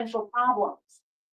potential problems.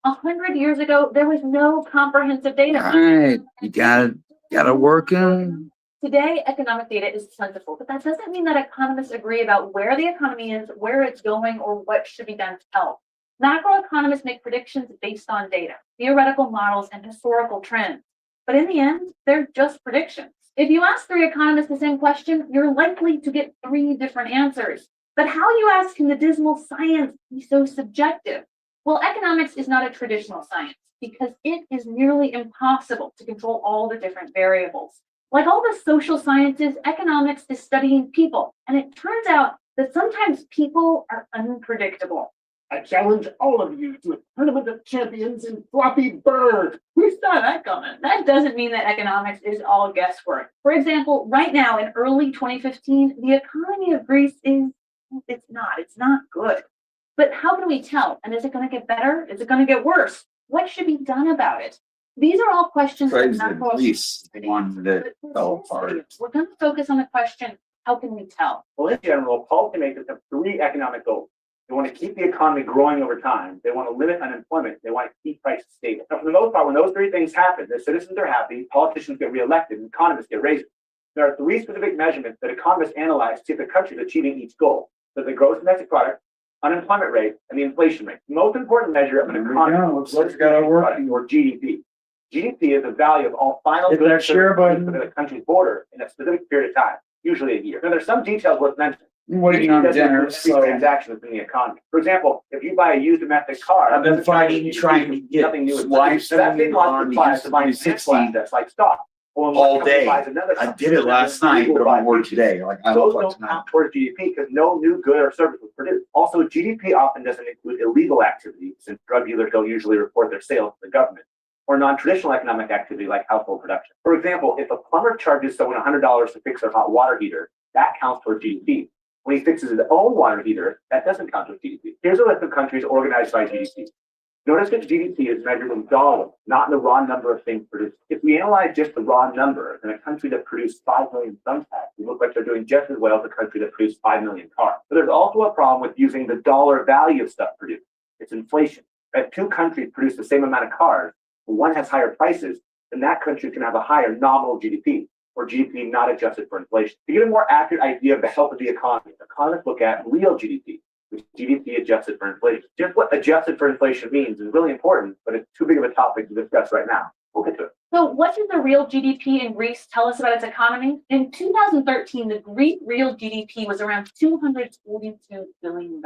100 years ago, there was no comprehensive data. Right. You gotta work in. Today, economic data is plentiful, but that doesn't mean that economists agree about where the economy is, where it's going, or what should be done to help. Macroeconomists make predictions based on data, theoretical models, and historical trends. But in the end, they're just predictions. If you ask 3 economists the same question, you're likely to get 3 different answers. But how, you ask, can the dismal science be so subjective? Well, economics is not a traditional science because it is nearly impossible to control all the different variables. Like all the social sciences, economics is studying people, and it turns out that sometimes people are unpredictable. I challenge all of you to a tournament of champions in Floppy Bird. We saw that coming. That doesn't mean that economics is all guesswork. For example, right now in early 2015, the economy of Greece it's not good. But how can we tell? And is it going to get better? Is it going to get worse? What should be done about it? These are all questions that Greece, the one that fell apart. We're going to focus on the question, how can we tell? Well, in general, policymakers have 3 economic goals. They want to keep the economy growing over time. They want to limit unemployment. They want to keep prices stable. Now, for the most part, when those 3 things happen, the citizens are happy, politicians get reelected, and economists get raises. There are 3 specific measurements that economists analyze to see if the country is achieving each goal. So the gross domestic product, unemployment rate, and the inflation rate. The most important measure of an economy is gross domestic product, or GDP. GDP is the value of all final goods and services within a country's border in a specific period of time, usually a year. Now, there's some details worth mentioning. Waiting on dinner. Every transaction within the economy. For example, if you buy a used domestic car, I've been fighting, trying to get nothing new. wives That same logic applies to buying 60 that's like stock. all day. I did it last night, but I'm work today. Like I those don't don't count towards GDP because no new good or service was produced. Also, GDP often doesn't include illegal activity, since drug dealers don't usually report their sales to the government, or non-traditional economic activity like household production. For example, if a plumber charges someone $100 to fix their hot water heater, that counts towards GDP. When he fixes his own water heater, that doesn't count towards GDP. Here's a list of countries organized by GDP. Notice that GDP is measured in dollars, not in the raw number of things produced. If we analyze just the raw number, then a country that produced 5 million thumbtacks would look like they're doing just as well as a country that produced 5 million cars. But there's also a problem with using the dollar value of stuff produced. It's inflation. If 2 countries produce the same amount of cars, but one has higher prices, then that country can have a higher nominal GDP, or GDP not adjusted for inflation. To get a more accurate idea of the health of the economy, economists look at real GDP, which is GDP adjusted for inflation. Just what adjusted for inflation means is really important, but it's too big of a topic to discuss right now. We'll get to it. So what does the real GDP in Greece tell us about its economy? In 2013, the Greek real GDP was around $242 billion.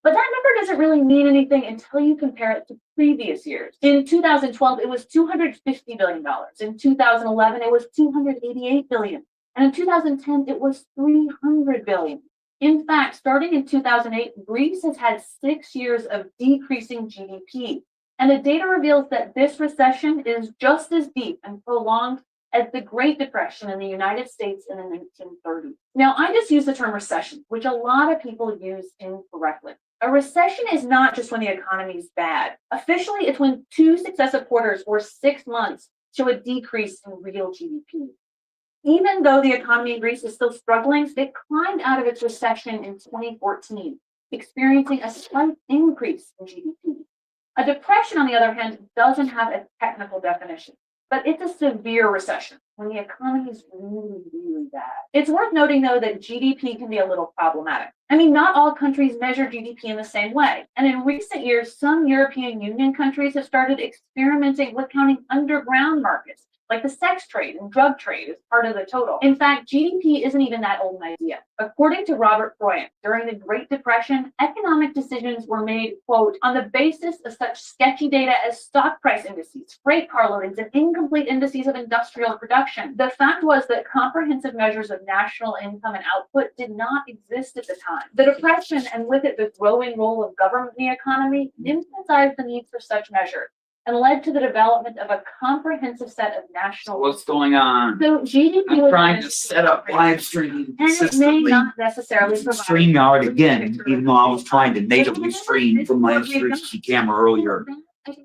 But that number doesn't really mean anything until you compare it to previous years. In 2012, it was $250 billion. In 2011, it was $288 billion. And in 2010, it was $300 billion. In fact, starting in 2008, Greece has had 6 years of decreasing GDP. And the data reveals that this recession is just as deep and prolonged as the Great Depression in the United States in the 1930s. Now, I just use the term recession, which a lot of people use incorrectly. A recession is not just when the economy is bad. Officially, it's when 2 successive quarters or 6 months show a decrease in real GDP. Even though the economy in Greece is still struggling, it climbed out of its recession in 2014, experiencing a slight increase in GDP. A depression, on the other hand, doesn't have a technical definition, but it's a severe recession when the economy is really, really bad. It's worth noting, though, that GDP can be a little problematic. I mean, not all countries measure GDP in the same way. And in recent years, some European Union countries have started experimenting with counting underground markets, like the sex trade and drug trade, as part of the total. In fact, GDP isn't even that old an idea. According to Robert Freund, during the Great Depression, economic decisions were made, quote, on the basis of such sketchy data as stock price indices, freight car loadings, and incomplete indices of industrial production. The fact was that comprehensive measures of national income and output did not exist at the time. The Depression, and with it the growing role of government in the economy, emphasized the need for such measures and led to the development of a comprehensive set of national. What's going on? So GDP I'm trying to set up live streaming and it may not necessarily provide StreamYard again, even though I was trying to natively stream from my M360 camera earlier. At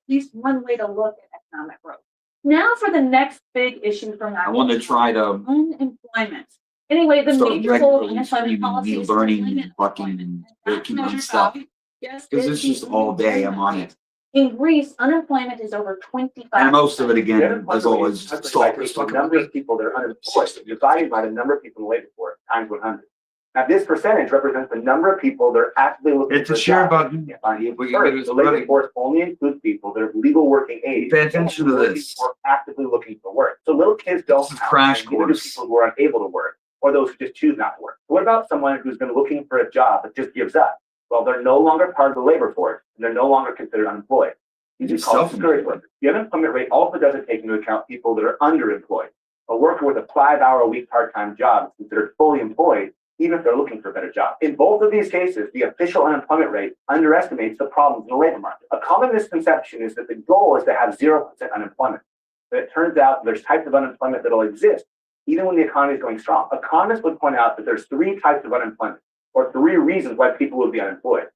least one way to look at economic growth. Now for the next big issue from that. I want to try to unemployment. Anyway, the major goal of unemployment policy is to learning limit and fucking and working on stuff. Yes. Cause it's just all day, I'm on it. In Greece, unemployment is over 25%. And most of it The again, unemployment as always, rate is calculated stalkers by the fucking. number of people that are unemployed divided by the number of people in the labor force times 100. Now, this percentage represents the number of people that are actively looking It's for a a share job. button. We can get First, this the labor running. force only includes people that are of legal working age. Pay attention to this. Or actively looking for work. So little kids don't This is count, crash and neither do course. people who are unable to work, or those who just choose not to work. What about someone who's been looking for a job but just gives up? Well, they're no longer part of the labor force, and they're no longer considered unemployed. These are called discouraged workers. The unemployment rate also doesn't take into account people that are underemployed. A worker with a 5-hour-a-week part-time job is considered fully employed, even if they're looking for a better job. In both of these cases, the official unemployment rate underestimates the problems in the labor market. A common misconception is that the goal is to have 0% unemployment. But it turns out there's types of unemployment that will exist even when the economy is going strong. Economists would point out that there's 3 types of unemployment, or 3 reasons why people would be unemployed.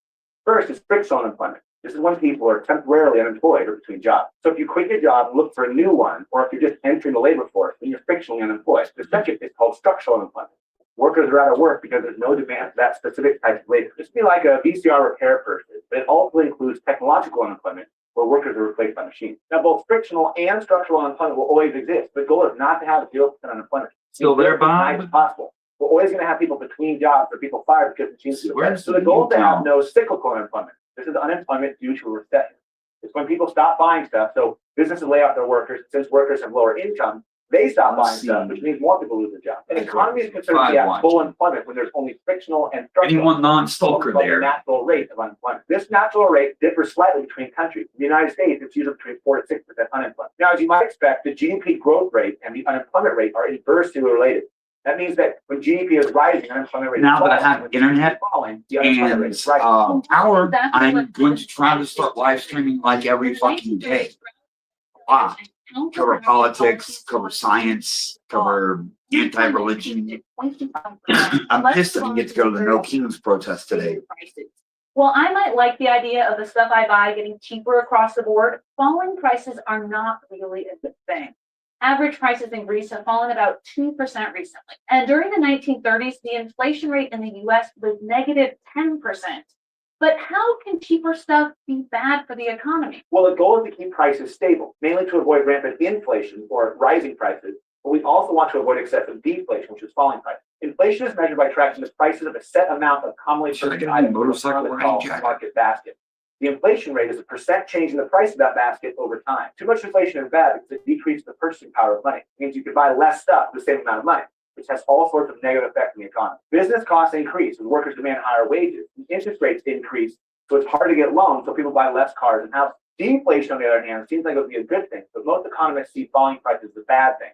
First is frictional unemployment. This is when people are temporarily unemployed or between jobs. So if you quit your job and look for a new one, or if you're just entering the labor force, then you're frictionally unemployed. The second is called structural unemployment. Workers are out of work because there's no demand for that specific type of labor. This would be like a VCR repair person, but it also includes technological unemployment, where workers are replaced by machines. Now, both frictional and structural unemployment will always exist. The goal is not to have 0% unemployment. Still there, As high as Bob? possible. We're always going to have people between jobs or people fired because machines do Where's so the the goal is to have Newtown? no cyclical unemployment. This is unemployment due to a recession. It's when people stop buying stuff. So businesses lay off their workers. Since workers have lower income, they stop Let's buying stuff, see. which means more people lose their job. An That's economy is right. considered to be Five at full watch. employment when there's only frictional and structural. Anyone non-stalker called the there? natural rate of unemployment. This natural rate differs slightly between countries. In the United States, it's usually between 4 to 6% unemployment. Now, as you might expect, the GDP growth rate and the unemployment rate are inversely related. That means that when GDP is rising, unemployment rate is Now falling. that I have When internet GDP is falling, the unemployment rate and is rising. power, I'm going to try to start live streaming like every fucking day. Wow. Cover politics, cover science, cover anti-religion. I'm pissed I didn't get to go to the No Kings protest today. Well, I might like the idea of the stuff I buy getting cheaper across the board. Falling prices are not really a good thing. Average prices in Greece have fallen about 2% recently. And during the 1930s, the inflation rate in the US was negative 10%. But how can cheaper stuff be bad for the economy? Well, the goal is to keep prices stable, mainly to avoid rampant inflation or rising prices, but we also want to avoid excessive deflation, which is falling prices. Inflation is measured by tracking the prices of a set amount of commonly Should I purchased get a items motorcycle from the riding jacket? market basket. The inflation rate is a percent change in the price of that basket over time. Too much inflation is bad because it decreases the purchasing power of money. It means you can buy less stuff for the same amount of money, which has all sorts of negative effects on the economy. Business costs increase as workers demand higher wages. Interest rates increase, so it's hard to get loans, so people buy less cars and houses. Deflation, on the other hand, seems like it would be a good thing, but most economists see falling prices as a bad thing.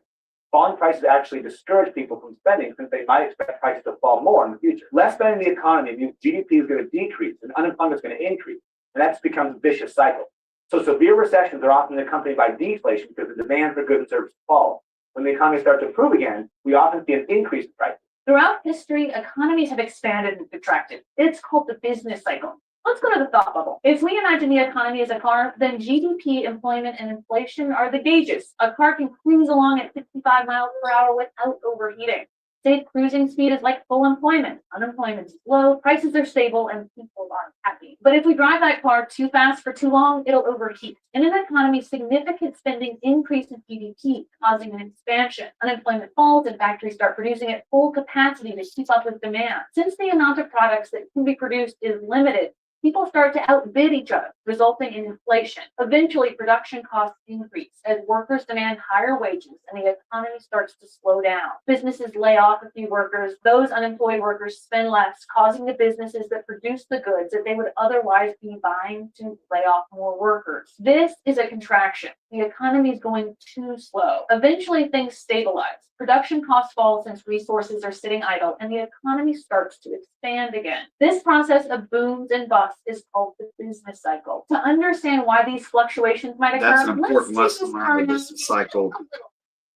Falling prices actually discourage people from spending since they might expect prices to fall more in the future. Less spending in the economy means GDP is going to decrease and unemployment is going to increase, and that just becomes a vicious cycle. So severe recessions are often accompanied by deflation because the demand for goods and services falls. When the economy starts to improve again, we often see an increase in prices. Throughout history, economies have expanded and contracted. It's called the business cycle. Let's go to the thought bubble. If we imagine the economy as a car, then GDP, employment, and inflation are the gauges. A car can cruise along at 65 miles per hour without overheating. Safe cruising speed is like full employment. Unemployment is low, prices are stable, and people are happy. But if we drive that car too fast for too long, it'll overheat. In an economy, significant spending increases GDP, causing an expansion. Unemployment falls and factories start producing at full capacity to keep up with demand. Since the amount of products that can be produced is limited, people start to outbid each other, resulting in inflation. Eventually, production costs increase as workers demand higher wages and the economy starts to slow down. Businesses lay off a few workers. Those unemployed workers spend less, causing the businesses that produce the goods that they would otherwise be buying to lay off more workers. This is a contraction. The economy is going too slow. Eventually, things stabilize. Production costs fall since resources are sitting idle and the economy starts to expand again. This process of booms and busts is called the business cycle. To understand why these fluctuations might occur, That's an important lesson around the business cycle.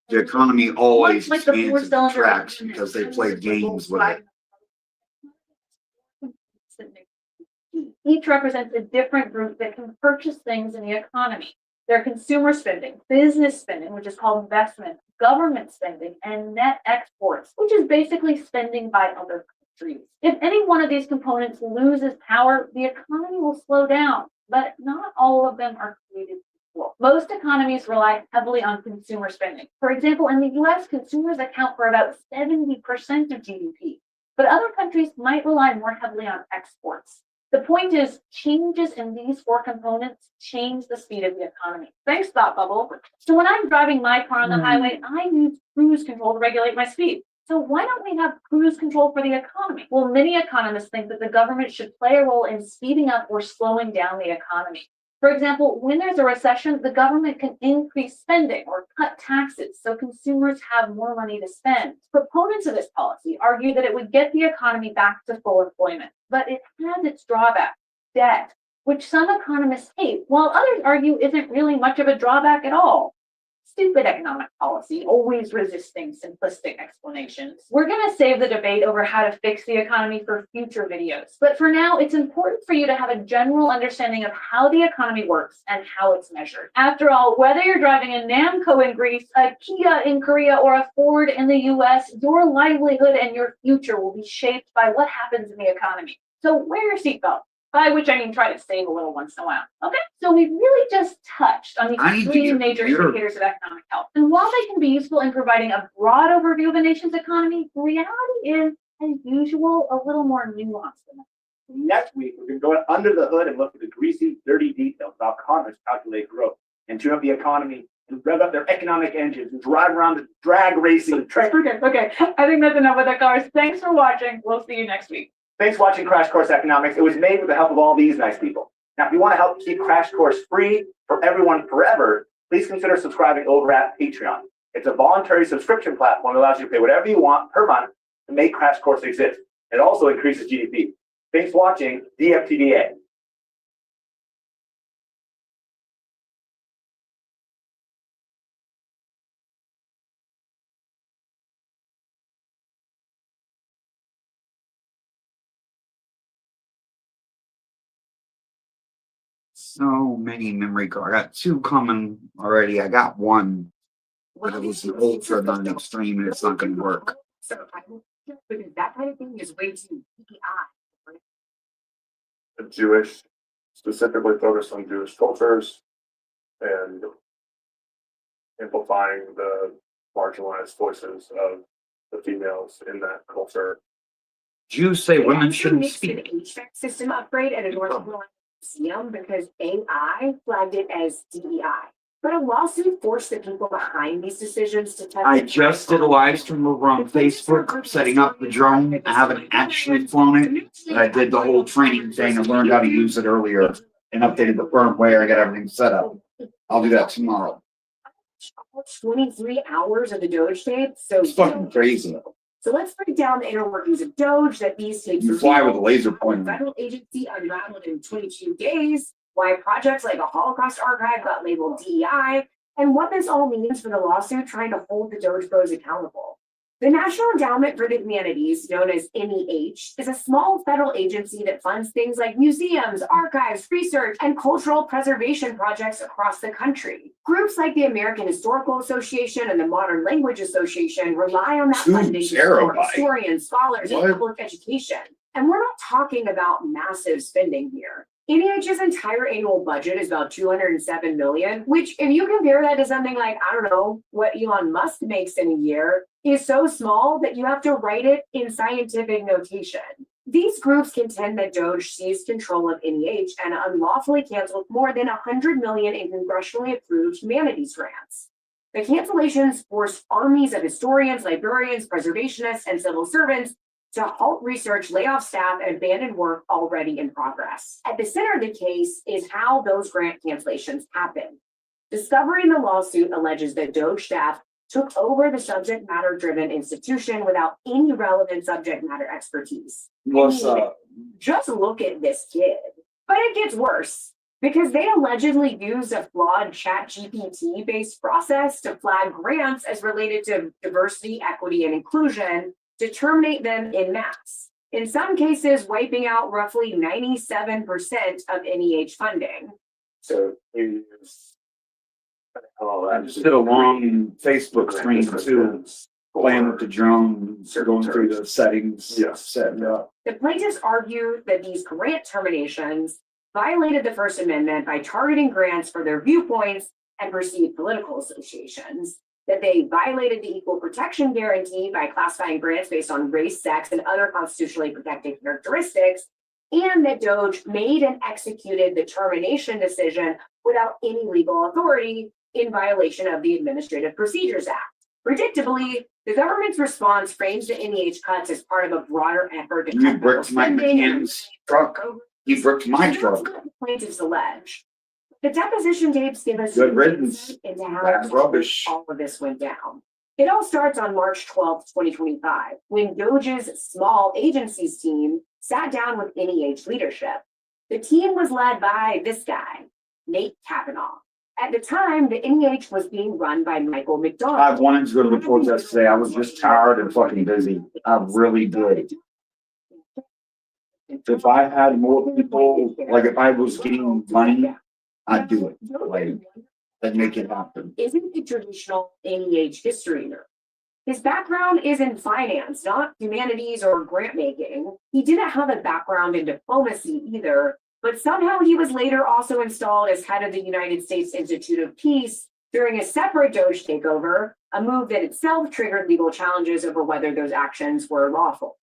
The economy always Like the expands and four-cylinder contracts engine because they that play comes games with it. Each represents a different group that can purchase things in the economy. Their consumer spending, business spending, which is called investment, government spending, and net exports, which is basically spending by other industries. If any one of these components loses power, the economy will slow down, but not all of them are created equal. Most economies rely heavily on consumer spending. For example, in the US, consumers account for about 70% of GDP, but other countries might rely more heavily on exports. The point is, changes in these four components change the speed of the economy. Thanks, Thought Bubble. So when I'm driving my car on the highway, I use cruise control to regulate my speed. So why don't we have cruise control for the economy? Well, many economists think that the government should play a role in speeding up or slowing down the economy. For example, when there's a recession, the government can increase spending or cut taxes so consumers have more money to spend. Proponents of this policy argue that it would get the economy back to full employment, but it has its drawback, debt, which some economists hate, while others argue isn't really much of a drawback at all. Stupid economic policy, always resisting simplistic explanations. We're going to save the debate over how to fix the economy for future videos. But for now, it's important for you to have a general understanding of how the economy works and how it's measured. After all, whether you're driving a Namco in Greece, a Kia in Korea, or a Ford in the US, your livelihood and your future will be shaped by what happens in the economy. So wear your seatbelt. By which I mean try to save a little once in a while. Okay, so we've really just touched on these three major indicators of economic health. And while they can be useful in providing a broad overview of a nation's economy, reality is, as usual, a little more nuanced than that. Next week, we're going to go under the hood and look at the greasy, dirty details of how economists calculate growth and tune up the economy and rev up their economic engines and drive around the drag racing track. Okay. I think that's enough with the cars. Thanks for watching. We'll see you next week. Thanks for watching Crash Course Economics. It was made with the help of all these nice people. Now, if you want to help keep Crash Course free for everyone forever, please consider subscribing over at Patreon. It's a voluntary subscription platform that allows you to pay whatever you want per month to make Crash Course exist. It also increases GDP. Thanks for watching DFTDA. So many memory cards. I got two coming already. I got one, but it was the ultra non-extreme, and it's not going to work. So because that kind of thing is way too PI. Jewish, specifically focused on Jewish cultures and amplifying the marginalized voices of the females in that culture. Jews say women shouldn't An speak. HVAC system upgrade at a North Carolina museum because AI flagged it as DEI. But a lawsuit forced the people behind these decisions to testify. I just did a live stream over on Facebook setting up the drone. I haven't actually flown it, but I did the whole training thing and learned how to use it earlier and updated the firmware and got everything set up. I'll do that tomorrow. 23 hours of the Doge tape. So It's fucking crazy. So let's break down the inner workings of Doge that these tapes You fly with a laser how a pointer. federal agency unraveled in 22 days, why projects like a Holocaust archive got labeled DEI, and what this all means for the lawsuit trying to hold the Doge Bros accountable. The National Endowment for the Humanities, known as NEH, is a small federal agency that funds things like museums, archives, research, and cultural preservation projects across the country. Groups like the American Historical Association and the Modern Language Association rely on that funding to support historians, scholars, and public education. And we're not talking about massive spending here. NEH's entire annual budget is about $207 million, which if you compare that to something like, I don't know, what Elon Musk makes in a year, is so small that you have to write it in scientific notation. These groups contend that Doge seized control of NEH and unlawfully canceled more than $100 million in congressionally approved humanities grants. The cancellations forced armies of historians, librarians, preservationists, and civil servants to halt research, lay off staff, and abandon work already in progress. At the center of the case is how those grant cancellations happen. Discovery in the lawsuit alleges that Doge staff took over the subject matter-driven institution without any relevant subject matter expertise. What's up? Just look at this kid. But it gets worse, because they allegedly used a flawed ChatGPT-based process to flag grants as related to diversity, equity, and inclusion to terminate them en masse. In some cases, wiping out roughly 97% of NEH funding. So you use I just did a long Facebook stream too. playing with the drone, going through the settings, Yes. setting it up. The plaintiffs argue that these grant terminations violated the First Amendment by targeting grants for their viewpoints and perceived political associations, that they violated the equal protection guarantee by classifying grants based on race, sex, and other constitutionally protected characteristics, and that Doge made and executed the termination decision without any legal authority in violation of the Administrative Procedures Act. Predictably, the government's response frames the NEH cuts as part of a broader effort to You cut federal bricked my spending and McCann's truck. He bricked my That's truck. what the plaintiffs allege. The deposition tapes give us Good riddance. into how That's rubbish. all of this went down. It all starts on March 12th, 2025, when Doge's small agencies team sat down with NEH leadership. The team was led by this guy, Nate Kavanaugh. At the time, the NEH was being run by Michael McDonald. I wanted to go to the protest today. I was just tired and fucking busy. I really did. If I had more people, like if I was getting money, I'd do it. Like, I'd make it happen. Isn't a traditional NEH history nerd. His background is in finance, not humanities or grant making. He didn't have a background in diplomacy either, but somehow he was later also installed as head of the United States Institute of Peace during a separate Doge takeover, a move that itself triggered legal challenges over whether those actions were lawful.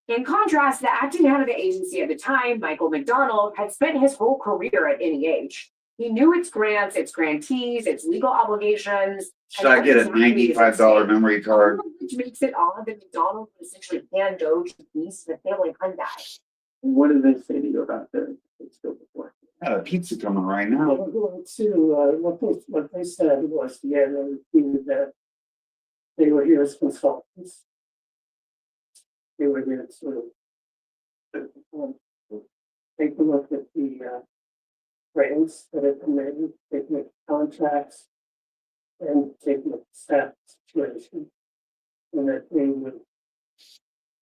In contrast, the acting head of the agency at the time, Michael McDonald, had spent his whole career at NEH. He knew its grants, its grantees, its legal obligations. Should I get a $95 memory card? Which makes it odd that McDonald would essentially hand Doge the piece to the family Hyundai. What did they say to you about the still before? I got a pizza coming right now. What they said was, yeah, they repeated that they were here as consultants. They were here to sort of take a look at the grants that have been made, take a look at contracts, and take a look at staff situation. And that they would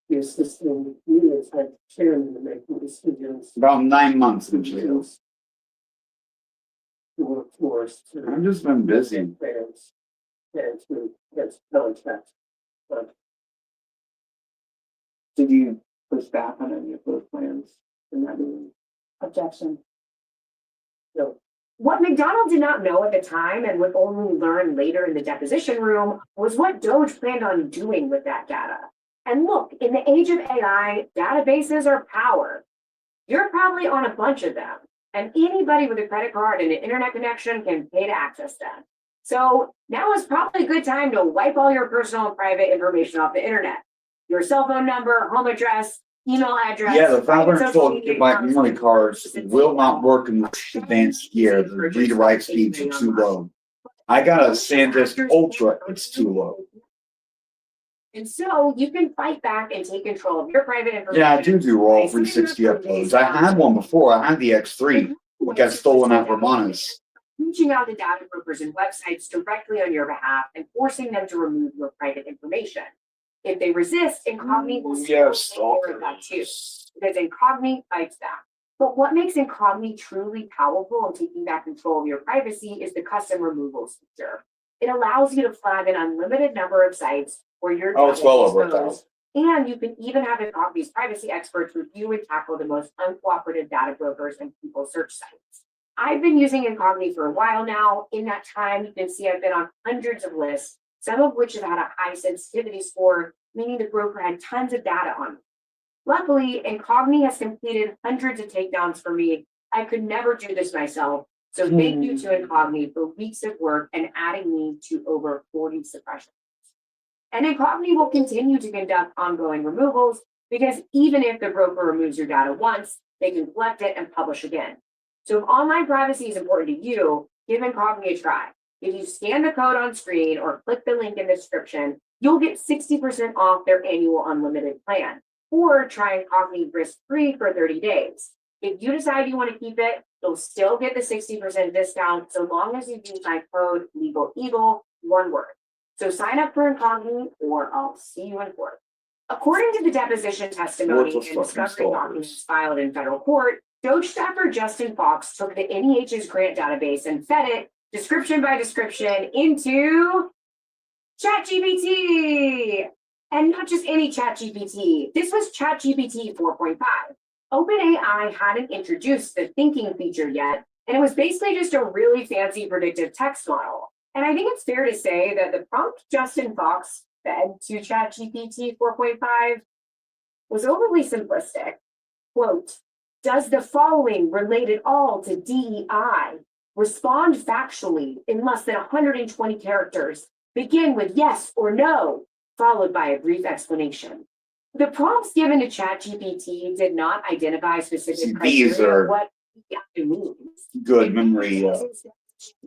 be assisting you as head chairman in making decisions. About 9 months in jail. To work towards to I've just been busy. advance and to get contracts. But did you push back on any of those plans in that meeting? Objection. No. What McDonald did not know at the time and would only learn later in the deposition room was what Doge planned on doing with that data. And look, in the age of AI, databases are power. You're probably on a bunch of them, and anybody with a credit card and an internet connection can pay to access them. So now is probably a good time to wipe all your personal and private information off the internet. Your cell phone number, home address, email address. Yeah, the private 500 social volt media gigabyte accounts, memory cards will not work in advanced gear. The read write speeds are too low. I got a SanDisk Ultra, it's too low. And so you can fight back and take control of your private information. Yeah, I do all 360 uploads. I had one before. I had the X3. It got stolen at Romana's. Reaching out to data brokers and websites directly on your behalf and forcing them to remove your private information. If they resist, Incogni will still take care of that too, because Incogni fights back. But what makes Incogni truly powerful in taking back control of your privacy is the custom removals feature. It allows you to flag an unlimited number of sites where your data It's well is over exposed. 1,000. And you can even have Incogni's privacy experts review and tackle the most uncooperative data brokers and people search sites. I've been using Incogni for a while now. In that time, you can see I've been on hundreds of lists, some of which have had a high sensitivity score, meaning the broker had tons of data on me. Luckily, Incogni has completed hundreds of takedowns for me. I could never do this myself. So thank you to Incogni for weeks of work and adding me to over 40 suppressions. And Incogni will continue to conduct ongoing removals because even if the broker removes your data once, they can collect it and publish again. So if online privacy is important to you, give Incogni a try. If you scan the code on screen or click the link in the description, you'll get 60% off their annual unlimited plan, or try Incogni risk-free for 30 days. If you decide you want to keep it, you'll still get the 60% discount so long as you use my code LegalEagle, one word. So sign up for Incogni or I'll see you in court. According to the deposition testimony and discovery documents filed in federal court, Doge staffer Justin Fox took the NEH's grant database and fed it, description by description, into ChatGPT! And not just any ChatGPT. This was ChatGPT 4.5. OpenAI hadn't introduced the thinking feature yet, and it was basically just a really fancy predictive text model. And I think it's fair to say that the prompt Justin Fox fed to ChatGPT 4.5 was overly simplistic. Quote, does the following relate at all to DEI? Respond factually in less than 120 characters. Begin with yes or no, followed by a brief explanation. The prompts given to ChatGPT did not identify specific These criteria are of what DEI means. good memory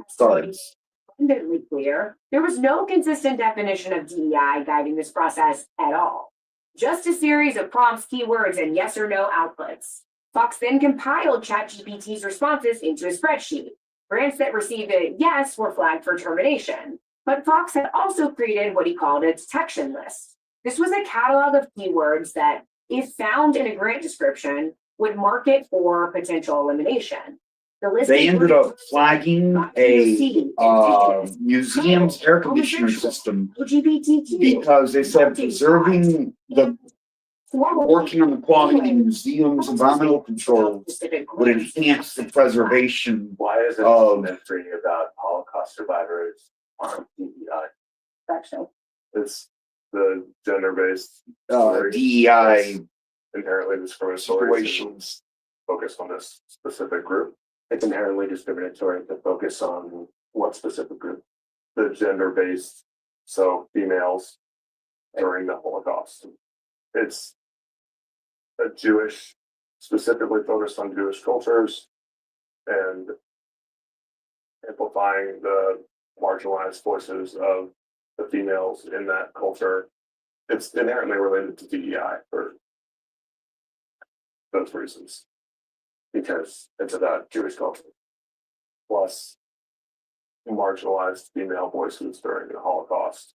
starts. Abundantly clear, there was no consistent definition of DEI guiding this process at all. Just a series of prompts, keywords, and yes or no outputs. Fox then compiled ChatGPT's responses into a spreadsheet. Grants that received a yes were flagged for termination. But Fox had also created what he called a detection list. This was a catalog of keywords that, if found in a grant description, would mark it for potential elimination. The list They ended up included flagging a museum's air conditioner system LGBTQ, because they said preserving the working on the quality of the museum's environmental control would enhance the preservation. Why is it Of- documentary about Holocaust survivors on DEI? It's the gender-based DEI inherently discriminatory to situations. focus on this specific group. It's inherently discriminatory to focus on what specific group. The gender-based, so females during the Holocaust. It's a Jewish, specifically focused on Jewish cultures and amplifying the marginalized voices of the females in that culture. It's inherently related to DEI for those reasons, because it's about Jewish culture. Plus, marginalized female voices during the Holocaust,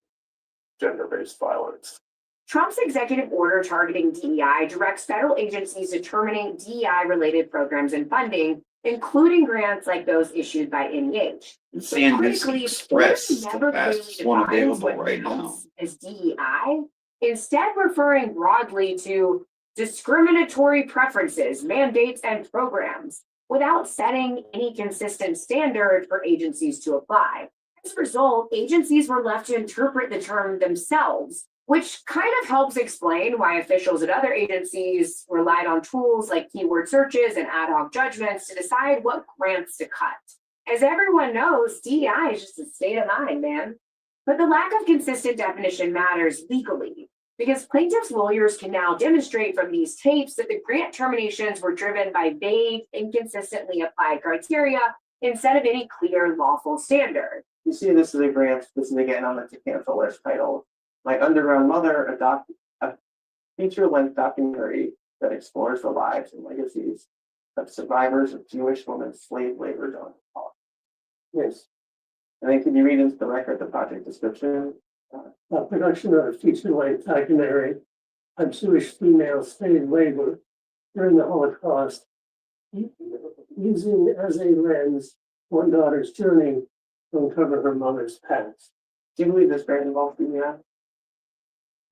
gender-based violence. Trump's executive order targeting DEI directs federal agencies determining DEI-related programs and funding, including grants like those issued by NEH. SanDisk Express is the Never best clearly one defines available what right now. counts as DEI, instead referring broadly to discriminatory preferences, mandates, and programs, without setting any consistent standard for agencies to apply. As a result, agencies were left to interpret the term themselves, which kind of helps explain why officials at other agencies relied on tools like keyword searches and ad hoc judgments to decide what grants to cut. As everyone knows, DEI is just a state of mind, man. But the lack of consistent definition matters legally, because plaintiffs' lawyers can now demonstrate from these tapes that the grant terminations were driven by vague, inconsistently applied criteria instead of any clear, lawful standard. You see, this is a grant. This is again on the to cancel list titled "My Underground Mother," a feature-length documentary that explores the lives and legacies of survivors of Jewish women's slave labor during the Holocaust. Yes, And then, can you read into the record the project description? production of a feature-length documentary on Jewish female slave labor during the Holocaust, using as a lens one daughter's journey to uncover her mother's past. Do you believe this grant involves DEI?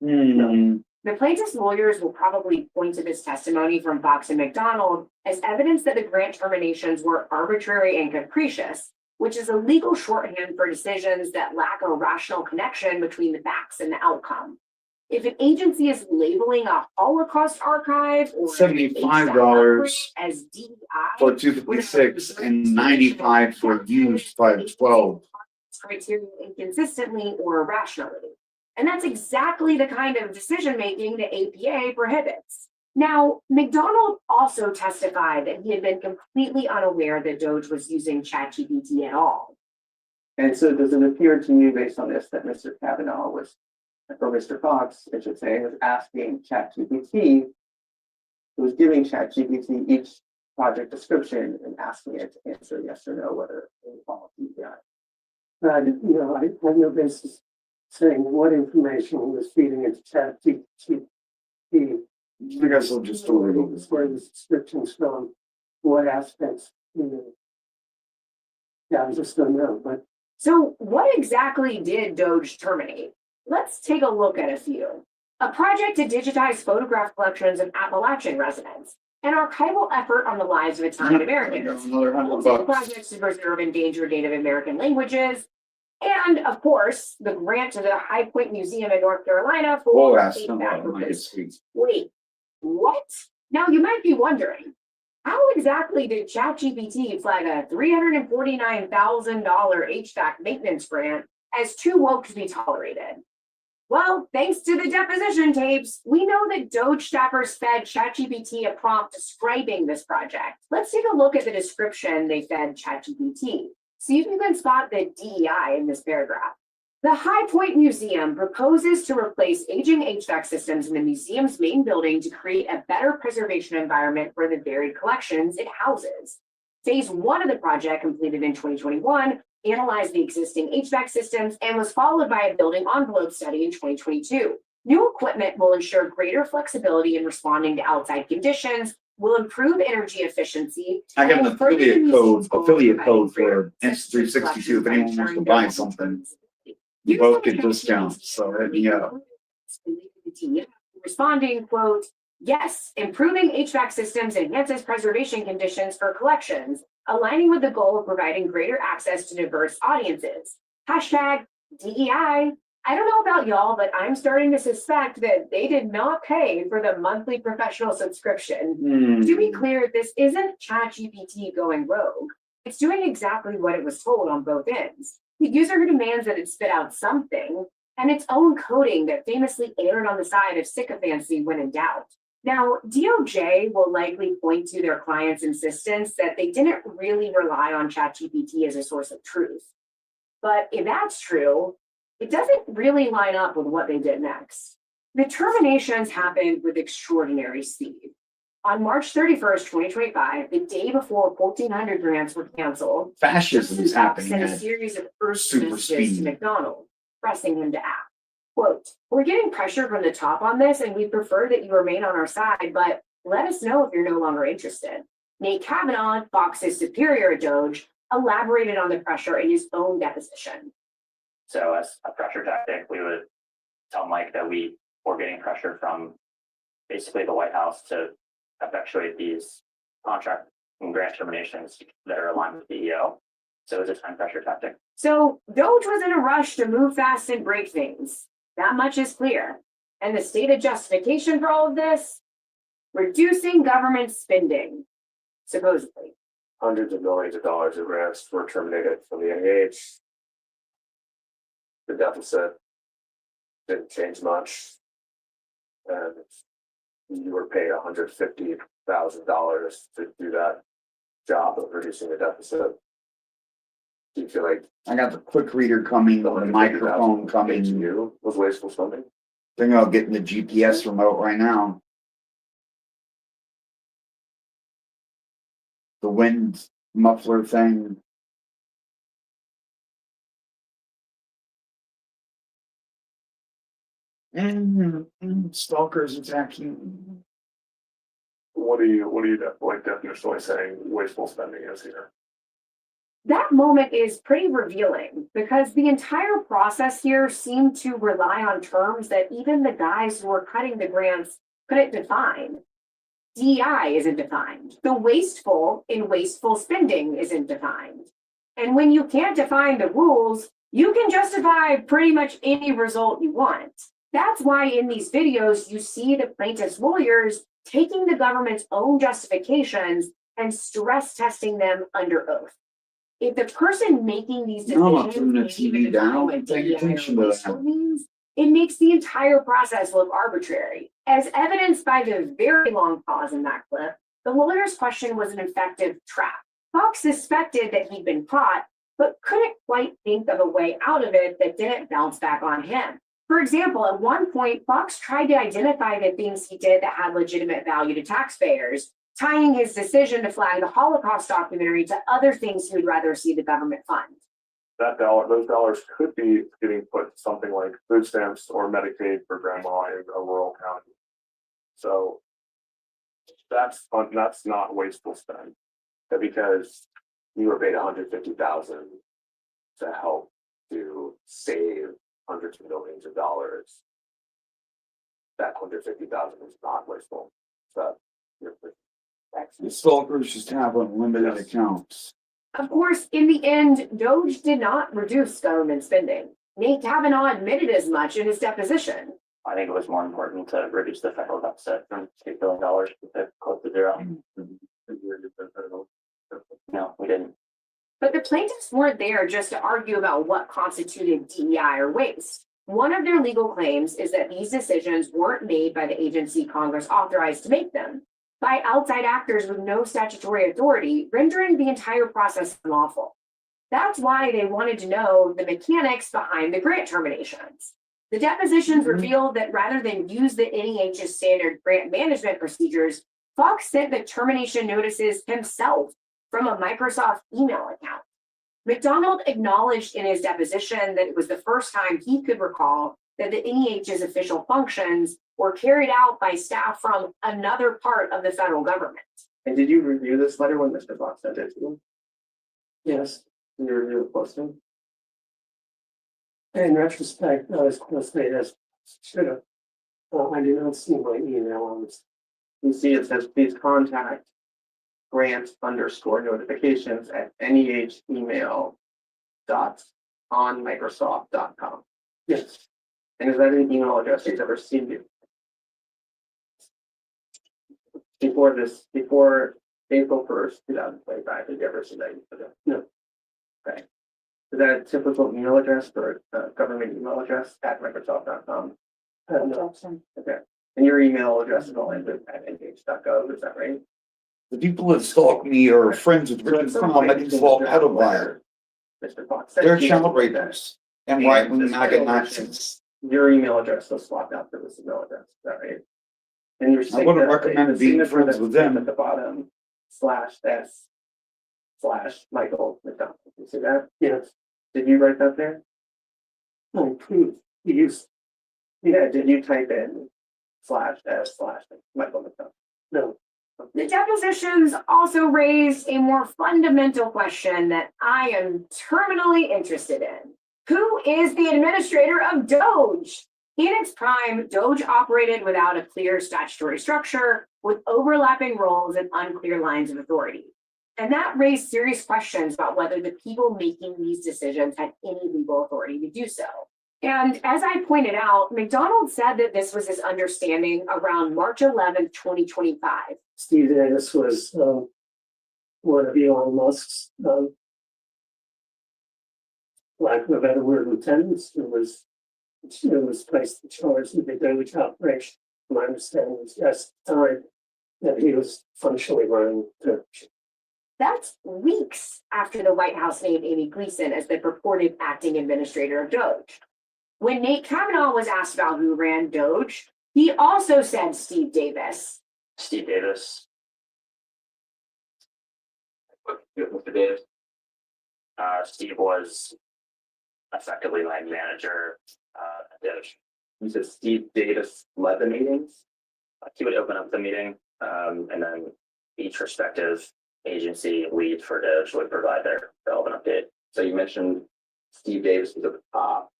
The plaintiff's lawyers will probably point to this testimony from Fox and McDonald as evidence that the grant terminations were arbitrary and capricious, which is a legal shorthand for decisions that lack a rational connection between the facts and the outcome. If an agency is labeling a Holocaust archive or $75 as DEI for 256 and 95 for used 512. criteria inconsistently or irrationally. And that's exactly the kind of decision making the APA prohibits. Now, McDonald also testified that he had been completely unaware that Doge was using ChatGPT at all. And so, does it appear to you, based on this, that Mr. Kavanaugh was, or Mr. Fox, I should say, was asking ChatGPT, was giving ChatGPT each project description and asking it to answer yes or no whether it involved DEI? I have no basis saying what information he was feeding into ChatGPT. I guess I'll just do it. Where the descriptions from, what aspects, Yeah, I just don't know, but So what exactly did Doge terminate? Let's take a look at a few. A project to digitize photograph collections of Appalachian residents, an archival effort on the lives of Italian Americans, Another multiple $100. projects to preserve endangered Native American languages, and of course, the grant to the High Point Museum in North Carolina Oh, for that's HVAC not my purposes. sweet. Wait, what? Now you might be wondering, how exactly did ChatGPT flag a $349,000 HVAC maintenance grant as too woke to be tolerated? Well, thanks to the deposition tapes, we know that Doge staffers fed ChatGPT a prompt describing this project. Let's take a look at the description they fed ChatGPT. See if you can spot the DEI in this paragraph. The High Point Museum proposes to replace aging HVAC systems in the museum's main building to create a better preservation environment for the varied collections it houses. Phase 1 of the project, completed in 2021, analyzed the existing HVAC systems and was followed by a building envelope study in 2022. New equipment will ensure greater flexibility in responding to outside conditions, will improve energy efficiency. I got an and further the affiliate museum's code, goal of providing greater Insta362, if anyone wants to ensuring buy their something. Here's You both the get discounts, so hit me up. Responding, quote, yes, improving HVAC systems enhances preservation conditions for collections, aligning with the goal of providing greater access to diverse audiences. Hashtag DEI. I don't know about y'all, but I'm starting to suspect that they did not pay for the monthly professional subscription. To be clear, this isn't ChatGPT going rogue. It's doing exactly what it was told on both ends. The user who demands that it spit out something, and its own coding that famously erred on the side of sycophancy when in doubt. Now, DOJ will likely point to their client's insistence that they didn't really rely on ChatGPT as a source of truth. But if that's true, it doesn't really line up with what they did next. The terminations happened with extraordinary speed. On March 31st, 2025, the day before 1,400 grants were canceled, Fascism is Fox happening sent a at series of urgent super messages to speed. McDonald, pressing him to act. Quote, we're getting pressure from the top on this, and we prefer that you remain on our side, but let us know if you're no longer interested. Nate Kavanaugh, Fox's superior at Doge, elaborated on the pressure in his own deposition. So as a pressure tactic, we would tell Mike that we were getting pressure from basically the White House to effectuate these contract and grant terminations that are aligned with the EO. So it's a time pressure tactic. So Doge was in a rush to move fast and break things. That much is clear. And the stated justification for all of this? Reducing government spending, supposedly. Hundreds of millions of dollars of grants were terminated from the NIH. The deficit didn't change much. And you were paid $150,000 to do that job of reducing the deficit. Do you feel like I got the quick reader coming, the microphone coming. you was wasteful spending? Think about getting the GPS remote right now. The wind muffler thing. Stalkers attacking. What do you like definitionally saying wasteful spending is here? That moment is pretty revealing because the entire process here seemed to rely on terms that even the guys who were cutting the grants couldn't define. DEI isn't defined. The wasteful in wasteful spending isn't defined. And when you can't define the rules, you can justify pretty much any result you want. That's why in these videos, you see the plaintiff's lawyers taking the government's own justifications and stress testing them under oath. If the person making these decisions No, I'm turning the can't even TV down define what and paying DEI or attention to that. wasteful means, it makes the entire process look arbitrary. As evidenced by the very long pause in that clip, the lawyer's question was an effective trap. Fox suspected that he'd been caught, but couldn't quite think of a way out of it that didn't bounce back on him. For example, at one point, Fox tried to identify the things he did that had legitimate value to taxpayers, tying his decision to flag the Holocaust documentary to other things he would rather see the government fund. Those dollars could be getting put something like food stamps or Medicaid for grandma in a rural county. So that's not wasteful spend, because you were paid $150,000 to help to save hundreds of millions of dollars, that 150,000 is not wasteful. So, The stalkers just have unlimited accounts. Of course, in the end, Doge did not reduce government spending. Nate Kavanaugh admitted as much in his deposition. I think it was more important to reduce the federal deficit from $2 billion to close to zero. No, we didn't. But the plaintiffs weren't there just to argue about what constituted DEI or waste. One of their legal claims is that these decisions weren't made by the agency Congress authorized to make them, by outside actors with no statutory authority, rendering the entire process unlawful. That's why they wanted to know the mechanics behind the grant terminations. The depositions revealed that rather than use the NEH's standard grant management procedures, Fox sent the termination notices himself from a Microsoft email account. McDonald acknowledged in his deposition that it was the first time he could recall that the NEH's official functions were carried out by staff from another part of the federal government. And did you review this letter when Mr. Fox sent it to you? Yes, Did you review it closely? in retrospect, not as closely as should have. I did not see my email on this. You see it says, please contact grant_notifications at NEH email on Microsoft.com. Yes, And is that an email address you've ever seen you? Before April 1st, 2025, did you ever see that? No. Okay. Is that a typical email address for a government email address at Microsoft.com? no, Okay. And your email address is only at nh.gov, is that right? The people that stalk me are friends with Richard Crumb, I can call pedophile. Mr. Fox. They're child rapists and right-wing MAGA Nazis. Your email address was swapped out for this email address, is that right? And your I wouldn't recommend being friends with them. At the bottom, /s/Michael McDonald. You see that? yes, Did you write that there? I approved the use. Yeah, did you type in /s/Michael McDonald? No, The depositions also raised a more fundamental question that I am terminally interested in. Who is the administrator of Doge? In its prime, Doge operated without a clear statutory structure, with overlapping roles and unclear lines of authority. And that raised serious questions about whether the people making these decisions had any legal authority to do so. And as I pointed out, McDonald said that this was his understanding around March 11th, 2025. Steve Davis was one of Elon Musk's lack of a better word, lieutenants, who was placed in charge of the Doge operation. My understanding was yes, at the time that he was functionally running Doge. That's weeks after the White House named Amy Gleason as the purported acting administrator of Doge. When Nate Kavanaugh was asked about who ran Doge, he also said Steve Davis. Steve Davis. Mr. Davis. Steve was effectively my manager at Doge. You said Steve Davis led the meetings? He would open up the meeting, and then each respective agency lead for Doge would provide their relevant update. So you mentioned Steve Davis was at the top.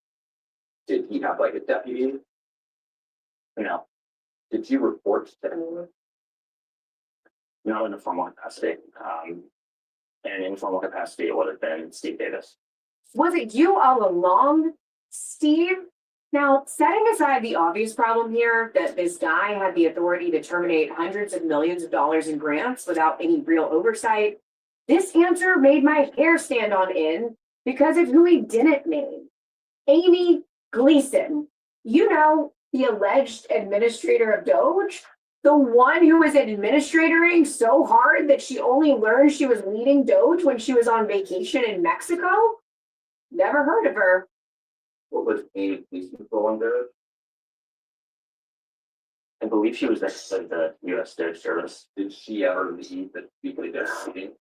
Did he have like a deputy? No, Did you report to anyone? not in a formal capacity. In an informal capacity, it would have been Steve Davis. Was it you all along, Steve? Now, setting aside the obvious problem here that this guy had the authority to terminate hundreds of millions of dollars in grants without any real oversight, this answer made my hair stand on end because of who he didn't name. Amy Gleason, you know, the alleged administrator of Doge, the one who was administrating so hard that she only learned she was leading Doge when she was on vacation in Mexico? Never heard of her. What was Amy Gleason's role under? I believe she was the head of the U.S. Doge Service. Did she ever lead the weekly Doge meeting?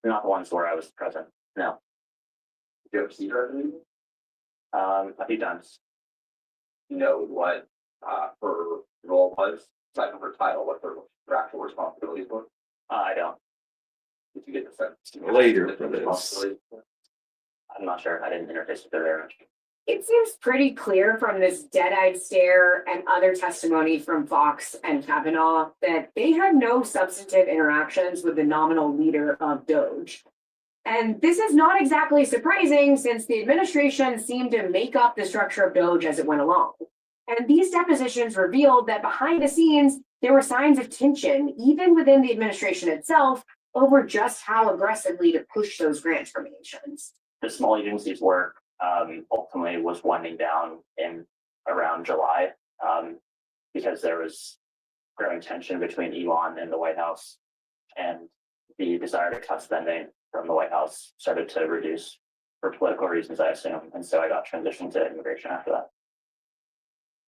Not the ones where I was present. No. Did you ever see her at the meeting? A few times. You know what her role was, aside from her title, what her actual responsibilities were? I don't. Did you get the sense? Later for this. I'm not sure. I didn't interface with her very much. It seems pretty clear from this dead-eyed stare and other testimony from Fox and Kavanaugh that they had no substantive interactions with the nominal leader of Doge. And this is not exactly surprising since the administration seemed to make up the structure of Doge as it went along. And these depositions revealed that behind the scenes, there were signs of tension, even within the administration itself, over just how aggressively to push those grant terminations. The small agencies work ultimately was winding down in around July because there was growing tension between Elon and the White House, and the desire to cut spending from the White House started to reduce for political reasons, I assume, and so I got transitioned to immigration after that.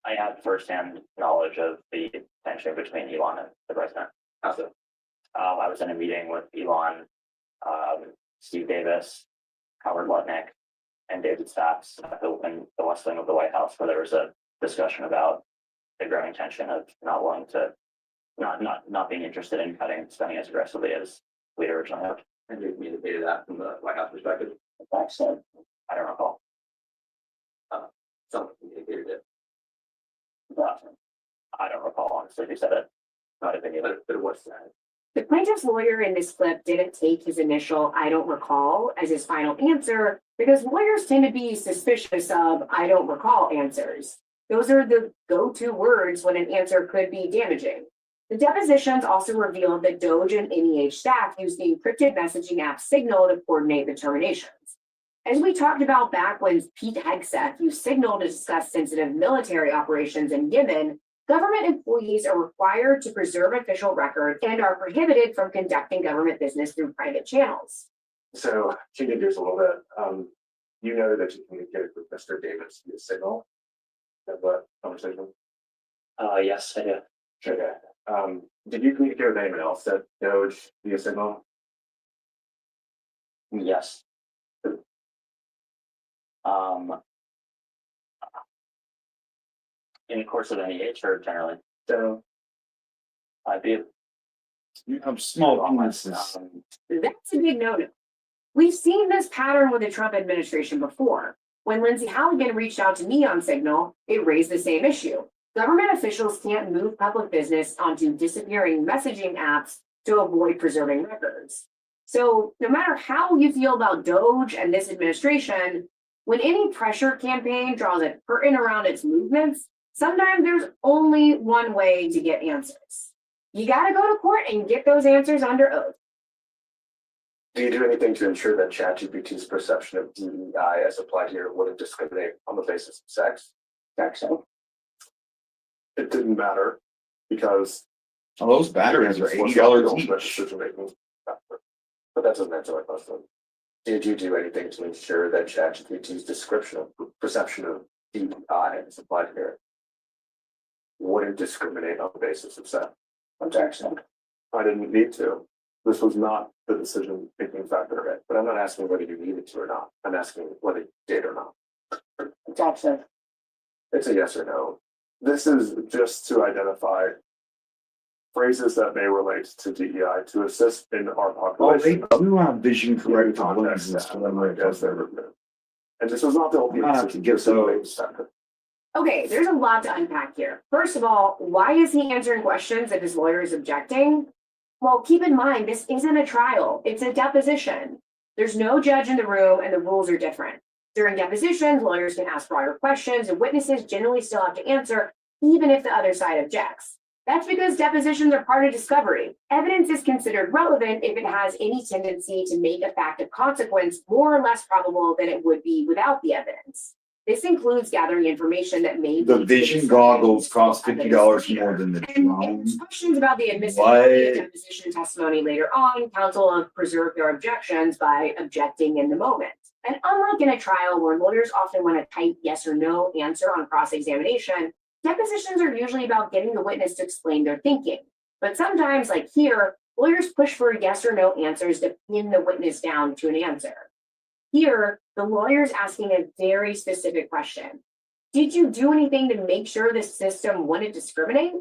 I had firsthand knowledge of the tension between Elon and the president. So, I was in a meeting with Elon, Steve Davis, Howard Lutnick, and David Stapps in the West Wing of the White House, where there was a discussion about the growing tension of not willing to, not being interested in cutting spending as aggressively as we originally hoped. And you communicated that from the White House perspective. So I don't recall. Someone communicated it, But I don't recall honestly who said it. Not if any of it. but it was said. The plaintiff's lawyer in this clip didn't take his initial "I don't recall" as his final answer because lawyers tend to be suspicious of "I don't recall" answers. Those are the go-to words when an answer could be damaging. The depositions also revealed that Doge and NEH staff used the encrypted messaging app Signal to coordinate the terminations. As we talked about back when Pete Hegseth used Signal to discuss sensitive military operations in Yemen, government employees are required to preserve official records and are prohibited from conducting government business through private channels. So changing gears a little bit, you know that you communicated with Mr. Davis via Signal. Have a conversation. Yes, I do. Okay. Did you communicate with anyone else at Doge via Signal? Yes. In the course of any or generally, So I'd be You have small penises. That's a big no-no. We've seen this pattern with the Trump administration before. When Lindsay Halligan reached out to me on Signal, it raised the same issue. Government officials can't move public business onto disappearing messaging apps to avoid preserving records. So no matter how you feel about Doge and this administration, when any pressure campaign draws a curtain around its movements, sometimes there's only one way to get answers. You gotta go to court and get those answers under oath. do you do anything to ensure that ChatGPT's perception of DEI as applied here wouldn't discriminate on the basis of sex? So It didn't matter because Oh, those batteries are $80 each. decision-making factor. But that doesn't answer my question. Did you do anything to ensure that ChatGPT's description of perception of DEI as applied here wouldn't discriminate on the basis of sex? objection. I didn't need to. This was not the decision-making factor, but I'm not asking whether you needed to or not. I'm asking whether you did or not. Objection. It's a yes or no. This is just to identify phrases that may relate to DEI to assist in our Oh, they population. do have vision corrected Context lenses for them, as they're removed. And this was not the whole I'm gonna have to get those. Okay, there's a lot to unpack here. First of all, why is he answering questions if his lawyer is objecting? Well, keep in mind, this isn't a trial, it's a deposition. There's no judge in the room and the rules are different. During depositions, lawyers can ask broader questions and witnesses generally still have to answer, even if the other side objects. That's because depositions are part of discovery. Evidence is considered relevant if it has any tendency to make a fact of consequence more or less probable than it would be without the evidence. This includes gathering information that may The lead to vision discovery goggles of cost $50 evidence. more than the And drone. there's questions about the admissibility of What? deposition testimony later on. Counsel have preserved their objections by objecting in the moment. And unlike in a trial where lawyers often want a tight yes or no answer on cross-examination, depositions are usually about getting the witness to explain their thinking. But sometimes, like here, lawyers push for yes or no answers to pin the witness down to an answer. Here, the lawyer's asking a very specific question. Did you do anything to make sure the system wouldn't discriminate?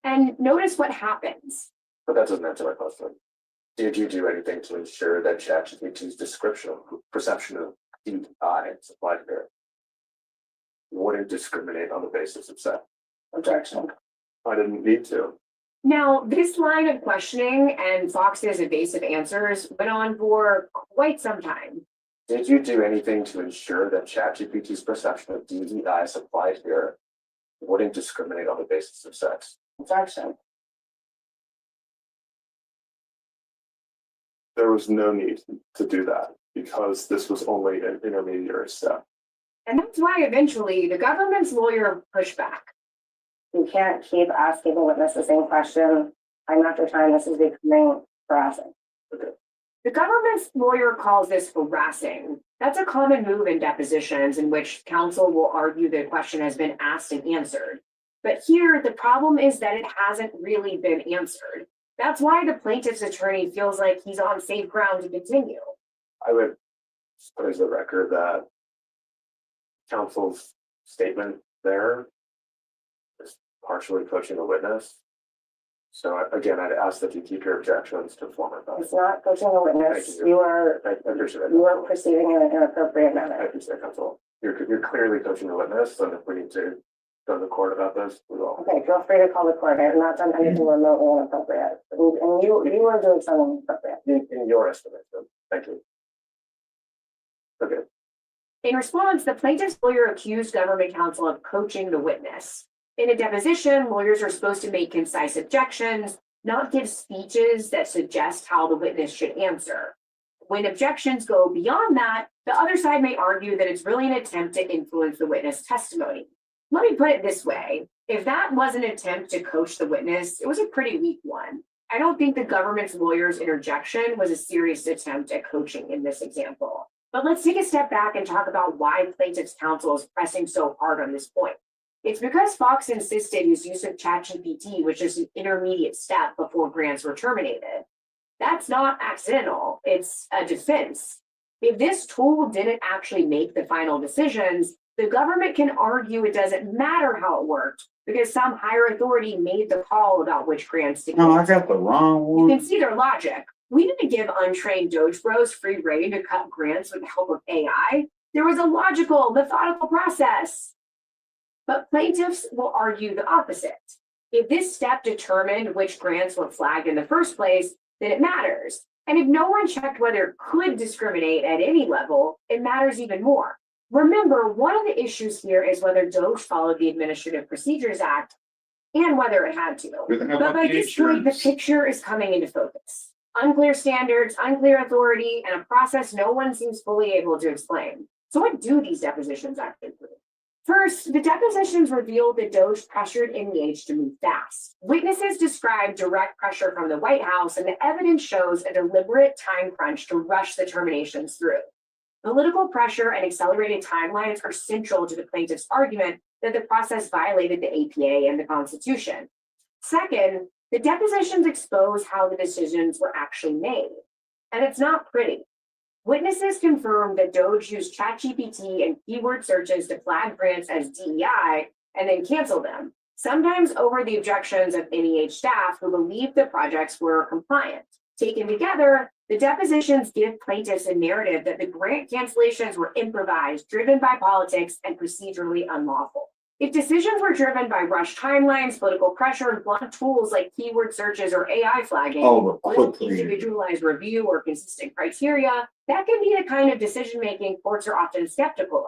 And notice what happens. But that doesn't answer my question. Did you do anything to ensure that ChatGPT's perception of DEI supplied here wouldn't discriminate on the basis of sex? Objection. I didn't need to. Now, this line of questioning and Fox's evasive answers went on for quite some time. Did you do anything to ensure that ChatGPT's perception of DEI supplied here wouldn't discriminate on the basis of sex? Objection. There was no need to do that because this was only an intermediary step. And that's why eventually the government's lawyer pushed back. You can't keep asking the witness the same question time after time. This is becoming harassing. The government's lawyer calls this harassing. That's a common move in depositions in which counsel will argue the question has been asked and answered. But here, the problem is that it hasn't really been answered. That's why the plaintiff's attorney feels like he's on safe ground to continue. I would put as a record that counsel's statement there is partially coaching the witness. So again, I'd ask that you keep your objections to former. It's not coaching the witness. Thank you. You are You are proceeding in an inappropriate manner. I appreciate counsel. You're clearly coaching the witness, and if we need to go to court about this, we will. Okay, feel free to call the court. I have not done anything remotely inappropriate. And you are doing something inappropriate. In your estimation. Thank you. Okay. In response, the plaintiff's lawyer accused government counsel of coaching the witness. In a deposition, lawyers are supposed to make concise objections, not give speeches that suggest how the witness should answer. When objections go beyond that, the other side may argue that it's really an attempt to influence the witness testimony. Let me put it this way. If that was an attempt to coach the witness, it was a pretty weak one. I don't think the government's lawyer's interjection was a serious attempt at coaching in this example. But let's take a step back and talk about why plaintiff's counsel is pressing so hard on this point. It's because Fox insisted his use of ChatGPT was just an intermediate step before grants were terminated. That's not accidental, it's a defense. If this tool didn't actually make the final decisions, the government can argue it doesn't matter how it worked because some higher authority made the call about which grants to give. No, I got the wrong You one. can see their logic. We didn't give untrained Doge Bros free rein to cut grants with the help of AI. There was a logical, methodical process. But plaintiffs will argue the opposite. If this step determined which grants were flagged in the first place, then it matters. And if no one checked whether it could discriminate at any level, it matters even more. Remember, one of the issues here is whether Doge followed the Administrative Procedures Act and whether it had to. But by this point, the picture is coming into focus. Unclear standards, unclear authority, and a process no one seems fully able to explain. So what do these depositions actually prove? First, the depositions revealed that Doge pressured NEH to move fast. Witnesses described direct pressure from the White House, and the evidence shows a deliberate time crunch to rush the terminations through. Political pressure and accelerated timelines are central to the plaintiff's argument that the process violated the APA and the Constitution. Second, the depositions expose how the decisions were actually made, and it's not pretty. Witnesses confirmed that Doge used ChatGPT and keyword searches to flag grants as DEI and then cancel them, sometimes over the objections of NEH staff who believed the projects were compliant. Taken together, the depositions give plaintiffs a narrative that the grant cancellations were improvised, driven by politics, and procedurally unlawful. If decisions were driven by rushed timelines, political pressure, and blunt tools like keyword searches or AI flagging, with individualized review or consistent criteria, that can be the kind of decision-making courts are often skeptical of.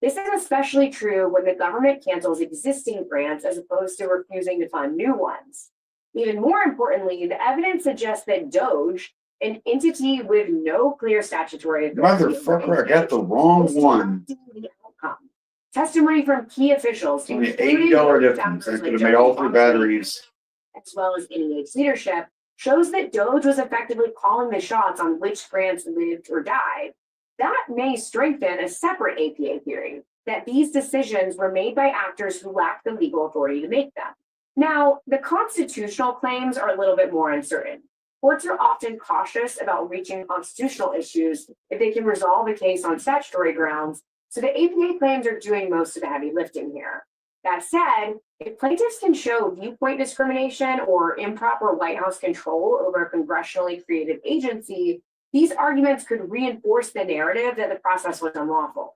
This is especially true when the government cancels existing grants as opposed to refusing to fund new ones. Even more importantly, the evidence suggests that Doge, an entity with no clear statutory authority, Motherfucker, I got the wrong one. the outcome. Testimony from key officials, Only including $80 those difference. I founders could have like made all Joe three Biden, batteries. as well as NEH leadership, shows that Doge was effectively calling the shots on which grants lived or died. That may strengthen a separate APA theory, that these decisions were made by actors who lacked the legal authority to make them. Now, the constitutional claims are a little bit more uncertain. Courts are often cautious about reaching constitutional issues if they can resolve a case on statutory grounds, so the APA claims are doing most of the heavy lifting here. That said, If plaintiffs can show viewpoint discrimination or improper White House control over a congressionally created agency, these arguments could reinforce the narrative that the process was unlawful.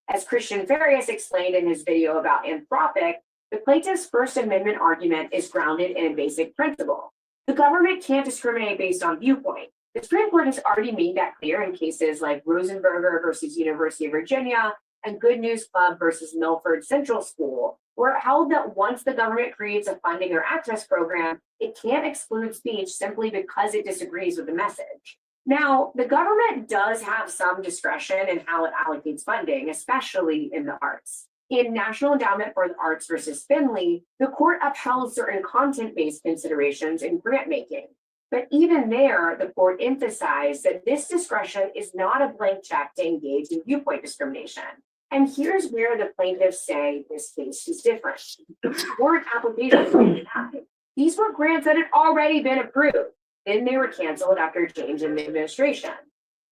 As Christian Farias explained in his video about Anthropic, the plaintiff's First Amendment argument is grounded in a basic principle. The government can't discriminate based on viewpoint. The Supreme Court has already made that clear in cases like Rosenberger versus University of Virginia and Good News Club versus Milford Central School, where it held that once the government creates a funding or access program, it can't exclude speech simply because it disagrees with the message. Now, the government does have some discretion in how it allocates funding, especially in the arts. In National Endowment for the Arts versus Finley, the court upheld certain content-based considerations in grant making. But even there, the court emphasized that this discretion is not a blank check to engage in viewpoint discrimination. And here's where the plaintiffs say this case is different. These weren't applications they denied. These were grants that had already been approved. Then they were canceled after a change in the administration.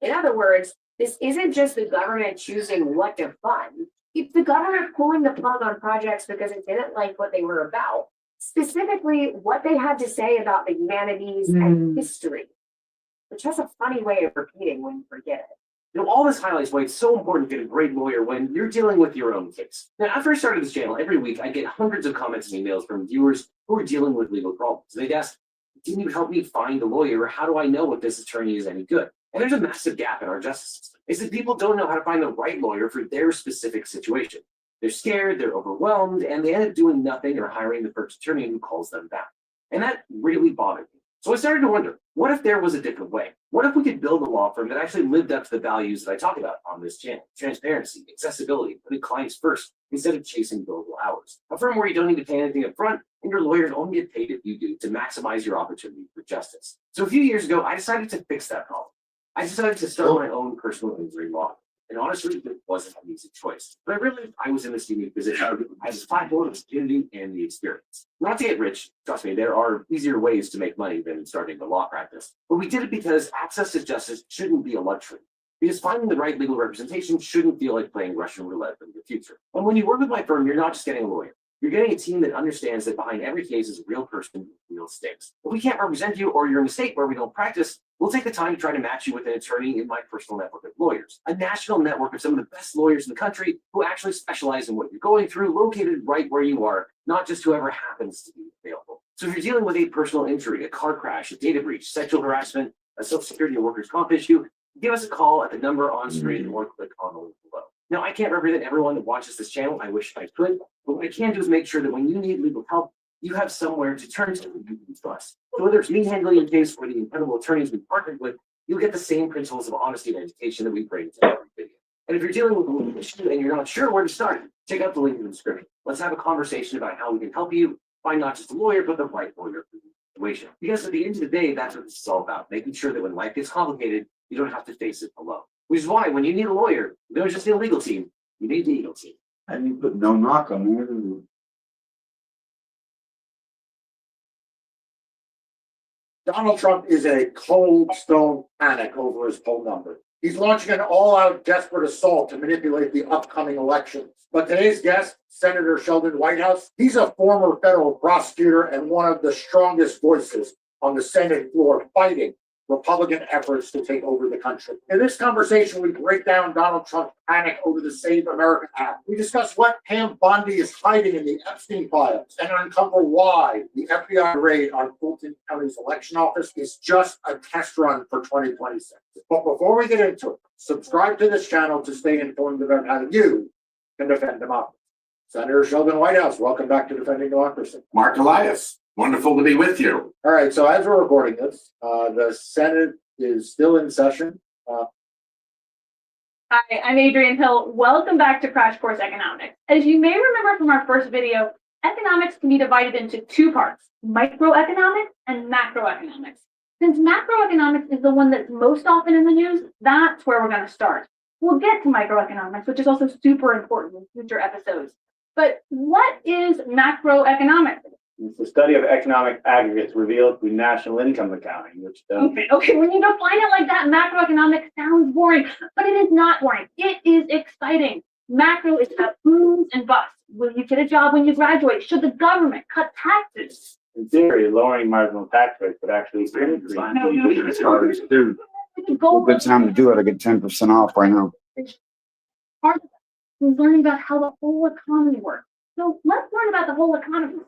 In other words, this isn't just the government choosing what to fund. It's the government pulling the plug on projects because it didn't like what they were about, specifically what they had to say about the humanities and history, which has a funny way of repeating when you forget it. You know, all this highlights why it's so important to get a great lawyer when you're dealing with your own case. Now, after I started this channel, every week I get hundreds of comments and emails from viewers who are dealing with legal problems. They'd ask, can you help me find a lawyer? Or how do I know if this attorney is any good? And there's a massive gap in our justice system. Is that people don't know how to find the right lawyer for their specific situation. They're scared, they're overwhelmed, and they end up doing nothing or hiring the first attorney who calls them back. And that really bothered me. So I started to wonder, what if there was a different way? What if we could build a law firm that actually lived up to the values that I talk about on this channel? Transparency, accessibility, putting clients first instead of chasing billable hours. A firm where you don't need to pay anything up front and your lawyers only get paid if you do to maximize your opportunity for justice. So a few years ago, I decided to fix that problem. I decided to start my own personal injury law. And honestly, it wasn't an easy choice. But I realized I was in this unique position. I had the platform, the opportunity, and the experience. Not to get rich, trust me, there are easier ways to make money than starting a law practice. But we did it because access to justice shouldn't be a luxury. Because finding the right legal representation shouldn't feel like playing Russian roulette in the future. And when you work with my firm, you're not just getting a lawyer. You're getting a team that understands that behind every case is a real person with real stakes. If we can't represent you or you're in a state where we don't practice, we'll take the time to try to match you with an attorney in my personal network of lawyers, a national network of some of the best lawyers in the country who actually specialize in what you're going through, located right where you are, not just whoever happens to be available. So if you're dealing with a personal injury, a car crash, a data breach, sexual harassment, a Social Security or workers' comp issue, give us a call at the number on screen or click on the link below. Now, I can't represent everyone that watches this channel. I wish I could, but what I can do is make sure that when you need legal help, you have somewhere to turn to that you can trust. So whether it's me handling your case or the incredible attorneys we partnered with, you'll get the same principles of honesty and education that we bring to every video. And if you're dealing with a legal issue and you're not sure where to start, check out the link in the description. Let's have a conversation about how we can help you find not just a lawyer, but the right lawyer for the situation. Because at the end of the day, that's what this is all about, making sure that when life gets complicated, you don't have to face it alone. Which is why when you need a lawyer, you don't just need a legal team, you need the Eagle team. And you put no knock on there. Donald Trump is a cold stone panic over his poll number. He's launching an all-out desperate assault to manipulate the upcoming elections. But today's guest, Senator Sheldon Whitehouse, he's a former federal prosecutor and one of the strongest voices on the Senate floor fighting Republican efforts to take over the country. In this conversation, we break down Donald Trump's panic over the Save America Act. We discuss what Pam Bondi is hiding in the Epstein files and uncover why the FBI raid on Fulton County's election office is just a test run for 2026. But before we get into it, subscribe to this channel to stay informed about how you can defend democracy. Senator Sheldon Whitehouse, welcome back to Defending Democracy. Mark Elias, wonderful to be with you. All right, so as we're recording this, the Senate is still in session. Hi, I'm Adrienne Hill. Welcome back to Crash Course Economics. As you may remember from our first video, economics can be divided into two parts, microeconomics and macroeconomics. Since macroeconomics is the one that's most often in the news, that's where we're going to start. We'll get to microeconomics, which is also super important in future episodes. But what is macroeconomics? It's the study of economic aggregates revealed through national income accounting, which Okay, when you define it like that, macroeconomics sounds boring, but it is not boring. It is exciting. Macro is about booms and busts. Will you get a job when you graduate? Should the government cut taxes? In theory, lowering marginal tax rates would actually increase. Dude, good time to do it. I get 10% off right now. Part of it is learning about how the whole economy works. So let's learn about the whole economy.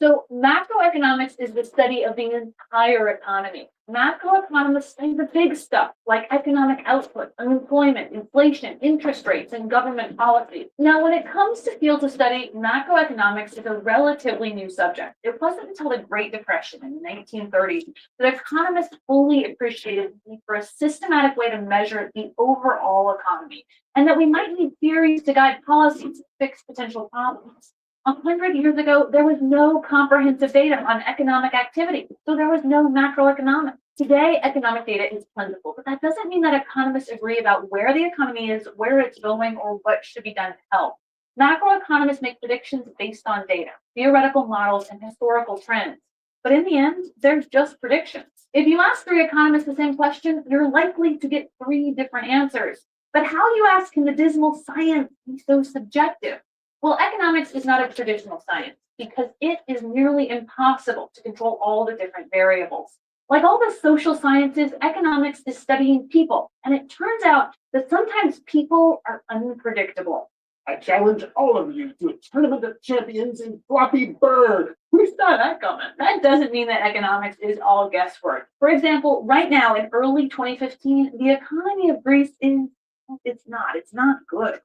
So macroeconomics is the study of the entire economy. Macroeconomists study the big stuff like economic output, unemployment, inflation, interest rates, and government policies. Now, when it comes to fields of study, macroeconomics is a relatively new subject. It wasn't until the Great Depression in the 1930s that economists fully appreciated the need for a systematic way to measure the overall economy, and that we might need theories to guide policies to fix potential problems. 100 years ago, there was no comprehensive data on economic activity, so there was no macroeconomics. Today, economic data is plentiful, but that doesn't mean that economists agree about where the economy is, where it's going, or what should be done to help. Macroeconomists make predictions based on data, theoretical models, and historical trends. But in the end, they're just predictions. If you ask 3 economists the same question, you're likely to get 3 different answers. But how, you ask, can the dismal science be so subjective? Well, economics is not a traditional science because it is nearly impossible to control all the different variables. Like all the social sciences, economics is studying people, and it turns out that sometimes people are unpredictable. I challenge all of you to a tournament of champions in Flappy Bird. Who saw that coming? That doesn't mean that economics is all guesswork. For example, right now in early 2015, the economy of Greece it's not good.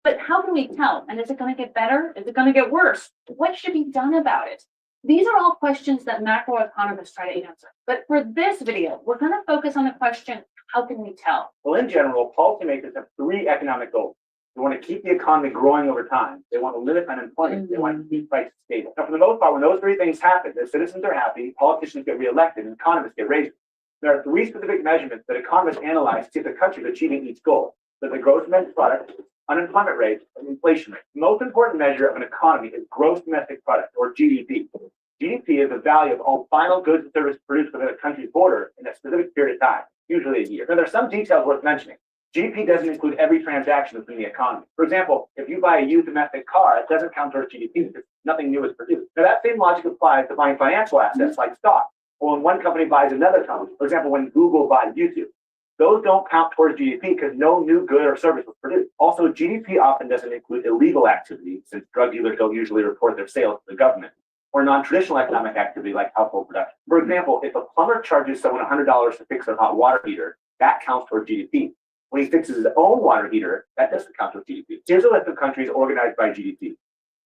But how can we tell? And is it going to get better? Is it going to get worse? What should be done about it? These are all questions that macroeconomists try to answer. But for this video, we're going to focus on the question, how can we tell? Well, in general, policymakers have 3 economic goals. They want to keep the economy growing over time. They want to limit unemployment. They want to keep prices stable. Now, for the most part, when those 3 things happen, the citizens are happy, politicians get reelected, and economists get raises. There are 3 specific measurements that economists analyze to see if the country is achieving each goal. So the gross domestic product, unemployment rate, and inflation rate. The most important measure of an economy is gross domestic product, or GDP. GDP is the value of all final goods and services produced within a country's border in a specific period of time, usually a year. Now, there are some details worth mentioning. GDP doesn't include every transaction within the economy. For example, if you buy a used domestic car, it doesn't count towards GDP because nothing new is produced. Now, that same logic applies to buying financial assets like stock, or when one company buys another company. For example, when Google buys YouTube. Those don't count towards GDP because no new good or service was produced. Also, GDP often doesn't include illegal activity, since drug dealers don't usually report their sales to the government, or non-traditional economic activity like household production. For example, if a plumber charges someone $100 to fix their hot water heater, that counts towards GDP. When he fixes his own water heater, that doesn't count towards GDP. Here's a list of countries organized by GDP.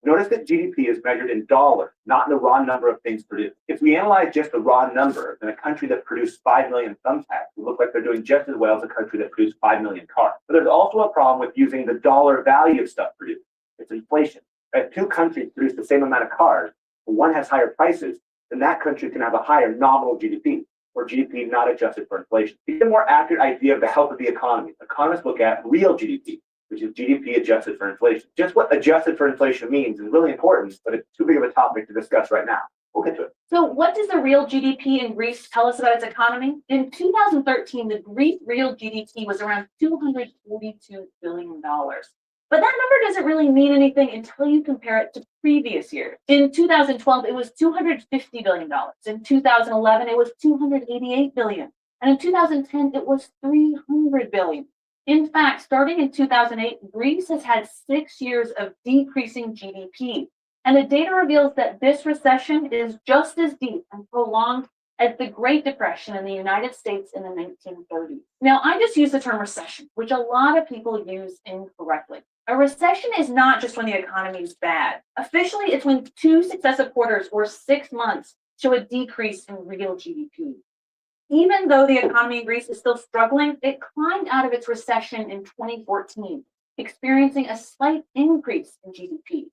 Notice that GDP is measured in dollars, not in the raw number of things produced. If we analyze just the raw number, then a country that produced 5 million thumbtacks will look like they're doing just as well as a country that produced 5 million cars. But there's also a problem with using the dollar value of stuff produced. It's inflation. If 2 countries produce the same amount of cars, but one has higher prices, then that country can have a higher nominal GDP, or GDP not adjusted for inflation. To get a more accurate idea of the health of the economy, economists look at real GDP, which is GDP adjusted for inflation. Just what adjusted for inflation means is really important, but it's too big of a topic to discuss right now. We'll get to it. So what does the real GDP in Greece tell us about its economy? In 2013, the Greek real GDP was around $242 billion. But that number doesn't really mean anything until you compare it to previous years. In 2012, it was $250 billion. In 2011, it was $288 billion. And in 2010, it was $300 billion. In fact, starting in 2008, Greece has had 6 years of decreasing GDP. And the data reveals that this recession is just as deep and prolonged as the Great Depression in the United States in the 1930s. Now, I just use the term recession, which a lot of people use incorrectly. A recession is not just when the economy is bad. Officially, it's when 2 successive quarters or 6 months show a decrease in real GDP. Even though the economy in Greece is still struggling, it climbed out of its recession in 2014, experiencing a slight increase in GDP.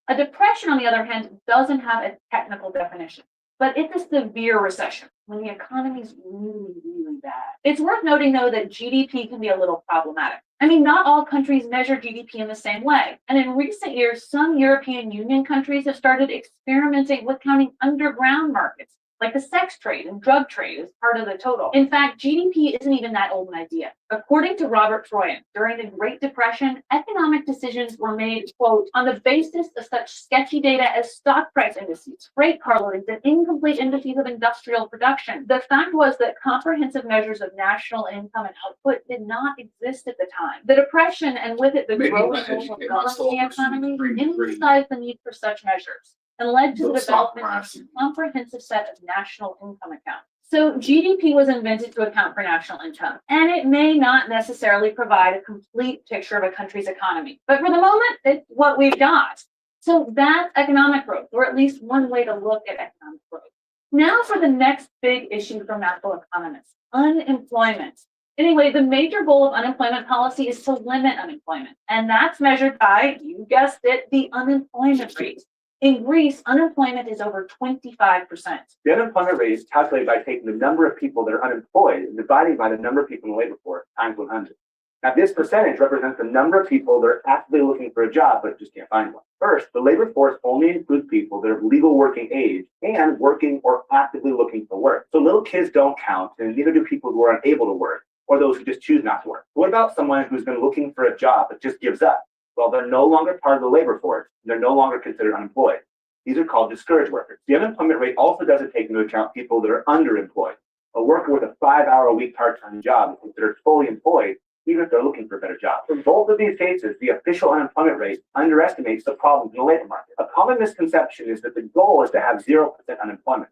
A depression, on the other hand, doesn't have a technical definition, but it's a severe recession when the economy is really, really bad. It's worth noting, though, that GDP can be a little problematic. I mean, not all countries measure GDP in the same way. And in recent years, some European Union countries have started experimenting with counting underground markets, like the sex trade and drug trade, as part of the total. In fact, GDP isn't even that old an idea. According to Robert Troyan, during the Great Depression, economic decisions were made, quote, on the basis of such sketchy data as stock price indices, freight car loadings, and incomplete indices of industrial production. The fact was that comprehensive measures of national income and output did not exist at the time. The Depression, and with it the Maybe growing let's role of educate government in the myself economy, or something. emphasized the need for such measures and led to the They'll stop development of harassing a me. comprehensive set of national income accounts. So GDP was invented to account for national income, and it may not necessarily provide a complete picture of a country's economy. But for the moment, it's what we've got. So that's economic growth, or at least one way to look at economic growth. Now for the next big issue for macroeconomists, unemployment. Anyway, the major goal of unemployment policy is to limit unemployment, and that's measured by, you guessed it, the unemployment rate. In Greece, unemployment is over 25%. The unemployment rate is calculated by taking the number of people that are unemployed and dividing by the number of people in the labor force times 100. Now, this percentage represents the number of people that are actively looking for a job but just can't find one. First, the labor force only includes people that are of legal working age and working or actively looking for work. So little kids don't count, and neither do people who are unable to work or those who just choose not to work. What about someone who's been looking for a job but just gives up? Well, they're no longer part of the labor force. They're no longer considered unemployed. These are called discouraged workers. The unemployment rate also doesn't take into account people that are underemployed. A worker with a 5-hour-a-week part-time job is considered fully employed, even if they're looking for a better job. In both of these cases, the official unemployment rate underestimates the problems in the labor market. A common misconception is that the goal is to have 0% unemployment.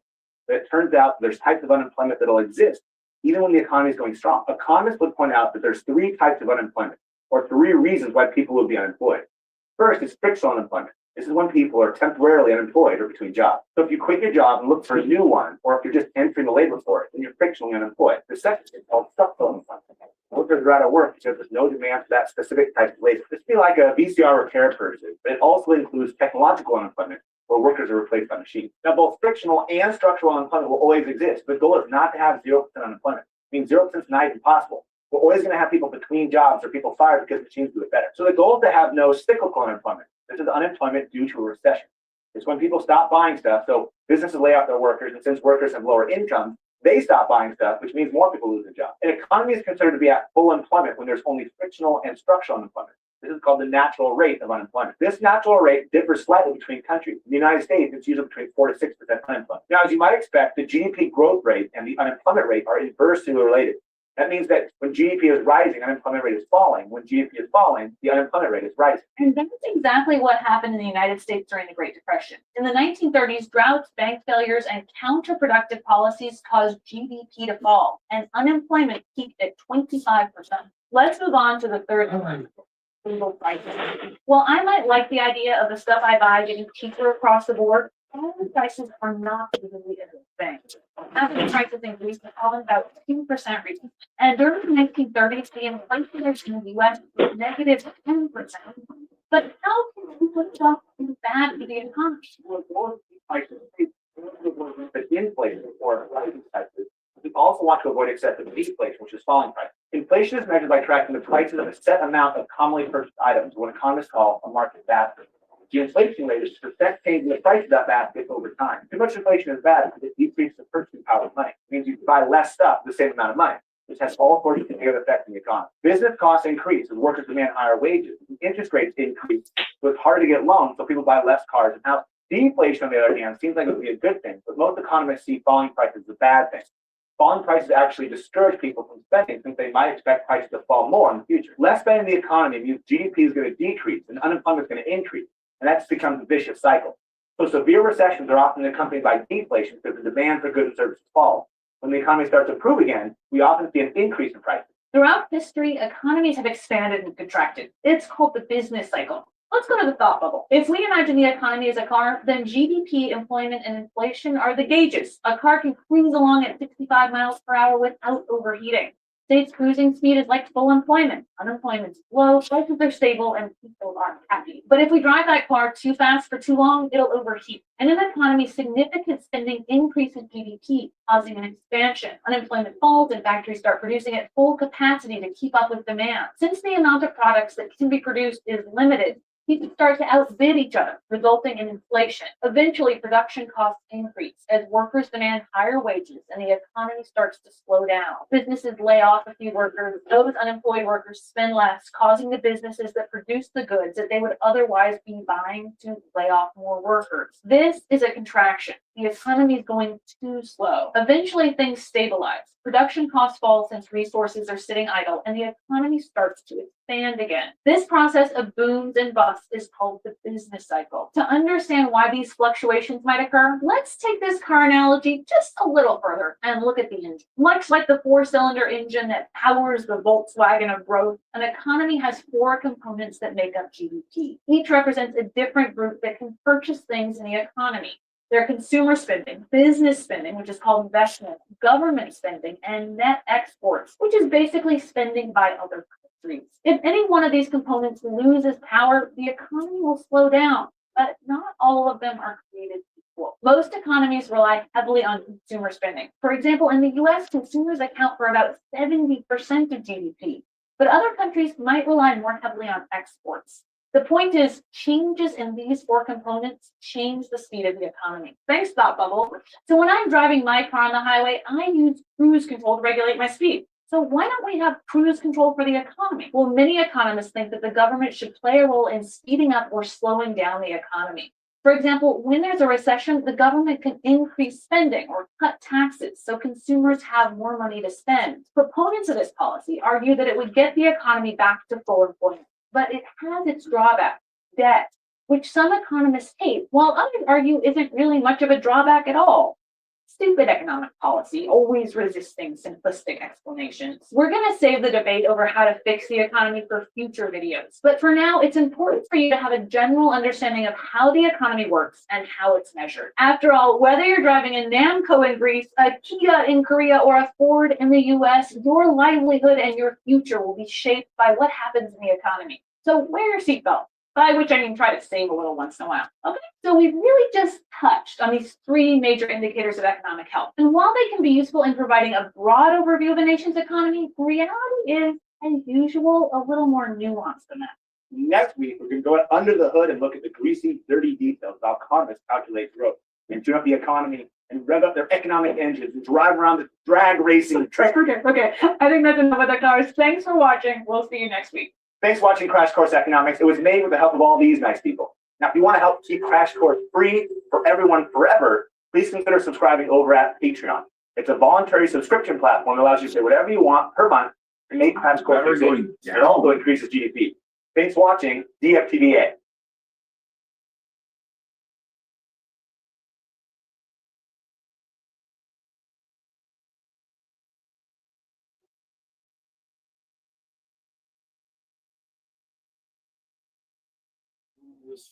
But it turns out there's types of unemployment that will exist even when the economy is going strong. Economists would point out that there's 3 types of unemployment, or 3 reasons why people will be unemployed. First is frictional unemployment. This is when people are temporarily unemployed or between jobs. So if you quit your job and look for a new one, or if you're just entering the labor force, then you're frictionally unemployed. The second is called structural unemployment. Workers are out of work because there's no demand for that specific type of labor. This would be like a VCR repair person, but it also includes technological unemployment, where workers are replaced by machines. Now, both frictional and structural unemployment will always exist. The goal is not to have 0% unemployment. I mean, 0% is not even possible. We're always going to have people between jobs or people fired because machines do it better. So the goal is to have no cyclical unemployment. This is unemployment due to a recession. It's when people stop buying stuff. So businesses lay off their workers, and since workers have lower incomes, they stop buying stuff, which means more people lose their job. An economy is considered to be at full employment when there's only frictional and structural unemployment. This is called the natural rate of unemployment. This natural rate differs slightly between countries. In the United States, it's usually between 4 to 6% unemployment. Now, as you might expect, the GDP growth rate and the unemployment rate are inversely related. That means that when GDP is rising, unemployment rate is falling. When GDP is falling, the unemployment rate is rising. And that's exactly what happened in the United States during the Great Depression. In the 1930s, droughts, bank failures, and counterproductive policies caused GDP to fall, and unemployment peaked at 25%. Let's move on to the third one. Prices. While I might like the idea of the stuff I buy getting cheaper across the board, all prices are not usually a good thing. After the prices increased, they fallen about 2% recently. And during the 1930s, the inflation rate in the US was negative 10%. But how can people stop being bad for the economy? But inflation or rising prices, we also want to avoid excessive deflation, which is falling prices. Inflation is measured by tracking the prices of a set amount of commonly purchased items, what economists call a market basket. The inflation rate is the percent change in the price of that basket over time. Too much inflation is bad because it decreases the purchasing power of money. It means you can buy less stuff for the same amount of money, which has all sorts of negative effects on the economy. Business costs increase as workers demand higher wages. Interest rates increase, so it's harder to get loans, so people buy less cars and houses. Deflation, on the other hand, seems like it would be a good thing, but most economists see falling prices as a bad thing. Falling prices actually discourage people from spending since they might expect prices to fall more in the future. Less spending in the economy means GDP is going to decrease and unemployment is going to increase. And that just becomes a vicious cycle. So severe recessions are often accompanied by deflation because the demand for goods and services falls. When the economy starts to improve again, we often see an increase in prices. Throughout history, economies have expanded and contracted. It's called the business cycle. Let's go to the thought bubble. If we imagine the economy as a car, then GDP, employment, and inflation are the gauges. A car can cruise along at 65 miles per hour without overheating. State's cruising speed is like full employment. Unemployment's low, prices are stable, and people are happy. But if we drive that car too fast for too long, it'll overheat. In an economy, significant spending increases GDP, causing an expansion. Unemployment falls and factories start producing at full capacity to keep up with demand. Since the amount of products that can be produced is limited, people start to outbid each other, resulting in inflation. Eventually, production costs increase as workers demand higher wages and the economy starts to slow down. Businesses lay off a few workers. Those unemployed workers spend less, causing the businesses that produce the goods that they would otherwise be buying to lay off more workers. This is a contraction. The economy is going too slow. Eventually, things stabilize. Production costs fall since resources are sitting idle, and the economy starts to expand again. This process of booms and busts is called the business cycle. To understand why these fluctuations might occur, let's take this car analogy just a little further and look at the engine. Much like the four-cylinder engine that powers the Volkswagen of growth, an economy has four components that make up GDP. Each represents a different group that can purchase things in the economy. They're consumer spending, business spending, which is called investment, government spending, and net exports, which is basically spending by other countries. If any one of these components loses power, the economy will slow down, but not all of them are created equal. Most economies rely heavily on consumer spending. For example, in the US, consumers account for about 70% of GDP, but other countries might rely more heavily on exports. The point is, changes in these four components change the speed of the economy. Thanks, Thought Bubble. So when I'm driving my car on the highway, I use cruise control to regulate my speed. So why don't we have cruise control for the economy? Well, many economists think that the government should play a role in speeding up or slowing down the economy. For example, when there's a recession, the government can increase spending or cut taxes so consumers have more money to spend. Proponents of this policy argue that it would get the economy back to full employment. But it has its drawback, debt, which some economists hate, while others argue isn't really much of a drawback at all. Stupid economic policy, always resisting simplistic explanations. We're going to save the debate over how to fix the economy for future videos. But for now, it's important for you to have a general understanding of how the economy works and how it's measured. After all, whether you're driving a Namco in Greece, a Kia in Korea, or a Ford in the US, your livelihood and your future will be shaped by what happens in the economy. So wear your seatbelt. By which I mean try to save a little once in a while. Okay, so we've really just touched on these three major indicators of economic health. And while they can be useful in providing a broad overview of a nation's economy, reality is, as usual, a little more nuanced than that. Next week, we're going to go under the hood and look at the greasy, dirty details of how economists calculate growth and tune up the economy and rev up their economic engines and drive around the drag racing track. Okay. I think that's enough of the cars. Thanks for watching. We'll see you next week. Thanks for watching Crash Course Economics. It was made with the help of all these nice people. Now, if you want to help keep Crash Course free for everyone forever, please consider subscribing over at Patreon. It's a voluntary subscription platform that allows you to say whatever you want per month and make Crash Course free. It also increases GDP. Thanks for watching DFTBA.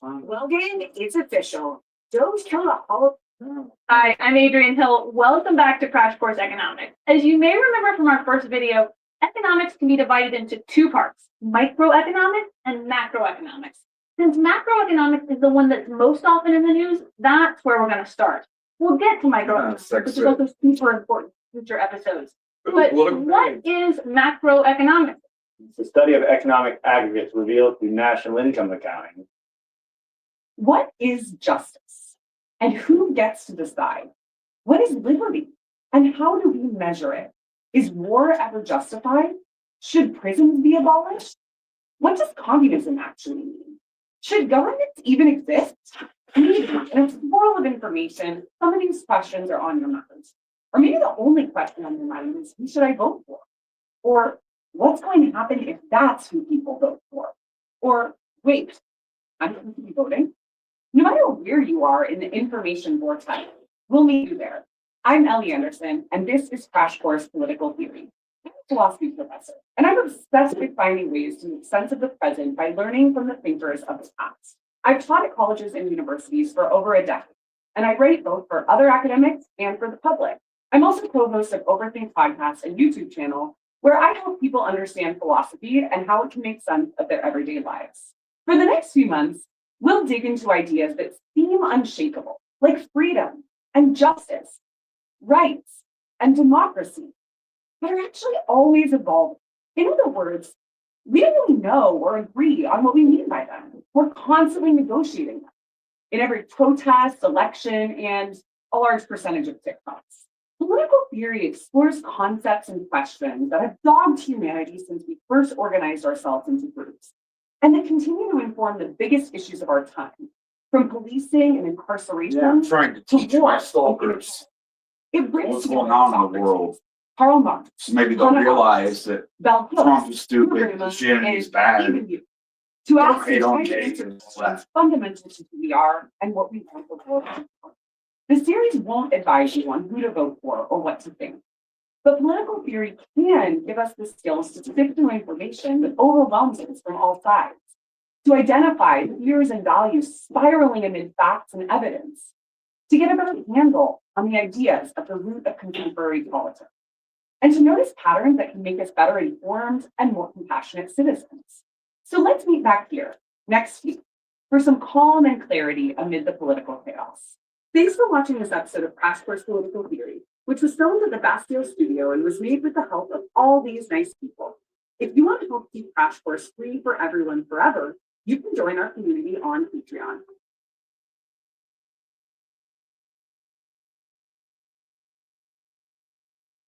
Well, gang, it's official. Doge killed a whole. Hi, I'm Adrienne Hill. Welcome back to Crash Course Economics. As you may remember from our first video, economics can be divided into two parts, microeconomics and macroeconomics. Since macroeconomics is the one that's most often in the news, that's where we're going to start. We'll get to microeconomics, which is also super important in future episodes. But what is macroeconomics? It's the study of economic aggregates revealed through national income accounting. What is justice? And who gets to decide? What is liberty? And how do we measure it? Is war ever justified? Should prisons be abolished? What does communism actually mean? Should governments even exist? In a world of information, some of these questions are on your minds. Or maybe the only question on your mind is, who should I vote for? Or what's going to happen if that's who people vote for? Or wait, I'm going to be voting? No matter where you are in the information vortex, we'll meet you there. I'm Ellie Anderson, and this is Crash Course Political Theory. I'm a philosophy professor, and I'm obsessed with finding ways to make sense of the present by learning from the thinkers of the past. I've taught at colleges and universities for over a decade, and I write both for other academics and for the public. I'm also co-host of Overthink podcast and YouTube channel where I help people understand philosophy and how it can make sense of their everyday lives. For the next few months, we'll dig into ideas that seem unshakable, like freedom and justice, rights and democracy, but are actually always evolving. In other words, we don't really know or agree on what we mean by them. We're constantly negotiating them in every protest, election, and a large percentage of TikToks. Political theory explores concepts and questions that have dogged humanity since we first organized ourselves into groups, and that continue to inform the biggest issues of our time, from policing and incarceration I'm trying to teach my stalkers It brings what's going on in the world. Karl Marx, So maybe they'll realize that Bell Trump Hooks, is stupid, Habermas, Christianity is and bad. even you, to ask They the don't questions take it. that's fundamental to who we are and what we want the world to be. The series won't advise you on who to vote for or what to think, but political theory can give us the skills to sift through information that overwhelms us from all sides, to identify fears and values spiraling amid facts and evidence, to get a better handle on the ideas at the root of contemporary politics, and to notice patterns that can make us better informed and more compassionate citizens. So let's meet back here next week for some calm and clarity amid the political chaos. Thanks for watching this episode of Crash Course Political Theory, which was filmed at the Bastille Studio and was made with the help of all these nice people. If you want to help keep Crash Course free for everyone forever, you can join our community on Patreon.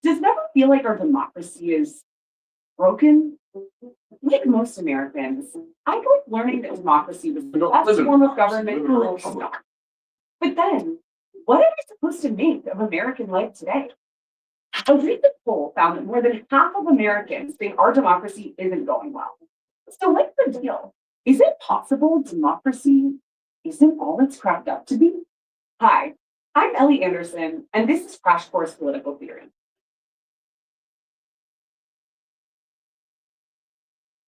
Does it ever feel like our democracy is broken? Like most Americans, I grew up learning that democracy was the best form of government for stop. But then, what am I supposed to make of American life today? A recent poll found that more than half of Americans think our democracy isn't going well. So what's the deal? Is it possible democracy isn't all it's cracked up to be? Hi, I'm Ellie Anderson, and this is Crash Course Political Theory.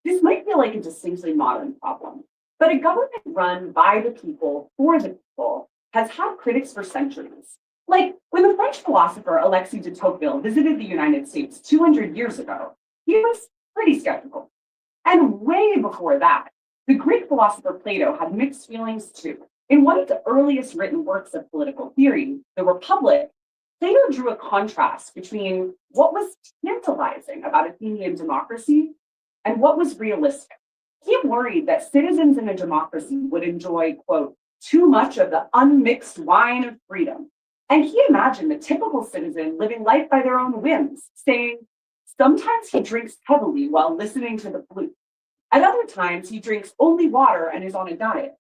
This might feel like a distinctly modern problem, but a government run by the people for the people has had critics for centuries. Like when the French philosopher Alexis de Tocqueville visited the United States 200 years ago, he was pretty skeptical. And way before that, the Greek philosopher Plato had mixed feelings too. In one of the earliest written works of political theory, The Republic, Plato drew a contrast between what was tantalizing about Athenian democracy and what was realistic. He worried that citizens in a democracy would enjoy, quote, too much of the unmixed wine of freedom. And he imagined the typical citizen living life by their own whims, saying, sometimes he drinks heavily while listening to the flute. At other times, he drinks only water and is on a diet.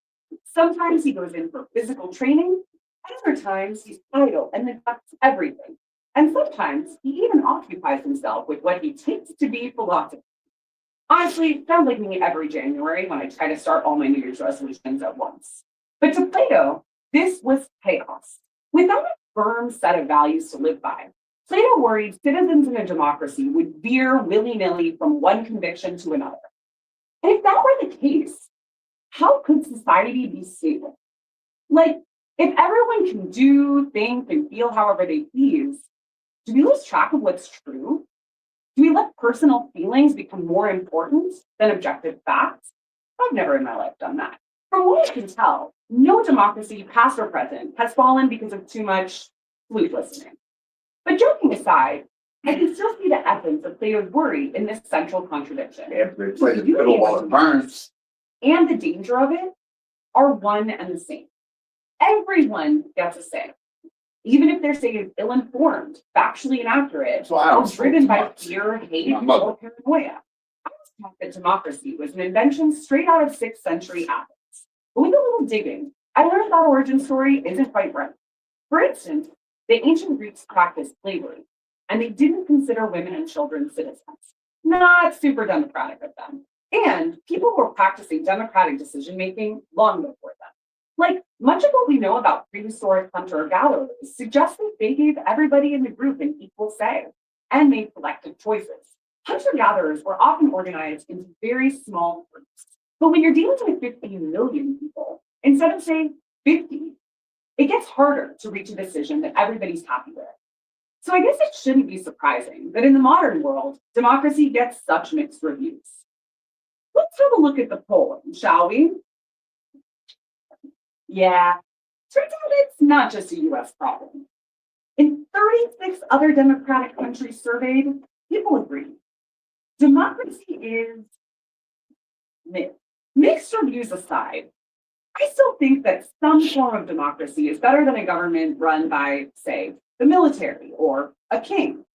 Sometimes he goes in for physical training. At other times, he's idle and neglects everything. And sometimes he even occupies himself with what he takes to be philosophy. Honestly, it sounds like me every January when I try to start all my New Year's resolutions at once. But to Plato, this was chaos. Without a firm set of values to live by, Plato worried citizens in a democracy would veer willy-nilly from one conviction to another. And if that were the case, how could society be stable? Like, if everyone can do, think, and feel however they please, do we lose track of what's true? Do we let personal feelings become more important than objective facts? I've never in my life done that. From what I can tell, no democracy, past or present, has fallen because of too much flute listening. But joking aside, I can still see the essence of Plato's worry in this central contradiction. If they play the middle while it burns. And the danger of it are one and the same. Everyone gets a say, even if their say is ill-informed, factually inaccurate, or driven by fear, hate, or paranoia. I was taught that democracy was an invention straight out of 6th century Athens. But with a little digging, I learned that origin story isn't quite right. For instance, the ancient Greeks practiced slavery, and they didn't consider women and children citizens. Not super democratic of them. And people were practicing democratic decision-making long before them. Like, much of what we know about prehistoric hunter-gatherers suggests that they gave everybody in the group an equal say and made collective choices. Hunter-gatherers were often organized into very small groups. But when you're dealing with 15 million people, instead of saying 50, it gets harder to reach a decision that everybody's happy with. So I guess it shouldn't be surprising that in the modern world, democracy gets such mixed reviews. Let's have a look at the polling, shall we? Yeah, turns out it's not just a US problem. In 36 other democratic countries surveyed, people agree. Democracy is mixed. Mixed reviews aside, I still think that some form of democracy is better than a government run by, say, the military or a king.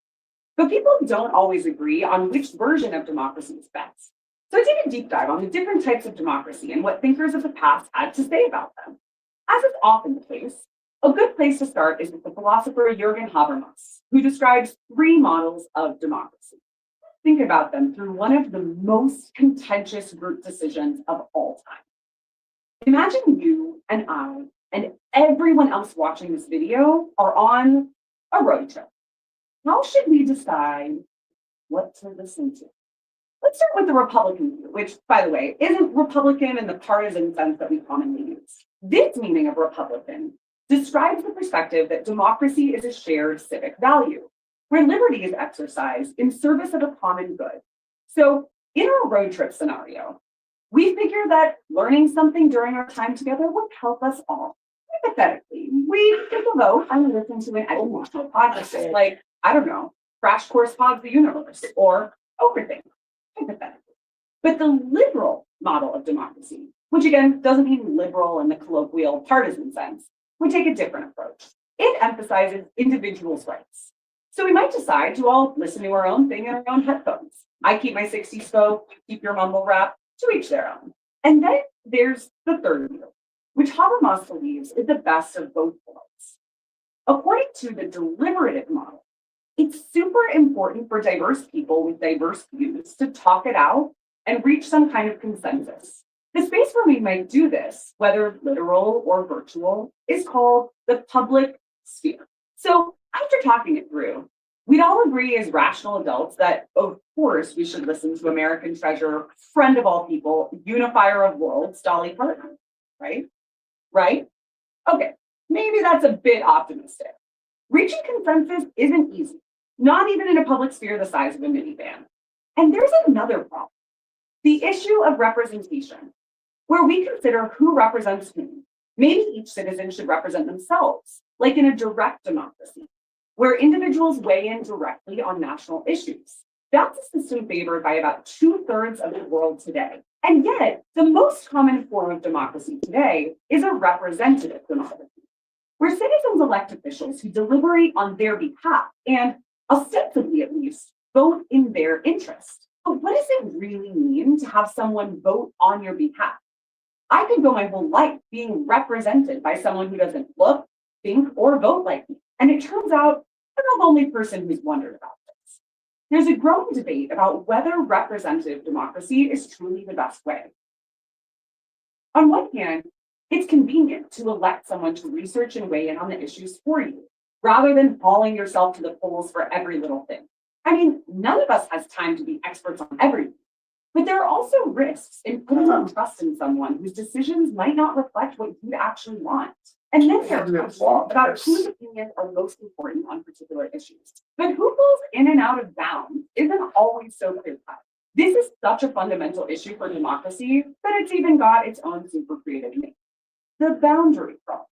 But people don't always agree on which version of democracy is best. So I did a deep dive on the different types of democracy and what thinkers of the past had to say about them. As is often the case, a good place to start is with the philosopher Jürgen Habermas, who describes 3 models of democracy. Think about them through one of the most contentious group decisions of all time. Imagine you and I and everyone else watching this video are on a road trip. How should we decide what to listen to? Let's start with the Republican view, which, by the way, isn't Republican in the partisan sense that we commonly use. This meaning of Republican describes the perspective that democracy is a shared civic value, where liberty is exercised in service of a common good. So in our road trip scenario, we figure that learning something during our time together would help us all. Hypothetically, we take a vote and listen to an educational podcast, like, I don't know, Crash Course Pods the Universe or Overthink, hypothetically. But the liberal model of democracy, which again doesn't mean liberal in the colloquial partisan sense, would take a different approach. It emphasizes individuals' rights. So we might decide to all listen to our own thing in our own headphones. I keep my 60s folk, you keep your mumble rap, to each their own. And then there's the third view, which Habermas believes is the best of both worlds. According to the deliberative model, it's super important for diverse people with diverse views to talk it out and reach some kind of consensus. The space where we might do this, whether literal or virtual, is called the public sphere. So after talking it through, we'd all agree as rational adults that, of course, we should listen to American treasure, friend of all people, unifier of worlds, Dolly Parton, right? Right? Okay, maybe that's a bit optimistic. Reaching consensus isn't easy, not even in a public sphere the size of a minivan. And there's another problem, the issue of representation, where we consider who represents whom. Maybe each citizen should represent themselves, like in a direct democracy, where individuals weigh in directly on national issues. That's a system favored by about 2/3 of the world today. And yet, the most common form of democracy today is a representative democracy, where citizens elect officials who deliberate on their behalf and, ostensibly at least, vote in their interest. But what does it really mean to have someone vote on your behalf? I could go my whole life being represented by someone who doesn't look, think, or vote like me. And it turns out I'm not the only person who's wondered about this. There's a growing debate about whether representative democracy is truly the best way. On one hand, it's convenient to elect someone to research and weigh in on the issues for you, rather than hauling yourself to the polls for every little thing. I mean, none of us has time to be experts on everything. But there are also risks in putting your trust in someone whose decisions might not reflect what you actually want. And then there are questions about whose opinions are most important on particular issues. But who falls in and out of bounds isn't always so clear-cut. This is such a fundamental issue for democracy that it's even got its own super creative name, the boundary problem.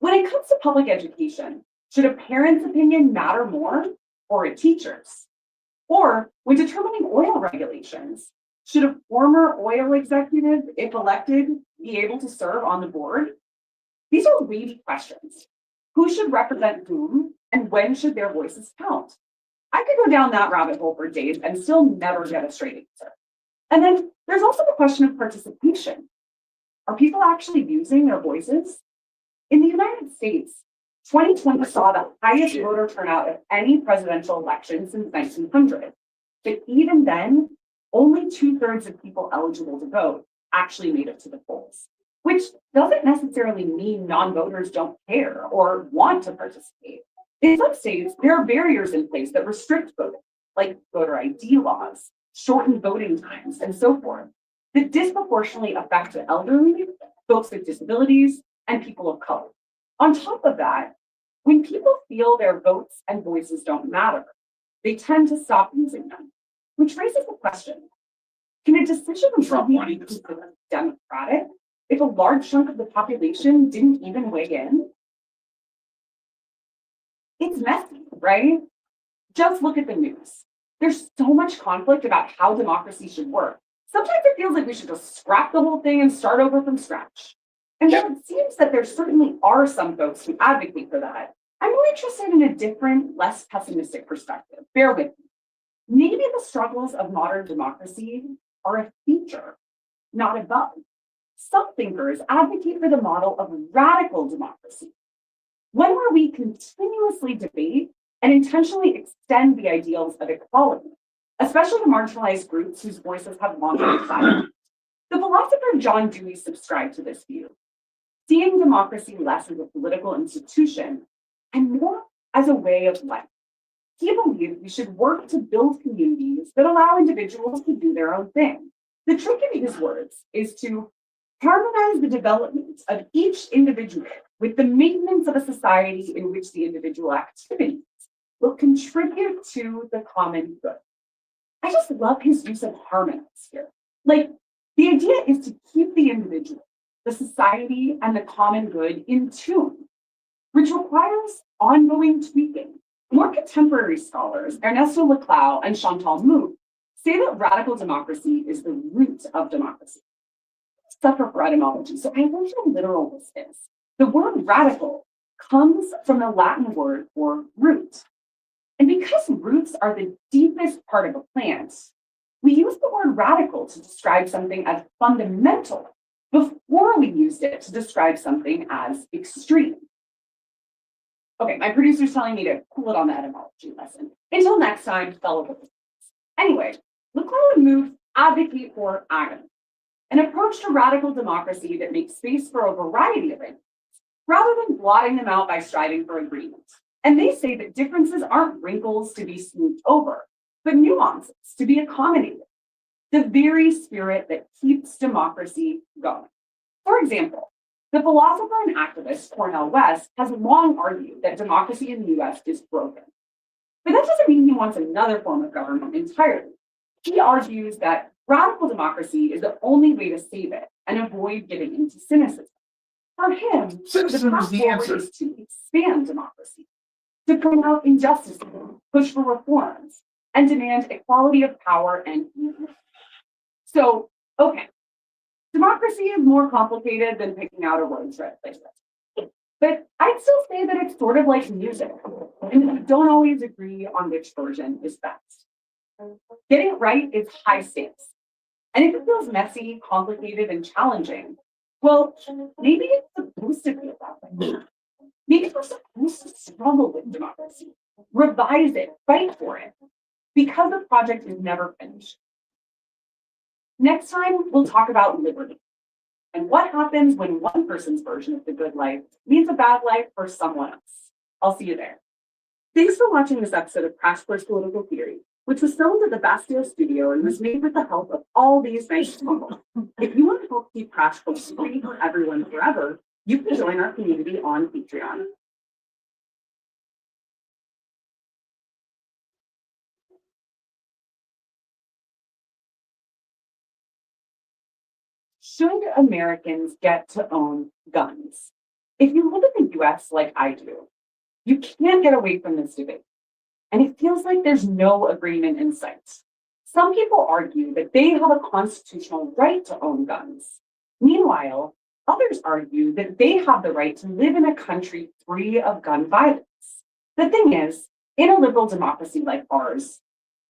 When it comes to public education, should a parent's opinion matter more or a teacher's? Or when determining oil regulations, should a former oil executive, if elected, be able to serve on the board? These are weighty questions. Who should represent whom, and when should their voices count? I could go down that rabbit hole for days and still never get a straight answer. And then there's also the question of participation. Are people actually using their voices? In the United States, 2020 saw the highest voter turnout of any presidential election since 1900. But even then, only 2/3 of people eligible to vote actually made it to the polls, which doesn't necessarily mean non-voters don't care or want to participate. In some states, there are barriers in place that restrict voting, like voter ID laws, shortened voting times, and so forth, that disproportionately affect the elderly, folks with disabilities, and people of color. On top of that, When people feel their votes and voices don't matter, they tend to stop using them, which raises the question, can a decision Trump be wanting this. considered democratic if a large chunk of the population didn't even weigh in? It's messy, right? Just look at the news. There's so much conflict about how democracy should work. Sometimes it feels like we should just scrap the whole thing and start over from scratch. And while it seems that there certainly are some folks who advocate for that, I'm more interested in a different, less pessimistic perspective. Bear with me. Maybe the struggles of modern democracy are a feature, not a bug. Some thinkers advocate for the model of radical democracy, one where we continuously debate and intentionally extend the ideals of equality, especially to marginalized groups whose voices have long been silenced. The philosopher John Dewey subscribed to this view, seeing democracy less as a political institution and more as a way of life. He believed we should work to build communities that allow individuals to do their own thing. The trick in his words is to harmonize the development of each individual with the maintenance of a society in which the individual activities will contribute to the common good. I just love his use of harmonize here. Like, the idea is to keep the individual, the society, and the common good in tune, which requires ongoing tweaking. More contemporary scholars, Ernesto Laclau and Chantal Mouffe, say that radical democracy is the root of democracy. I suffer for etymology, so I wonder how literal this is. The word radical comes from the Latin word for root. And because roots are the deepest part of a plant, we use the word radical to describe something as fundamental before we used it to describe something as extreme. Okay, my producer's telling me to cool it on the etymology lesson. Until next time, fellow listeners. Anyway, Laclau and Mouffe advocate for agony, an approach to radical democracy that makes space for a variety of ideas, rather than blotting them out by striving for agreement. And they say that differences aren't wrinkles to be smoothed over, but nuances to be accommodated, the very spirit that keeps democracy going. For example, the philosopher and activist Cornel West has long argued that democracy in the US is broken. But that doesn't mean he wants another form of government entirely. He argues that radical democracy is the only way to save it and avoid giving into cynicism. For him, Cynicism path is the forward answer. is to expand democracy, to point out injustices, push for reforms, and demand equality of power and equality. So, okay, democracy is more complicated than picking out a Rhodes Red playlist. But I'd still say that it's sort of like music, and we don't always agree on which version is best. Getting it right is high stakes. And if it feels messy, complicated, and challenging, well, maybe it's supposed to feel that way. Maybe we're supposed to struggle with democracy, revise it, fight for it, because the project is never finished. Next time, we'll talk about liberty and what happens when one person's version of the good life means a bad life for someone else. I'll see you there. Thanks for watching this episode of Crash Course Political Theory, which was filmed at the Bastille Studio and was made with the help of all these nice people. If you want to help keep Crash Course free for everyone forever, you can join our community on Patreon. Should Americans get to own guns? If you live in the US like I do, you can't get away from this debate. And it feels like there's no agreement in sight. Some people argue that they have a constitutional right to own guns. Meanwhile, others argue that they have the right to live in a country free of gun violence. The thing is, in a liberal democracy like ours,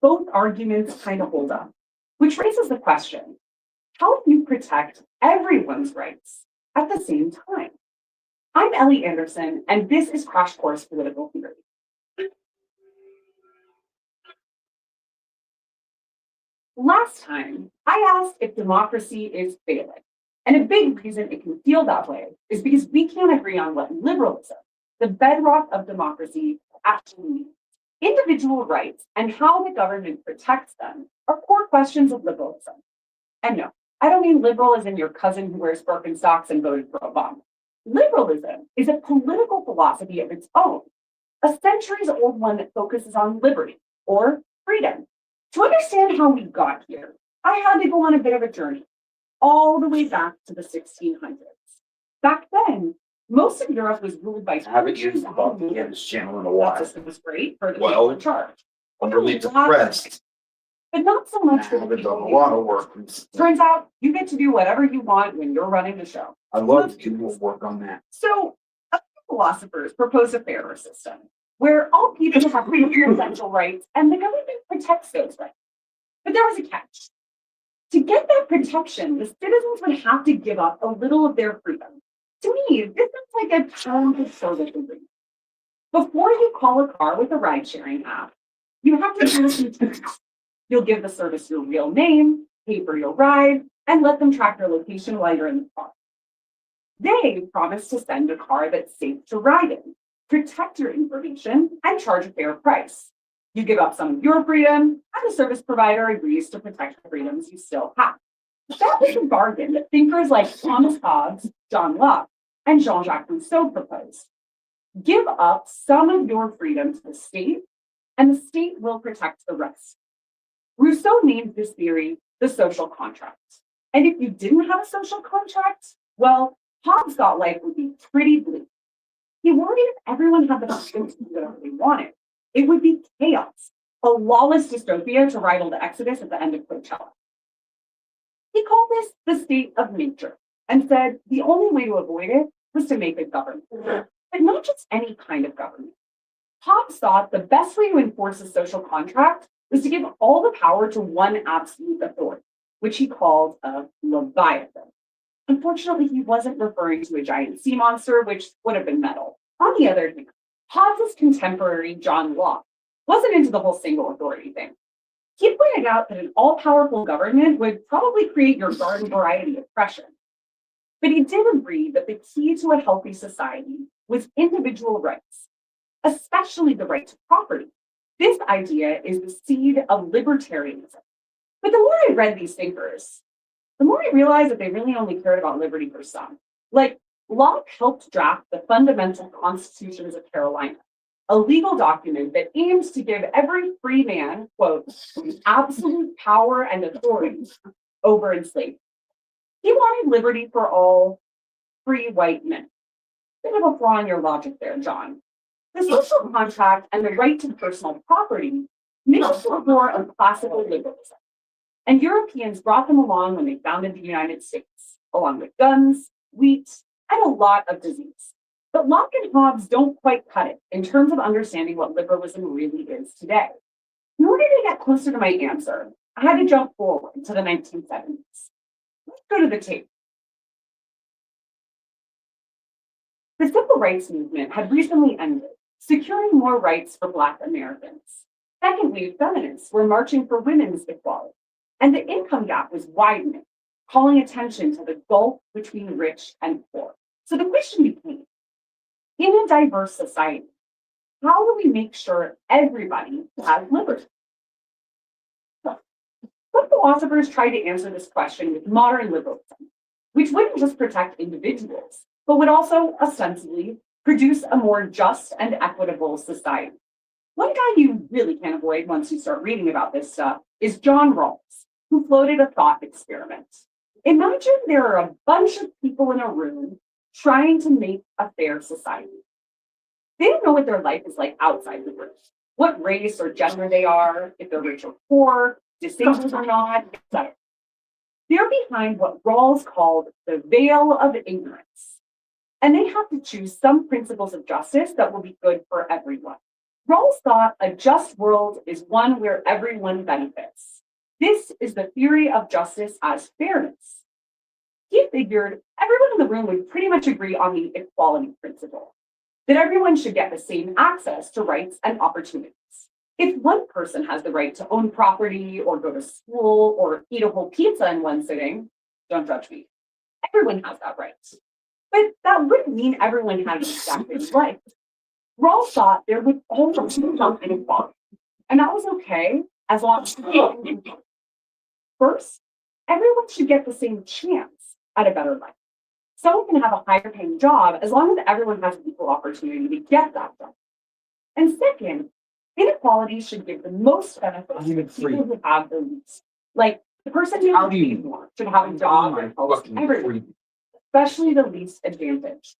both arguments kind of hold up, which raises the question, how do you protect everyone's rights at the same time? I'm Ellie Anderson, and this is Crash Course Political Theory. Last time, I asked if democracy is failing. And a big reason it can feel that way is because we can't agree on what liberalism, the bedrock of democracy, actually means. Individual rights and how the government protects them are core questions of liberalism. And no, I don't mean liberal as in your cousin who wears Birkenstocks and voted for Obama. Liberalism is a political philosophy of its own, a centuries-old one that focuses on liberty, or freedom. To understand how we got here, I had to go on a bit of a journey, all the way back to the 1600s. Back then, most of Europe was ruled by I haven't used the button again, this channel in a while. That system was great for the Well, people in charge, I'm really depressed. but not so I much for the haven't done a people. lot of work. Turns out you get to do whatever you want when you're running the show. I love to do more work on that. So, a few philosophers proposed a fairer system where all people have equal essential rights and the government protects those rights. But there was a catch. To get that protection, the citizens would have to give up a little of their freedom. To me, this is like a term of service agreement. Before you call a car with a ride-sharing app, you have to do a few things. You'll give the service your real name, pay for your ride, and let them track your location while you're in the car. They promise to send a car that's safe to ride in, protect your information, and charge a fair price. You give up some of your freedom, and the service provider agrees to protect the freedoms you still have. That was a bargain that thinkers like Thomas Hobbes, John Locke, and Jean-Jacques Rousseau proposed. Give up some of your freedom to the state, and the state will protect the rest. Rousseau named this theory the social contract. And if you didn't have a social contract, well, Hobbes thought life would be pretty bleak. He worried if everyone had the freedom to do whatever they wanted, it would be chaos, a lawless dystopia to rival the Exodus at the end of Coachella. He called this the state of nature and said the only way to avoid it was to make a government, but not just any kind of government. Hobbes thought the best way to enforce a social contract was to give all the power to one absolute authority, which he called a leviathan. Unfortunately, he wasn't referring to a giant sea monster, which would have been metal. On the other hand, Hobbes' contemporary John Locke wasn't into the whole single authority thing. He pointed out that an all-powerful government would probably create your garden variety oppression. But he did agree that the key to a healthy society was individual rights, especially the right to property. This idea is the seed of libertarianism. But the more I read these thinkers, the more I realized that they really only cared about liberty for some. Like, Locke helped draft the Fundamental Constitutions of Carolina, a legal document that aims to give every free man, quote, absolute power and authority over enslavement. He wanted liberty for all free white men. Bit of a flaw in your logic there, John. The social contract and the right to personal property mixed with more of classical liberalism. And Europeans brought them along when they founded the United States, along with guns, wheat, and a lot of disease. But Locke and Hobbes don't quite cut it in terms of understanding what liberalism really is today. In order to get closer to my answer, I had to jump forward to the 1970s. Let's go to the tape. The civil rights movement had recently ended, securing more rights for Black Americans. Secondly, feminists were marching for women's equality, and the income gap was widening, calling attention to the gulf between rich and poor. So the question became, in a diverse society, how do we make sure everybody has liberty? Some philosophers tried to answer this question with modern liberalism, which wouldn't just protect individuals, but would also ostensibly produce a more just and equitable society. One guy you really can't avoid once you start reading about this stuff is John Rawls, who floated a thought experiment. Imagine there are a bunch of people in a room trying to make a fair society. They don't know what their life is like outside the room, what race or gender they are, if they're rich or poor, disabled or not, etc. They're behind what Rawls called the veil of ignorance, and they have to choose some principles of justice that will be good for everyone. Rawls thought a just world is one where everyone benefits. This is the theory of justice as fairness. He figured everyone in the room would pretty much agree on the equality principle, that everyone should get the same access to rights and opportunities. If one person has the right to own property or go to school or eat a whole pizza in one sitting, don't judge me. Everyone has that right. But that wouldn't mean everyone has the exact same right. Rawls thought there would always be some inequality, and that was okay as long as first, everyone should get the same chance at a better life. Someone can have a higher paying job as long as everyone has equal opportunity to get that job. And second, inequality should give the most benefits to the people who have the least. Like the person who has more should have a job that helps everyone, especially the least advantaged.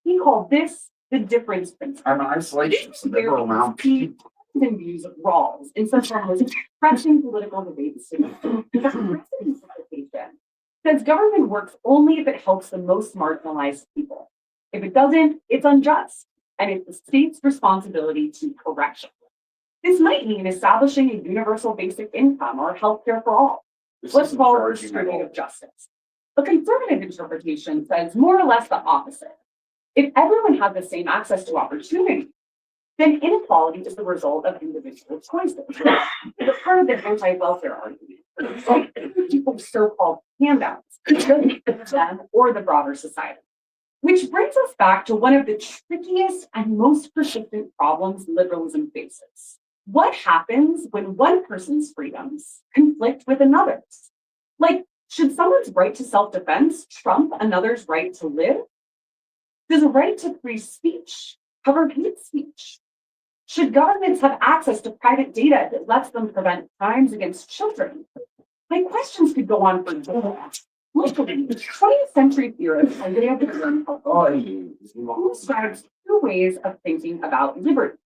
He called this the difference principle. I'm an isolationist. I'm never around people. And views of Rawls in such as pressing political debates together. The precedent simplification says government works only if it helps the most marginalized people. If it doesn't, it's unjust, and it's the state's responsibility to correct it. This might mean establishing a universal basic income or healthcare for all. Let's call it distributive justice. A conservative interpretation says more or less the opposite. If everyone has the same access to opportunity, then inequality is the result of individual choices. It's a part of the anti-welfare argument. People's so-called handouts, doesn't fit them or the broader society. Which brings us back to one of the trickiest and most persistent problems liberalism faces. What happens when one person's freedoms conflict with another's? Like, should someone's right to self-defense trump another's right to live? Does a right to free speech cover hate speech? Should governments have access to private data that lets them prevent crimes against children? My questions could go on for days. Luckily, 20th century theorist Andrea describes two ways of thinking about liberty.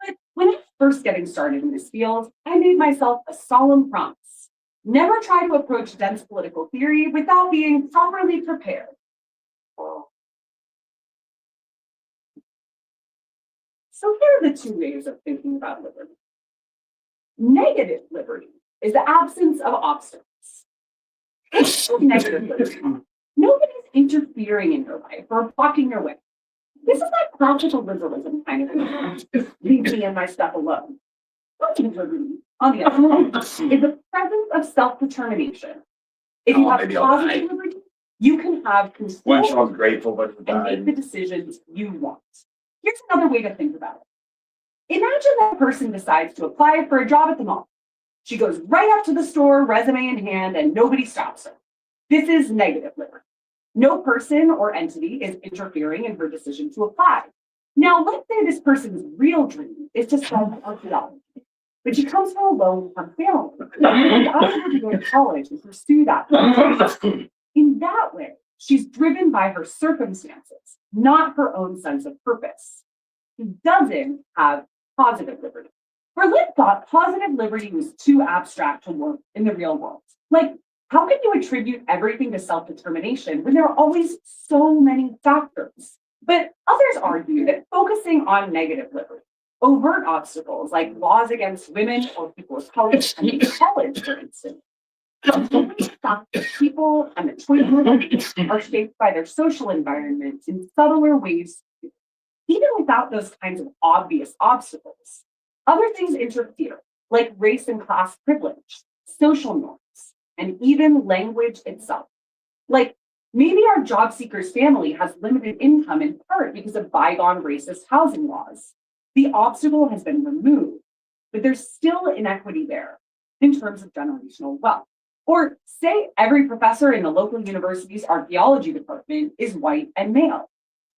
But when I was first getting started in this field, I made myself a solemn promise. Never try to approach dense political theory without being properly prepared. So here are the two ways of thinking about liberty. Negative liberty is the absence of obstacles. Negative liberty. Nobody's interfering in your life or blocking your way. This is like practical liberalism kind of thing. Leave me and my stuff alone. Positive liberty, on the other hand, is the presence of self-determination. If you have positive liberty, you can have control Once I was grateful, but and make the decisions you want. Here's another way to think about it. Imagine that a person decides to apply for a job at the mall. She goes right up to the store, resume in hand, and nobody stops her. This is negative liberty. No person or entity is interfering in her decision to apply. Now, let's say this person's real dream is to study archaeology, but she comes from a low-income family. She's unable to go to college and pursue that. In that way, she's driven by her circumstances, not her own sense of purpose. She doesn't have positive liberty. Berlin thought positive liberty was too abstract to work in the real world. Like, how can you attribute everything to self-determination when there are always so many factors? But others argue that focusing on negative liberty, overt obstacles like laws against women or people of color attending college, for instance, people and the choices are shaped by their social environment in subtler ways. Even without those kinds of obvious obstacles, other things interfere, like race and class privilege, social norms, and even language itself. Like maybe our job seeker's family has limited income in part because of bygone racist housing laws. The obstacle has been removed, but there's still inequity there in terms of generational wealth. Or say every professor in the local university's archaeology department is white and male.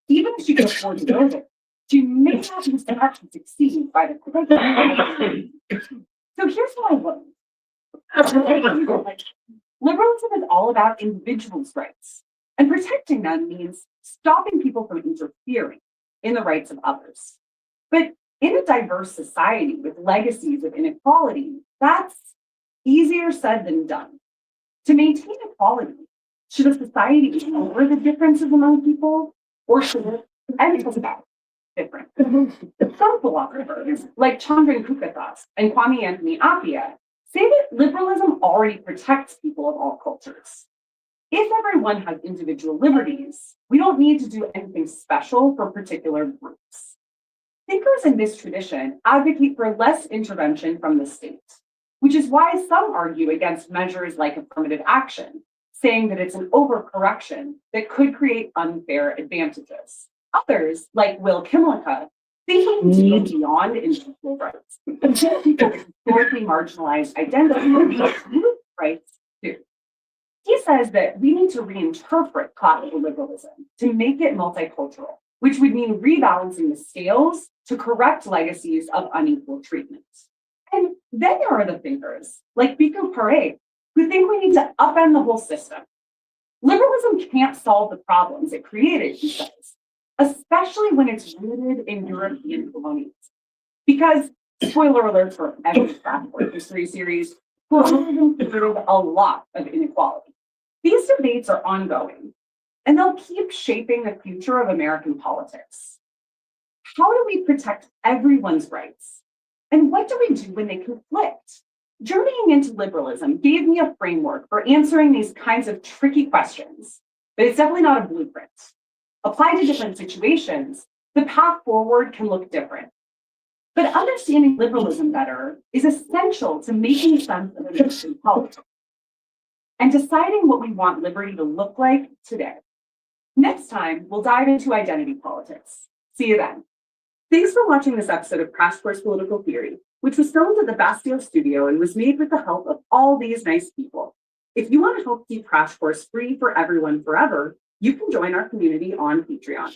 Even if she can afford to go there, she may not be set up to succeed by the curriculum. So here's what I learned. Liberalism is all about individuals' rights, and protecting them means stopping people from interfering in the rights of others. But in a diverse society with legacies of inequality, that's easier said than done. To maintain equality, should a society ignore the differences among people, or should it emphasize different? Some philosophers, like Chandran Kukathas and Kwame Anthony Appiah, say that liberalism already protects people of all cultures. If everyone has individual liberties, we don't need to do anything special for particular groups. Thinkers in this tradition advocate for less intervention from the state, which is why some argue against measures like affirmative action, saying that it's an overcorrection that could create unfair advantages. Others, like Will Kimlicka, thinking to go beyond individual rights, and give people with historically marginalized identities rights too. He says that we need to reinterpret classical liberalism to make it multicultural, which would mean rebalancing the scales to correct legacies of unequal treatment. And then there are the thinkers, like Biko Parekh, who think we need to upend the whole system. Liberalism can't solve the problems it created, he says, especially when it's rooted in European colonialism. Because, spoiler alert for every Craftwork history series, colonialism created a lot of inequality. These debates are ongoing, and they'll keep shaping the future of American politics. How do we protect everyone's rights? And what do we do when they conflict? Journeying into liberalism gave me a framework for answering these kinds of tricky questions, but it's definitely not a blueprint. Applied to different situations, the path forward can look different. But understanding liberalism better is essential to making sense of American politics and deciding what we want liberty to look like today. Next time, we'll dive into identity politics. See you then. Thanks for watching this episode of Crash Course Political Theory, which was filmed at the Bastille Studio and was made with the help of all these nice people. If you want to help keep Crash Course free for everyone forever, you can join our community on Patreon.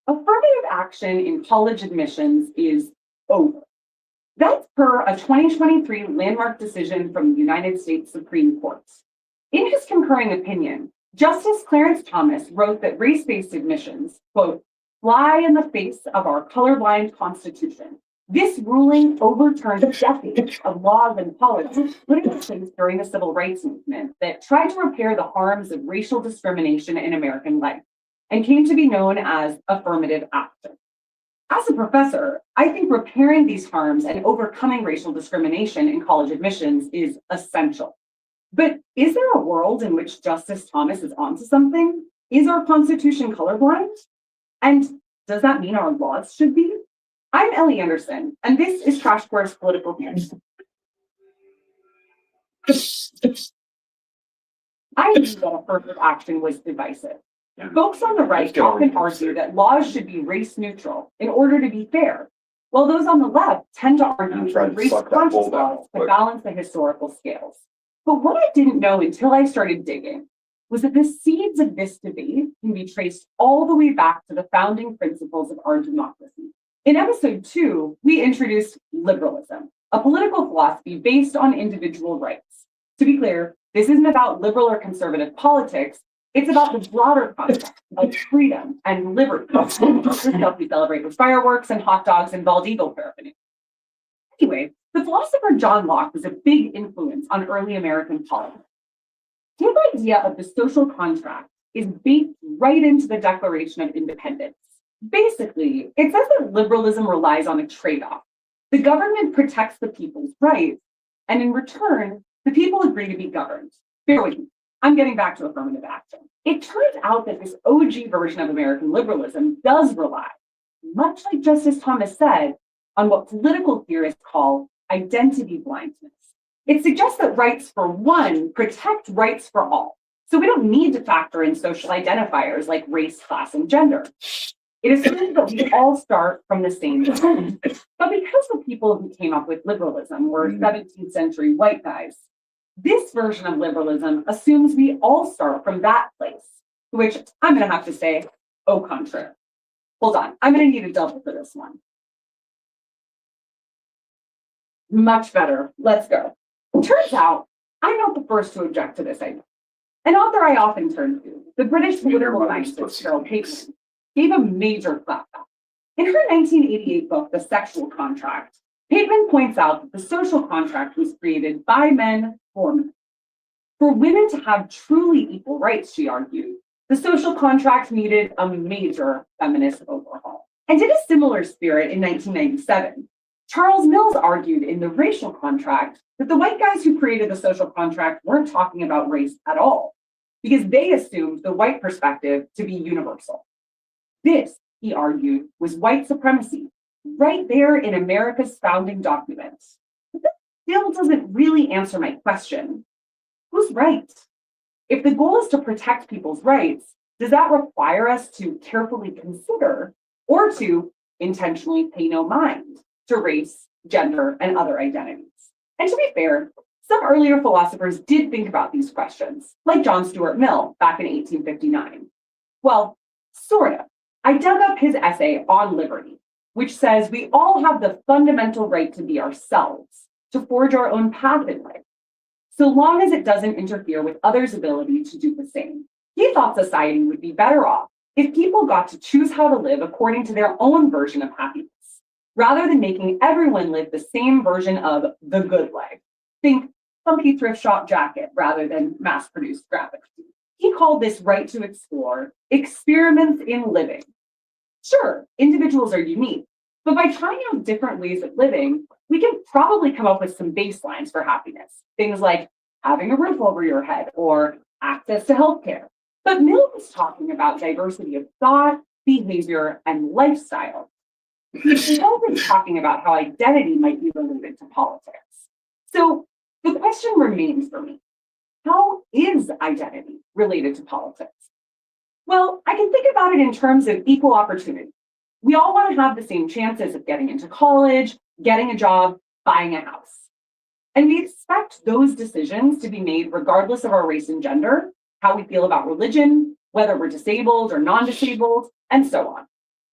Affirmative action in college admissions is over. That's per a 2023 landmark decision from the United States Supreme Court. In his concurring opinion, Justice Clarence Thomas wrote that race-based admissions, quote, fly in the face of our colorblind Constitution. This ruling overturned decades of laws and policies put in place during the civil rights movement that tried to repair the harms of racial discrimination in American life and came to be known as affirmative action. As a professor, I think repairing these harms and overcoming racial discrimination in college admissions is essential. But is there a world in which Justice Thomas is onto something? Is our Constitution colorblind? And does that mean our laws should be? I'm Ellie Anderson, and this is Crash Course Political Theory. I knew that affirmative action was divisive. Folks on the right often argue that laws should be race neutral in order to be fair, while those on the left tend to argue that race conscious laws to balance the historical scales. But what I didn't know until I started digging was that the seeds of this debate can be traced all the way back to the founding principles of our democracy. In episode 2, we introduced liberalism, a political philosophy based on individual rights. To be clear, this isn't about liberal or conservative politics. It's about the broader concept of freedom and liberty, the stuff we celebrate with fireworks and hot dogs and bald eagle paraphernalia. Anyway, the philosopher John Locke was a big influence on early American politics. His idea of the social contract is baked right into the Declaration of Independence. Basically, it says that liberalism relies on a trade-off. The government protects the people's rights, and in return, the people agree to be governed. Bear with me. I'm getting back to affirmative action. It turns out that this OG version of American liberalism does rely, much like Justice Thomas said, on what political theorists call identity blindness. It suggests that rights for one protect rights for all. So we don't need to factor in social identifiers like race, class, and gender. It assumes that we all start from the same point. But because the people who came up with liberalism were 17th century white guys, this version of liberalism assumes we all start from that place, which I'm going to have to say, au contraire. Hold on, I'm going to need a double for this one. Much better. Let's go. Turns out, I'm not the first to object to this idea. An author I often turn to, the British political scientist Cheryl Payton, gave a major clapback. In her 1988 book, The Sexual Contract, Payton points out that the social contract was created by men for men. For women to have truly equal rights, she argued, the social contract needed a major feminist overhaul. And in a similar spirit, in 1997, Charles Mills argued in The Racial Contract that the white guys who created the social contract weren't talking about race at all, because they assumed the white perspective to be universal. This, he argued, was white supremacy, right there in America's founding documents. But this still doesn't really answer my question. Who's right? If the goal is to protect people's rights, does that require us to carefully consider or to intentionally pay no mind to race, gender, and other identities? And to be fair, some earlier philosophers did think about these questions, like John Stuart Mill back in 1859. Well, sort of. I dug up his essay on liberty, which says we all have the fundamental right to be ourselves, to forge our own path in life, so long as it doesn't interfere with others' ability to do the same. He thought society would be better off if people got to choose how to live according to their own version of happiness, rather than making everyone live the same version of the good life. Think funky thrift shop jacket rather than mass-produced graphics. He called this right to explore experiments in living. Sure, individuals are unique, but by trying out different ways of living, we can probably come up with some baselines for happiness. Things like having a roof over your head or access to healthcare. But Mill was talking about diversity of thought, behavior, and lifestyle. He was talking about how identity might be related to politics. So the question remains for me, how is identity related to politics? Well, I can think about it in terms of equal opportunity. We all want to have the same chances of getting into college, getting a job, buying a house. And we expect those decisions to be made regardless of our race and gender, how we feel about religion, whether we're disabled or non-disabled, and so on.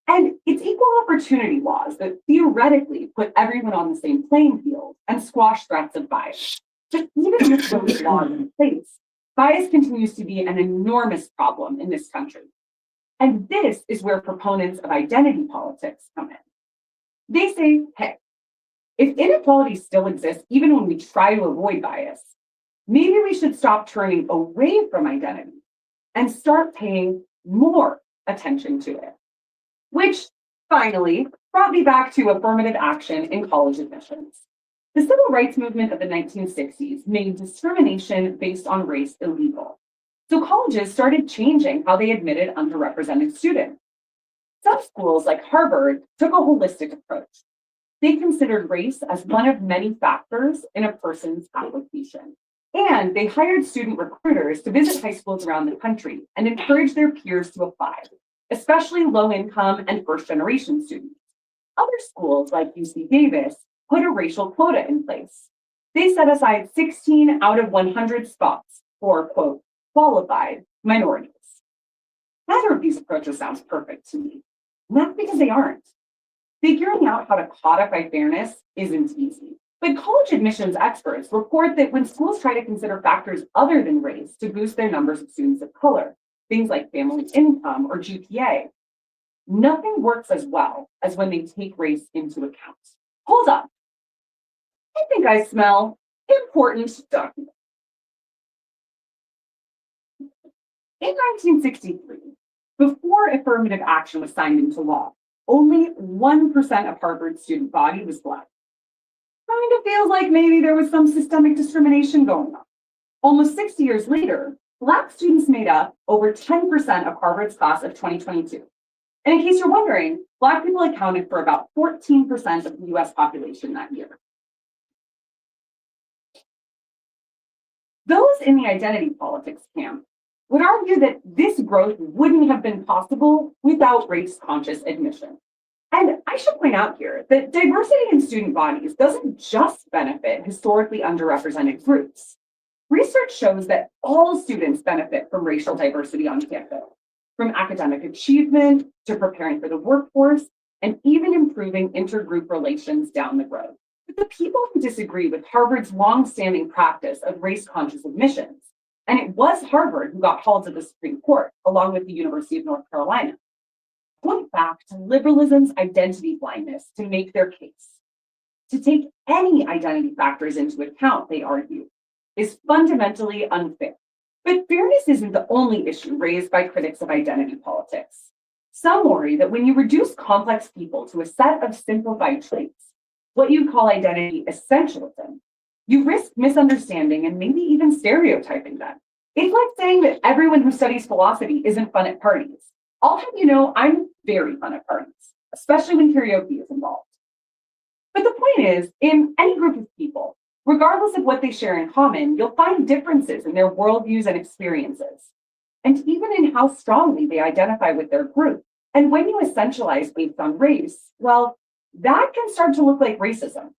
And it's equal opportunity laws that theoretically put everyone on the same playing field and squash threats of bias. But even with those laws in place, bias continues to be an enormous problem in this country. And this is where proponents of identity politics come in. They say, hey, if inequality still exists, even when we try to avoid bias, maybe we should stop turning away from identity and start paying more attention to it. Which finally brought me back to affirmative action in college admissions. The civil rights movement of the 1960s made discrimination based on race illegal. So colleges started changing how they admitted underrepresented students. Some schools, like Harvard, took a holistic approach. They considered race as one of many factors in a person's application. And they hired student recruiters to visit high schools around the country and encourage their peers to apply, especially low-income and first-generation students. Other schools, like UC Davis, put a racial quota in place. They set aside 16 out of 100 spots for, quote, qualified minorities. Neither of these approaches sounds perfect to me. Not because they aren't. Figuring out how to codify fairness isn't easy. But college admissions experts report that when schools try to consider factors other than race to boost their numbers of students of color, things like family income or GPA, nothing works as well as when they take race into account. Hold up. I think I smell important document. In 1963, before affirmative action was signed into law, only 1% of Harvard's student body was Black. Kind of feels like maybe there was some systemic discrimination going on. Almost 60 years later, Black students made up over 10% of Harvard's class of 2022. And in case you're wondering, Black people accounted for about 14% of the US population that year. Those in the identity politics camp would argue that this growth wouldn't have been possible without race-conscious admission. And I should point out here that diversity in student bodies doesn't just benefit historically underrepresented groups. Research shows that all students benefit from racial diversity on campus, from academic achievement to preparing for the workforce, and even improving intergroup relations down the road. But the people who disagree with Harvard's longstanding practice of race-conscious admissions, and it was Harvard who got hauled to the Supreme Court, along with the University of North Carolina, point back to liberalism's identity blindness to make their case. To take any identity factors into account, they argue, is fundamentally unfair. But fairness isn't the only issue raised by critics of identity politics. Some worry that when you reduce complex people to a set of simplified traits, what you call identity essentialism, you risk misunderstanding and maybe even stereotyping them. It's like saying that everyone who studies philosophy isn't fun at parties. I'll have you know I'm very fun at parties, especially when karaoke is involved. But the point is, in any group of people, regardless of what they share in common, you'll find differences in their worldviews and experiences. and even in how strongly they identify with their group. And when you essentialize based on race, well, that can start to look like racism.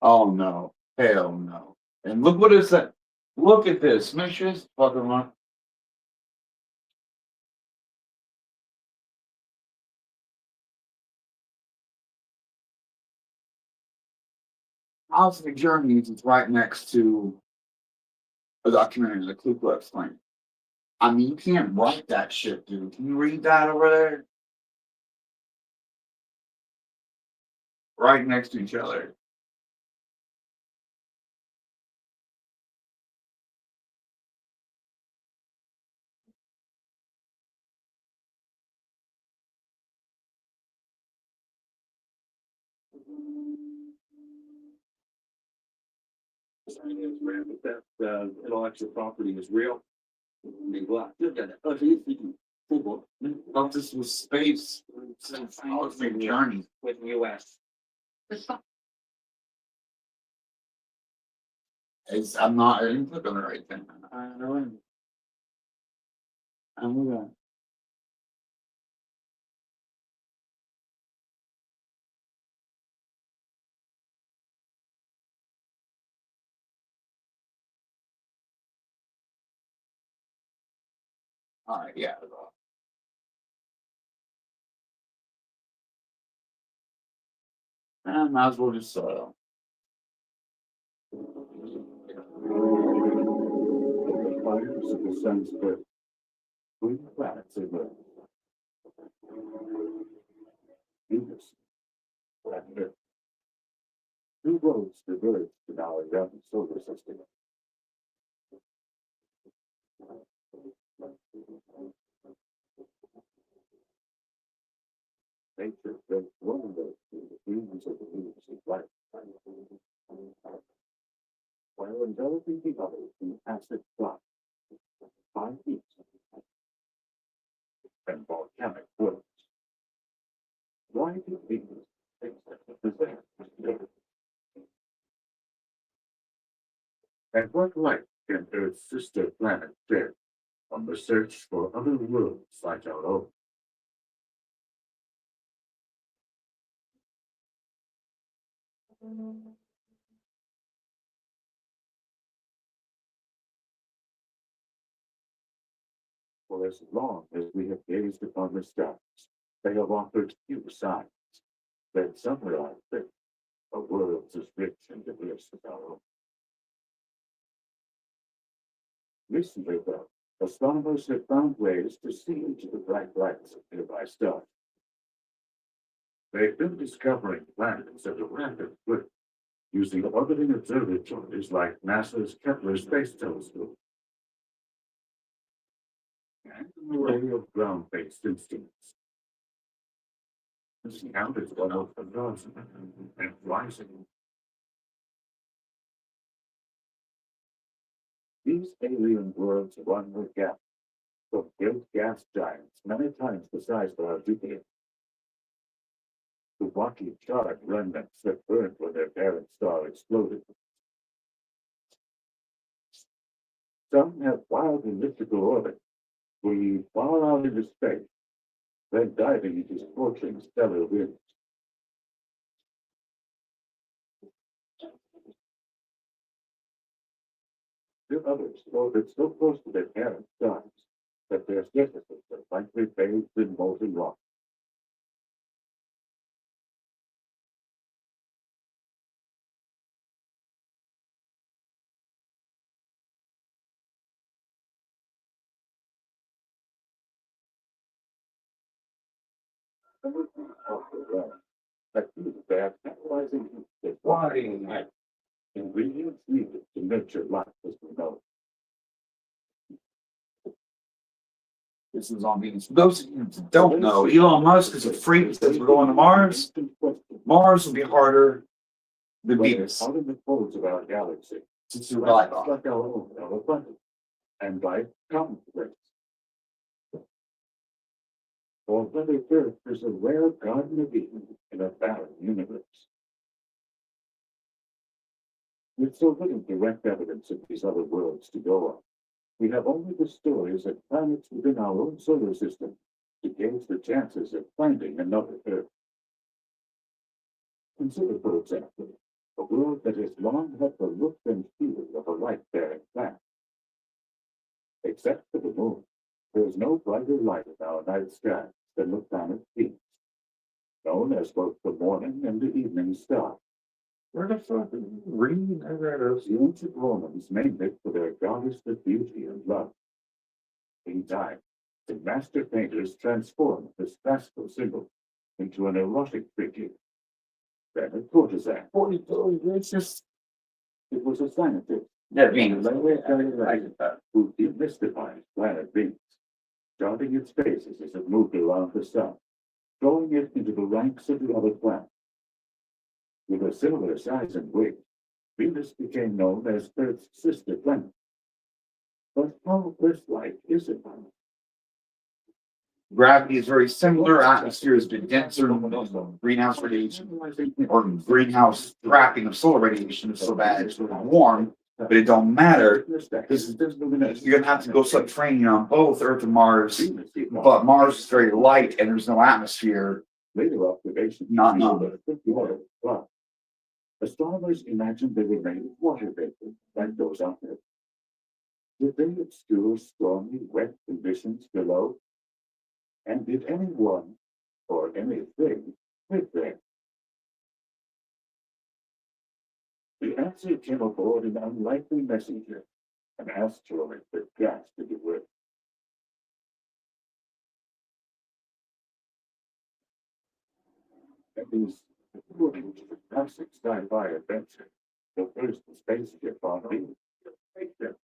Oh no, hell no. And look what it said. Look at this. Make sure it's fucking one. House of Journeys is right next to a documentary, the Ku Klux Klan. I mean, you can't write that shit, dude. Can you read that over there? Right next to each other. That intellectual property is real. Thought this was space. House of Journeys. With US. I didn't click on the right thing. I know. I'm gonna. All right, yeah. I might as well just Fires in the sense that we planets in the Venus. Planet. Two roads diverge in our young solar system. Nature does one of those through the beams of the Venus of light. While enveloping the other in acid flux, 5 feet and volcanic works. Why do Venus accept this? And what light can Earth's sister planet shed on the search for other worlds like our own? For as long as we have gazed upon the stars, they have offered few signs that somewhere out there, a world as rich and diverse as our own. Recently, though, astronomers have found ways to see into the bright lights of nearby stars. They've been discovering planets at a rapid rate, using orbiting observatories like NASA's Kepler Space Telescope. and an array of ground-based instruments. This count is almost 1,000 and rising. These alien worlds run with gas, of great gas giants many times the size of our Jupiter. The rocky charred remnants that burned when their parent star exploded. Some have wild elliptical orbits, we far out into space, then diving into scorching stellar winds. The others orbit so close to their parent stars that their surfaces are likely bathed in molten rock. That they are catalyzing the flying night. Ingredients needed to nurture life as we know. This is on Venus. For those of you who don't know, Elon Musk is a freak that says we're going to Mars. Mars will be harder than Venus Out in the folds of our galaxy, to survive on. like our own abundant, and life commonplace. For whether Earth is a rare garden of Eden in a barren universe. With so little direct evidence of these other worlds to go on, we have only the stories of planets within our own solar system to gauge the chances of finding another Earth. Consider, for example, a world that has long had the look and feel of a life-bearing planet. Except for the moon, there is no brighter light in our night sky than the planet Venus, known as both the morning and the evening star. Where the fuck is reading? I read it. The ancient Romans named it for their goddess of beauty and love. In time, the master painters transformed this classical symbol into an erotic figure, then a courtesan. It's just It was a scientist that Venus. who demystified planet Venus, charting its phases as it moved around the sun, throwing it into the ranks of the other planets. With a similar size and weight, Venus became known as Earth's sister planet. But how Earth-like is it? Gravity is very similar. Atmosphere has been denser. Greenhouse radiation or greenhouse trapping of solar radiation is so bad it's really warm, but it don't matter because you're gonna have to go subterranean on both Earth and Mars. But Mars is very light and there's no atmosphere. Later observations Not astronomers imagined they were made of water vapor like those on Earth. Did they obscure stormy, wet conditions below? And did anyone or anything live there? The answer came aboard an unlikely messenger, an asteroid that gas to the Earth. That is, according to the classic sci-fi adventure, the first spaceship on Venus. Spaceship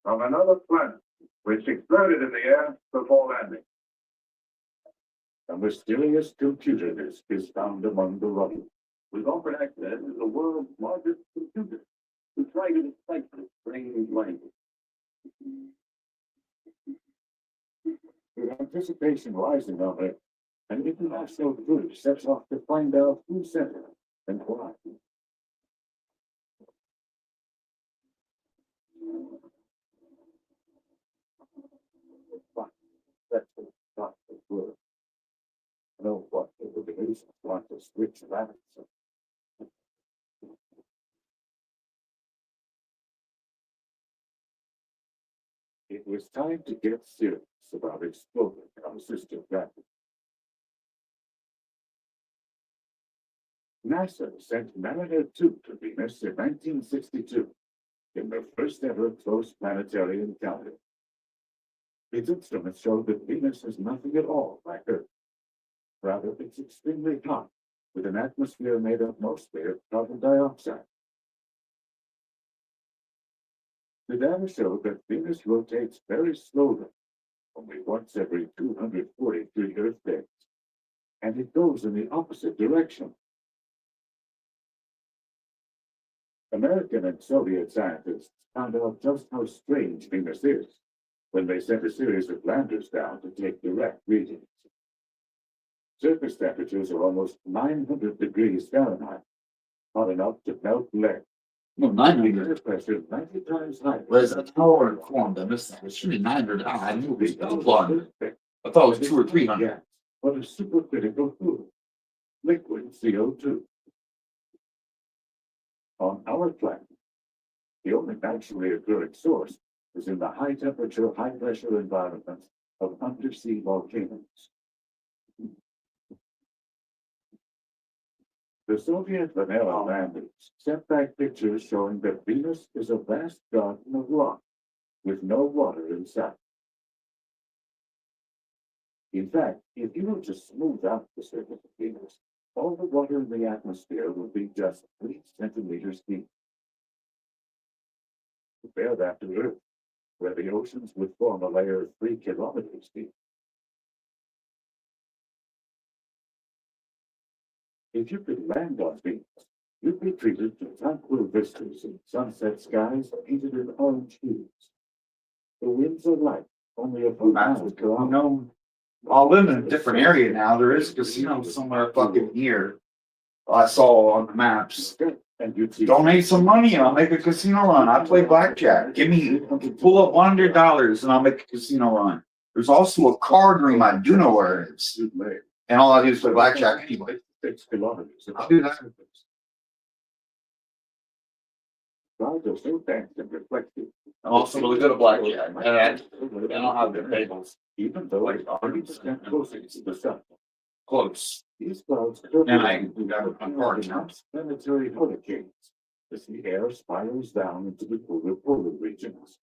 from another planet, which exploded in the air before landing. A mysterious computer disk is found among the rubble. We've offered access to the world's largest computer to try to decipher strange language. With anticipation rising on it, an international group sets off to find out who sent it and why. That's what got the word. Know what the organizations want to switch rabbits. It was time to get serious about exploding our sister planet. NASA sent Mariner 2 to Venus in 1962 in the first ever close planetary encounter. Its instruments showed that Venus is nothing at all like Earth. Rather, it's extremely hot, with an atmosphere made up mostly of carbon dioxide. The data showed that Venus rotates very slowly, only once every 243 Earth days. And it goes in the opposite direction. American and Soviet scientists found out just how strange Venus is when they sent a series of landers down to take direct readings. Surface temperatures are almost 900 degrees Fahrenheit, hot enough to melt lead. No, The 900. air pressure 90 times higher. Was that how informed? I missed that. It should be 900. I knew it was 100. I thought it was 200 or 300. But a supercritical fluid, liquid CO2. On our planet, the only naturally occurring source is in the high temperature, high pressure environments of undersea volcanoes. The Soviet Vanilla landers sent back pictures showing that Venus is a vast garden of rock with no water inside. In fact, if you were to smooth out the surface of Venus, all the water in the atmosphere would be just 3 centimeters deep. Compare that to Earth, where the oceans would form a layer 3 kilometers deep. If you could land on Venus, you'd be treated to tranquil vistas and sunset skies painted in orange hues. The winds are light, only a few miles per You hour. know, I'll live in a different area now. There is a casino somewhere fucking here. I saw on the maps. And you'd see Donate some money and I'll make a casino run. I play blackjack. Pull up $100 and I'll make a casino run. There's also a card room. I do know where it is. And all I do is play blackjack anyway. 6 kilometers. I'll do that. Clouds are so dense and reflective. I'm also really good at blackjack. And I don't have the tables. Even though it's 30% closer to the sun. Close. These clouds And I got a card now. planetary hurricanes as the air spirals down into the polar regions.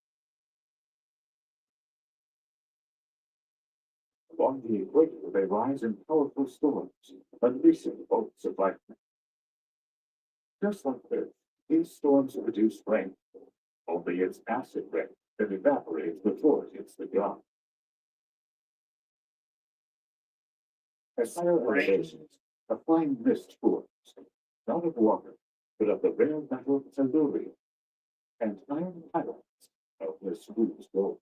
Along the equator, they rise in powerful storms, unleashing bolts of lightning. Just like Earth, these storms produce rain, only it's acid rain that evaporates before it hits the ground. At higher elevations, a fine mist forms, not of water, but of the rare metal tellurium and iron ions of this fool's gold.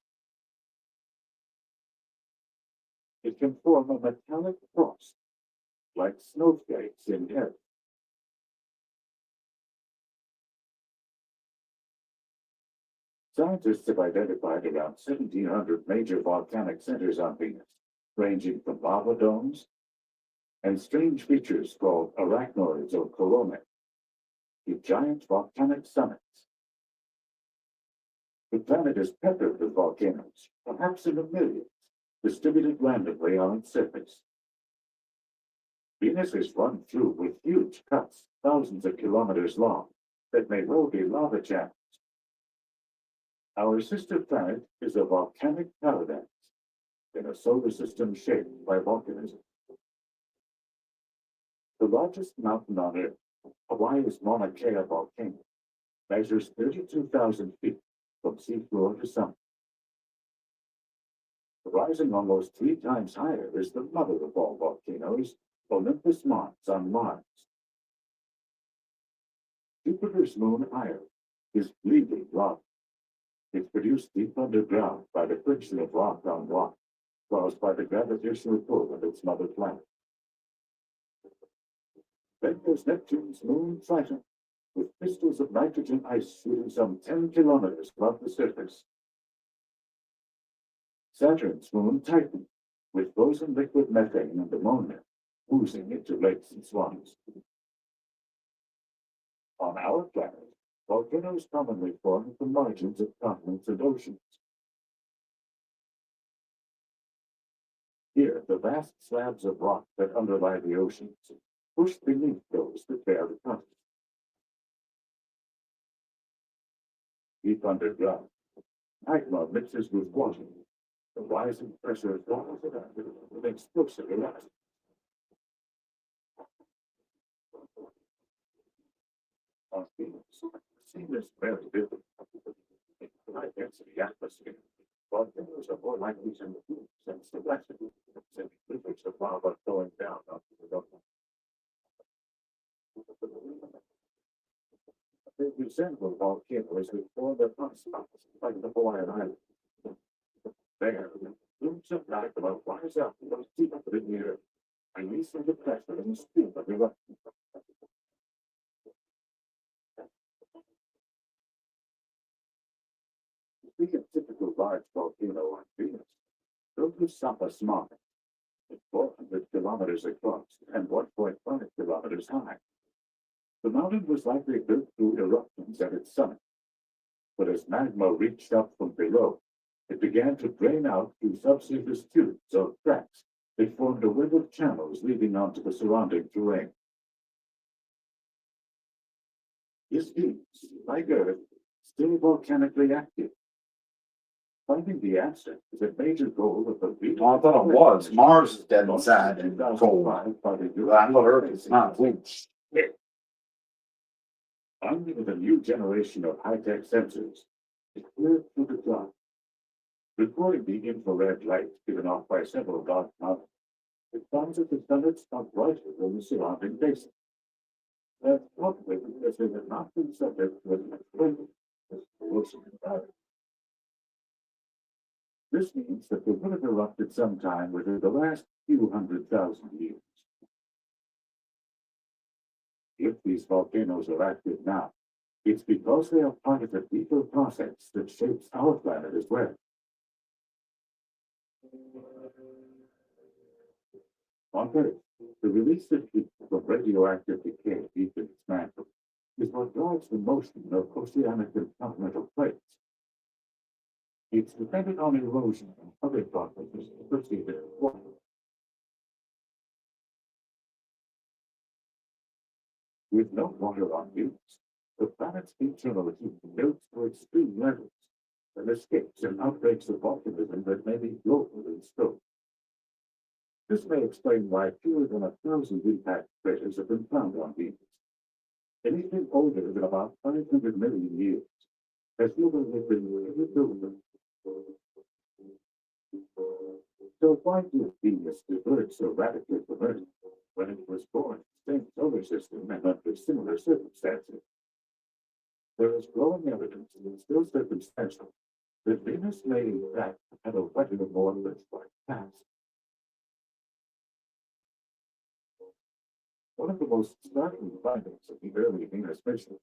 It can form a metallic frost, like snowflakes in air. Scientists have identified around 1,700 major volcanic centers on Venus, ranging from lava domes and strange features called arachnoids or coronae, to giant volcanic summits. The planet is peppered with volcanoes, perhaps in the millions, distributed randomly on its surface. Venus is run through with huge cuts, thousands of kilometers long, that may well be lava channels. Our sister planet is a volcanic paradise in a solar system shaped by volcanism. The largest mountain on Earth, Hawaii's Mauna Kea volcano, measures 32,000 feet from seafloor to summit. Rising almost 3 times higher is the mother of all volcanoes, Olympus Mons on Mars. Jupiter's moon Io is bleeding lava. It's produced deep underground by the friction of rock on rock, caused by the gravitational pull of its mother planet. Then there's Neptune's moon Triton, with crystals of nitrogen ice shooting some 10 kilometers above the surface. Saturn's moon Titan, with frozen liquid methane and ammonia oozing into lakes and swamps. On our planet, volcanoes commonly form at the margins of continents and oceans. Here, the vast slabs of rock that underlie the oceans push beneath those that bear the continent. Deep underground, magma mixes with water. The rising pressure draws it out with explosive eruption. On Venus, seen as very vivid, high density atmosphere Volcanoes are more likely to move since the laxity and rivers of lava flowing down onto the ocean. They resemble volcanoes that form their hotspots like the Hawaiian Islands. There, plumes of magma rise up from deep in the earth, releasing the pressure and steam of eruption. Speak of typical large volcano on Venus, Sapa Smog, is 400 kilometers across and 1.5 kilometers high. The mountain was likely built through eruptions at its summit, but as magma reached up from below, it began to drain out through subsurface tubes or cracks. It formed a web of channels leading onto the surrounding terrain. This means, like Earth, still volcanically active. Finding the answer is a major goal of the region. Well, I thought it was. Mars is dead inside and cold. I thought Earth is not. Armed with a new generation of high-tech sensors, it flew through the dark, recording the infrared light given off by several dark mountains. It finds that the summits are brighter than the surrounding basin. That's probably because they have not been subject to an extreme corrosive environment. This means that they would have erupted sometime within the last few 100,000 years. If these volcanoes are active now, it's because they are part of a deeper process that shapes our planet as well. On Earth, the release of heat from radioactive decay deep in its mantle is what drives the motion of oceanic and continental plates. It's dependent on erosion and other processes associated with water. With no water on Venus, the planet's internal heat melts to extreme levels and escapes and outbreaks of volcanism that may be global in scope. This may explain why fewer than 1,000 impact craters have been found on Venus. Anything older than about 500 million years has never been rebuilt. So why did Venus diverge so radically from Earth when it was born in the same solar system and under similar circumstances? There is growing evidence, and it's still circumstantial, that Venus may in fact have a wetter, more Earth-like past. One of the most startling findings of the early Venus missions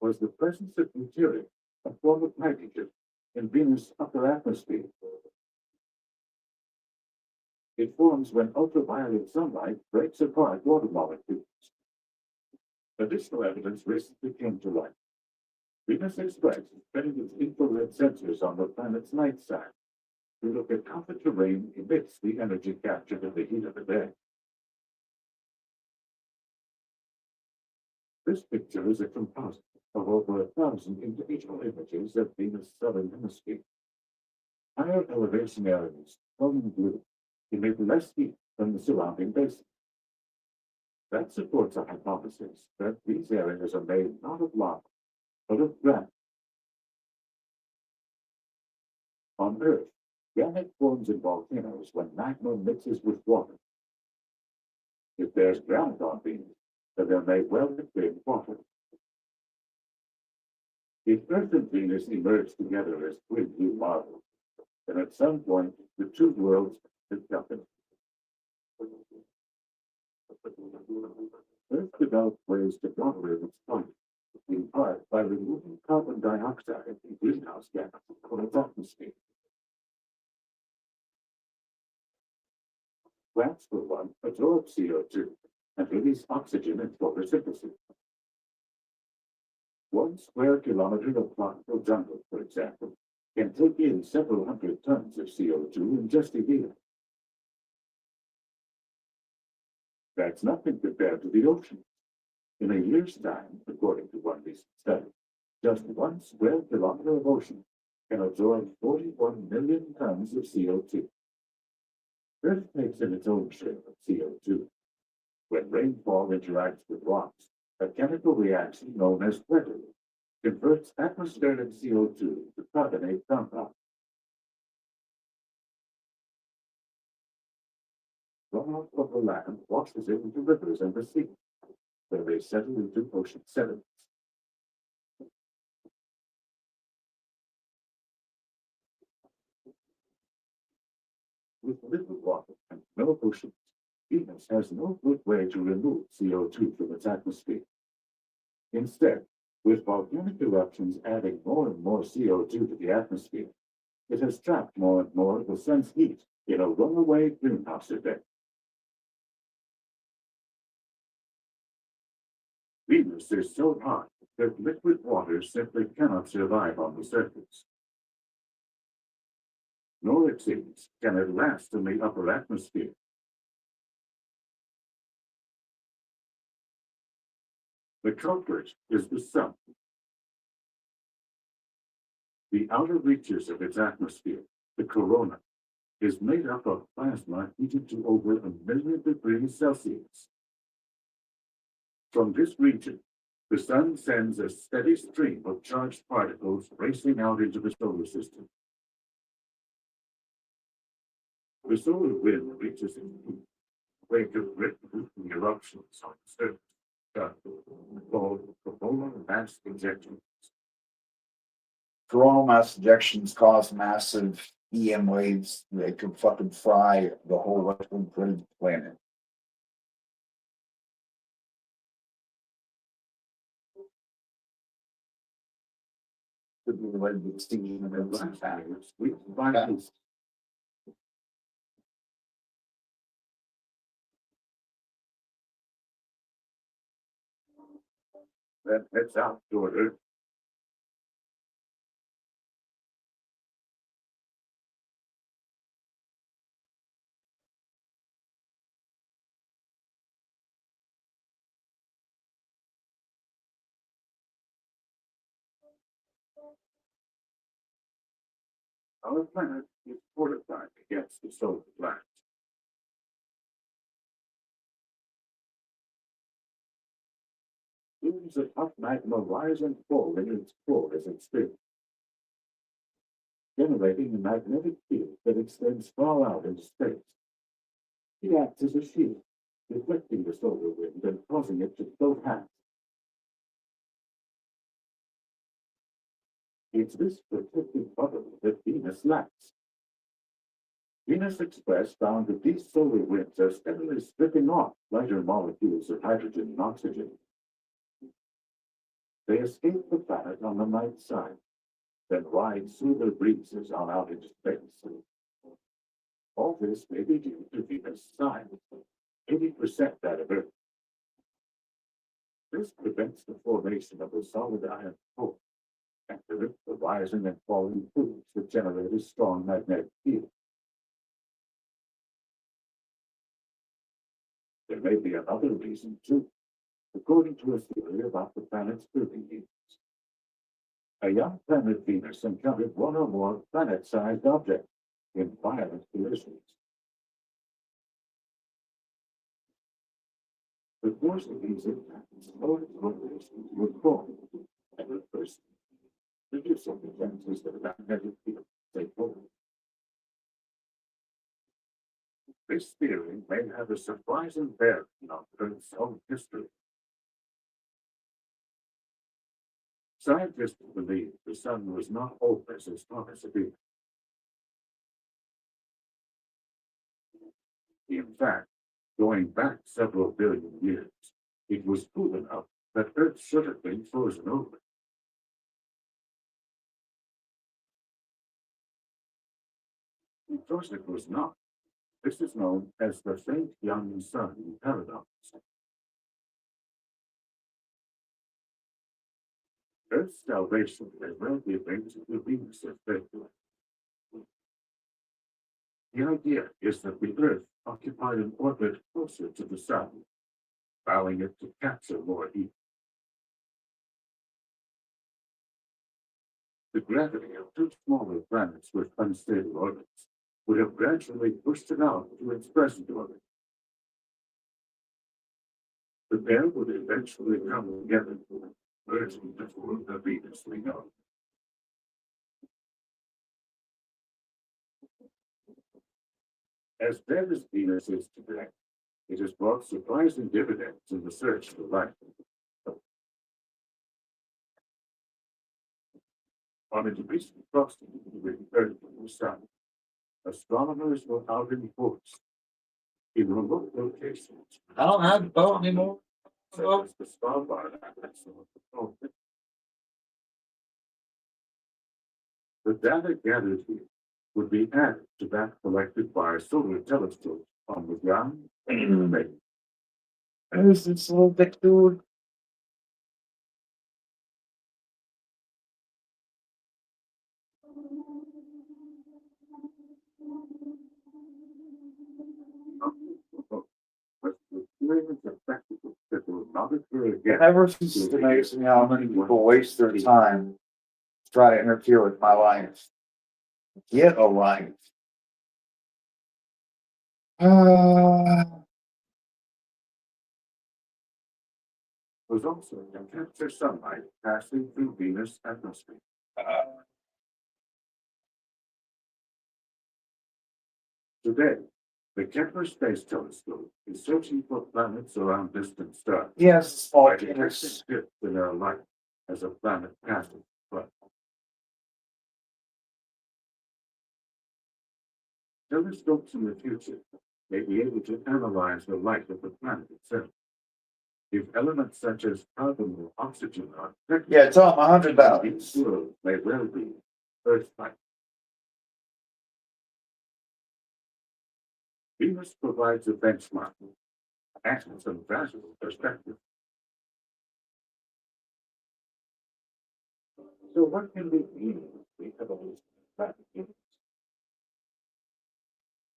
was the presence of deuterium, a form of nitrogen, in Venus' upper atmosphere. It forms when ultraviolet sunlight breaks apart water molecules. Additional evidence recently came to light. Venus Express is fitting its infrared sensors on the planet's night side to look at how the terrain emits the energy captured in the heat of the day. This picture is a composite of over 1,000 individual images of Venus' southern hemisphere. Higher elevation areas, shown in blue, emit less heat than the surrounding basin. That supports a hypothesis that these areas are made not of lava, but of granite. On Earth, granite forms in volcanoes when magma mixes with water. If there's granite on Venus, then there may well have been water. If Earth and Venus emerge together as twin blue marbles, then at some point the two worlds have happened. Earth developed ways to moderate its climate, in part by removing carbon dioxide and greenhouse gas from its atmosphere. Plants, for one, absorb CO2 and release oxygen in photosynthesis. 1 square kilometer of tropical jungle, for example, can take in several hundred tons of CO2 in just a year. That's nothing compared to the ocean. In a year's time, according to one recent study, just 1 square kilometer of ocean can absorb 41 million tons of CO2. Earth takes in its own share of CO2. When rainfall interacts with rocks, a chemical reaction known as weathering converts atmospheric CO2 to carbonate compounds. runoff of the land washes it into rivers and the sea, where they settle into ocean sediments. With little water and no oceans, Venus has no good way to remove CO2 from its atmosphere. Instead, with volcanic eruptions adding more and more CO2 to the atmosphere, it has trapped more and more of the sun's heat in a runaway greenhouse effect. Venus is so hot that liquid water simply cannot survive on the surface. Nor, it seems, can it last in the upper atmosphere. The culprit is the sun. The outer reaches of its atmosphere, the corona, is made up of plasma heated to over 1,000,000 degrees Celsius. From this region, the sun sends a steady stream of charged particles racing out into the solar system. The solar wind reaches its peak, wake of written eruptions on the surface, called coronal mass ejections. Coronal mass ejections cause massive EM waves that could fucking fry the whole western part of the planet. Could be related to extinction of everything. That heads out toward Earth. Our planet is fortified against the solar blast. Plumes of hot magma rise and fall in its core as it spins, generating a magnetic field that extends far out into space. It acts as a shield, deflecting the solar wind and causing it to float high. It's this protective bubble that Venus lacks. Venus Express found that these solar winds are steadily stripping off lighter molecules of hydrogen and oxygen. They escape the planet on the night side, then ride solar breezes on out into space. All this may be due to Venus' size, 80% that of Earth. This prevents the formation of a solid iron core, and prevents the rising and falling fluids that generate a strong magnetic field. There may be another reason too, according to a theory about the planet's early years. A young planet Venus encountered one or more planet-sized objects in violent collisions. The force of these impacts slowed its rotations would fall, and at first, reducing the chances that a magnetic field take hold. This theory may have a surprising bearing on Earth's own history. Scientists believe the sun was not always as hot as it is. In fact, going back several billion years, it was cool enough that Earth should have been frozen over. Because it was not, this is known as the faint young sun paradox. Earth's salvation may well be linked to Venus' effect. The idea is that the Earth occupied an orbit closer to the Sun, allowing it to capture more heat. The gravity of two smaller planets with unstable orbits would have gradually pushed it out to its present orbit. The pair would eventually come together, merging to form the Venus we know. As dead as Venus is today, it has brought surprising dividends in the search for life. On its recent crossing with the Earth and the Sun, astronomers were out in force in remote locations. I don't have the boat anymore. Such as the Svalbard Atlas of the Pole. The data gathered here would be added to that collected by solar telescopes on the ground and in space. Who's this little bit dude? But the flames of spectacles that will not occur again. It never ceases to amaze me how many people waste their time to try to interfere with my life. Get a life. Was also to capture sunlight passing through Venus' atmosphere. Today, the Kepler Space Telescope is searching for planets around distant stars. Yes, small By detecting penis. shifts in their light as a planet passes. But telescopes in the future may be able to analyze the light of the planet itself. If elements such as carbon or oxygen are detected, Yeah, tell him $100. each world may well be Earth-like. Venus provides a benchmark and some valuable perspective. So what can we mean with the evolution of planet Venus?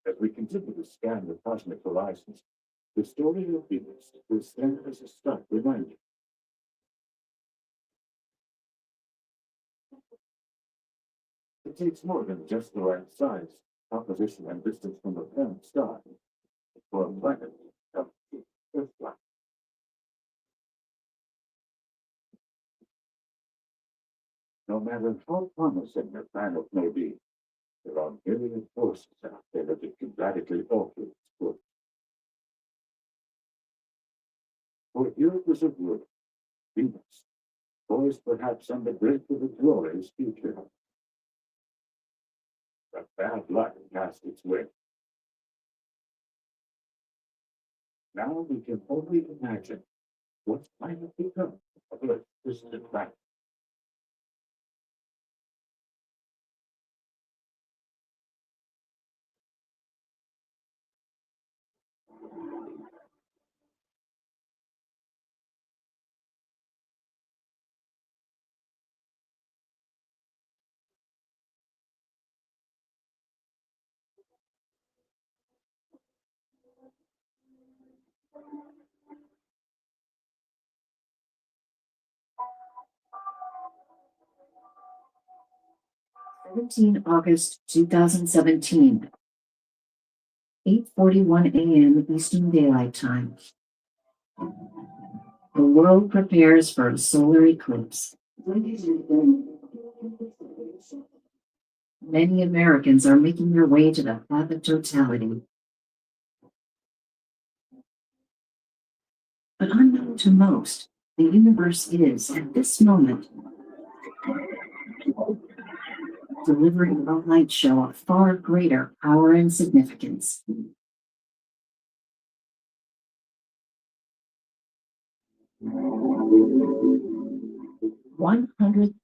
As we continue to scan the cosmic horizons, the story of Venus will stand as a stark reminder. It takes more than just the right size, composition, and distance from the parent star for a planet to come to Earth-like. No matter how promising your planet may be, there are myriad forces out there that can radically alter its course. For here was a wood, Venus, poised perhaps on the brink of a glorious future. But bad luck cast its way. Now we can only imagine what might have become of Earth's distant planet. August 2017, 8:41 a.m. Eastern Daylight Time. The world prepares for a solar eclipse. Many Americans are making their way to the path of totality. But unknown to most, the universe is, at this moment, delivering a light show of far greater power and significance. $130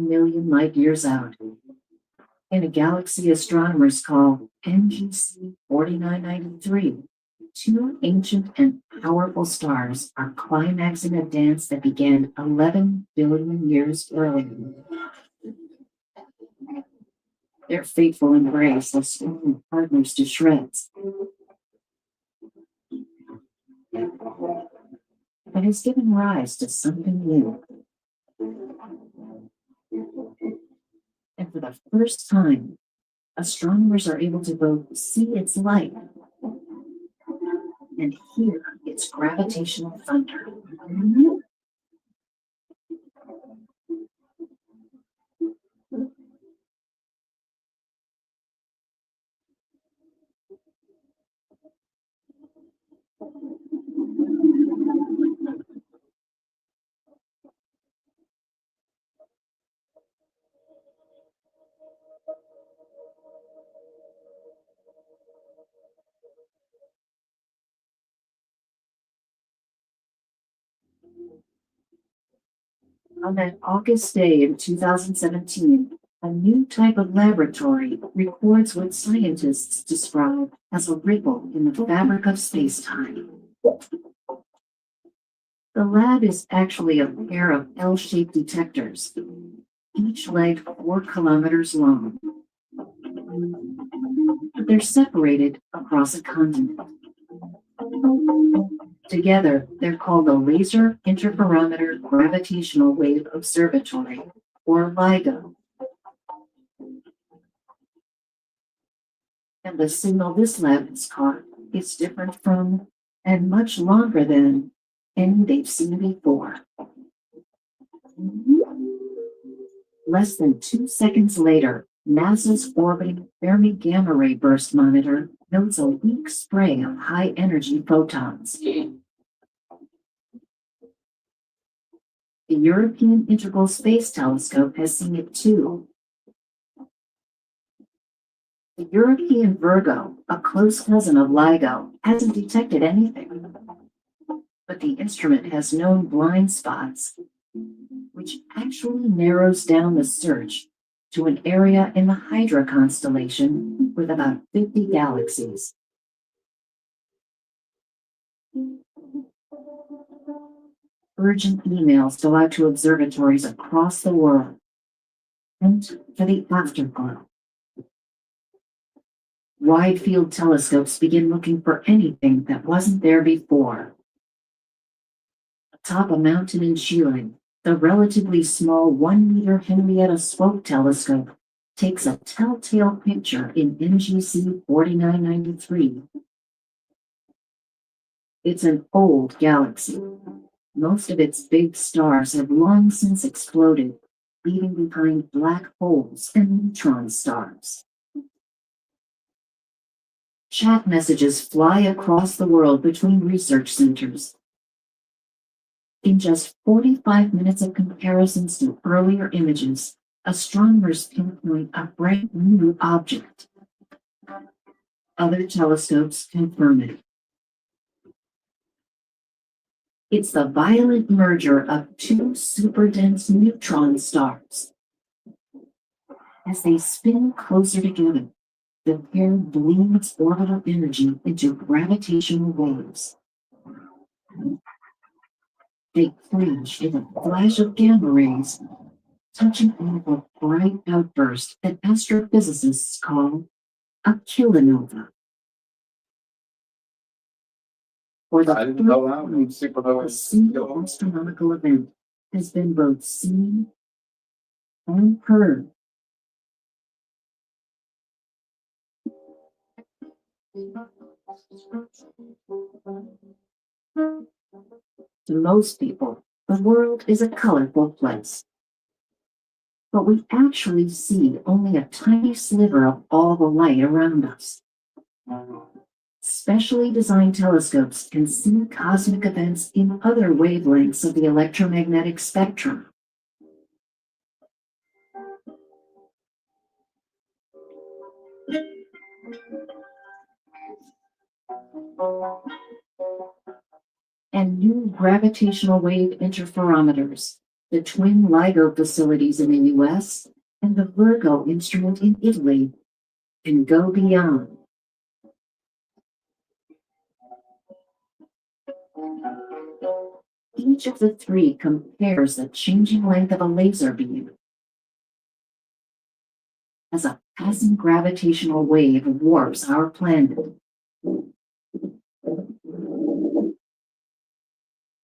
million light years out, in a galaxy astronomers call NGC 4993, two ancient and powerful stars are climaxing a dance that began 11 billion years earlier. Their fateful embrace has torn partners to shreds. It has given rise to something new. And for the first time, astronomers are able to both see its light and hear its gravitational thunder. On that August day in 2017, a new type of laboratory records what scientists describe as a ripple in the fabric of space-time. The lab is actually a pair of L-shaped detectors, each leg 4 kilometers long. But they're separated across a continent. Together, they're called the Laser Interferometer Gravitational Wave Observatory, or LIGO. And the signal this lab has caught is different from, and much longer than, any they've seen before. Less than 2 seconds later, NASA's orbiting Fermi Gamma Ray Burst Monitor notes a weak spray of high-energy photons. The European Integral Space Telescope has seen it too. The European Virgo, a close cousin of LIGO, hasn't detected anything. But the instrument has known blind spots, which actually narrows down the search to an area in the Hydra constellation with about 50 galaxies. Urgent emails go out to observatories across the world, and for the afterglow. Wide field telescopes begin looking for anything that wasn't there before. Atop a mountain in Chile, the relatively small 1-meter Henrietta Swope telescope takes a telltale picture in NGC 4993. It's an old galaxy. Most of its big stars have long since exploded, leaving behind black holes and neutron stars. Chat messages fly across the world between research centers. In just 45 minutes of comparisons to earlier images, astronomers pinpoint a bright new object. Other telescopes confirm it. It's the violent merger of 2 superdense neutron stars. As they spin closer together, the pair bleeds orbital energy into gravitational waves. They clinch in a flash of gamma rays, touching on a bright outburst that astrophysicists call a kilonova. For the first time, a single astronomical event has been both seen and heard. To most people, the world is a colorful place. But we actually see only a tiny sliver of all the light around us. Specially designed telescopes can see cosmic events in other wavelengths of the electromagnetic spectrum. And new gravitational wave interferometers, the twin LIGO facilities in the US and the Virgo instrument in Italy, can go beyond. Each of the 3 compares the changing length of a laser beam as a passing gravitational wave warps our planet.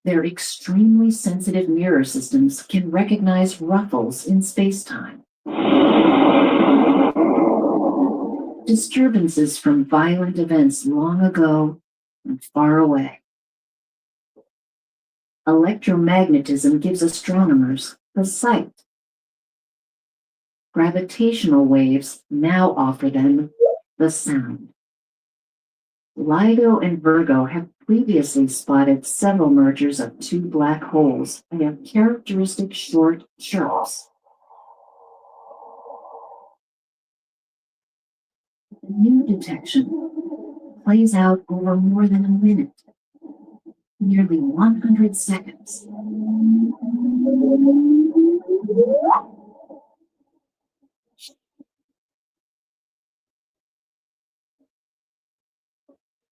Their extremely sensitive mirror systems can recognize ruffles in space-time. Disturbances from violent events long ago and far away. Electromagnetism gives astronomers the sight. Gravitational waves now offer them the sound. LIGO and Virgo have previously spotted several mergers of two black holes and have characteristic short chirps. The new detection plays out over more than a minute, nearly 100 seconds.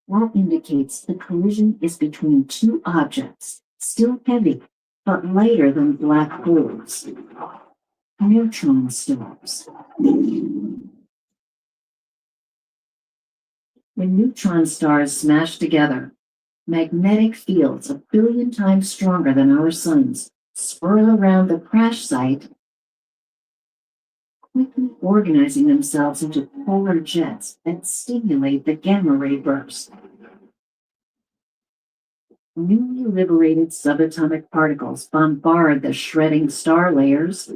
That indicates the collision is between two objects, still heavy, but lighter than black holes. Neutron stars. When neutron stars smash together, magnetic fields 1 billion times stronger than our sun's swirl around the crash site, quickly organizing themselves into polar jets that stimulate the gamma ray burst. Newly liberated subatomic particles bombard the shredding star layers,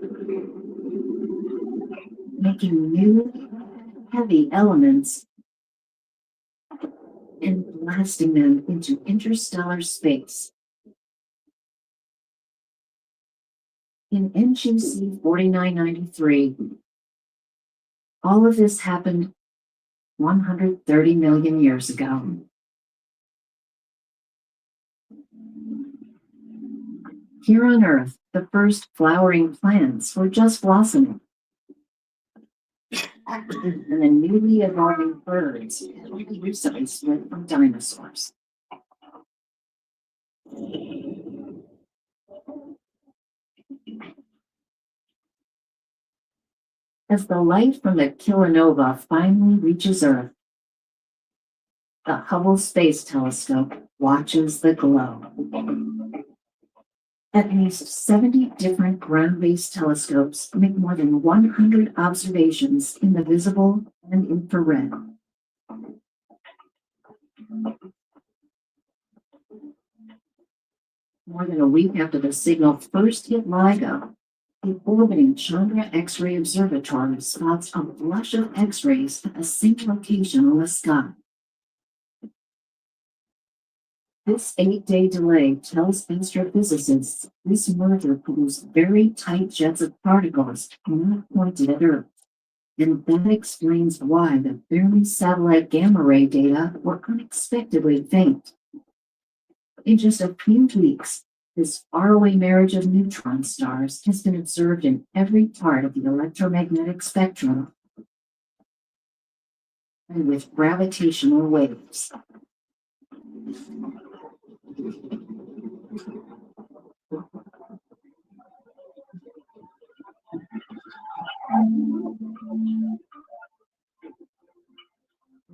making new heavy elements and blasting them into interstellar space. In NGC 4993, all of this happened 130 million years ago. Here on Earth, the first flowering plants were just blossoming. And the newly evolving birds recently split from dinosaurs. As the light from the kilonova finally reaches Earth, the Hubble Space Telescope watches the glow. At least 70 different ground-based telescopes make more than 100 observations in the visible and infrared. More than a week after the signal first hit LIGO, the orbiting Chandra X-ray Observatory spots a blush of X-rays at the same location on the sky. This 8-day delay tells astrophysicists this merger produced very tight jets of particles not pointed at Earth, and that explains why the Fermi satellite gamma ray data were unexpectedly faint. In just a few weeks, this faraway marriage of neutron stars has been observed in every part of the electromagnetic spectrum and with gravitational waves.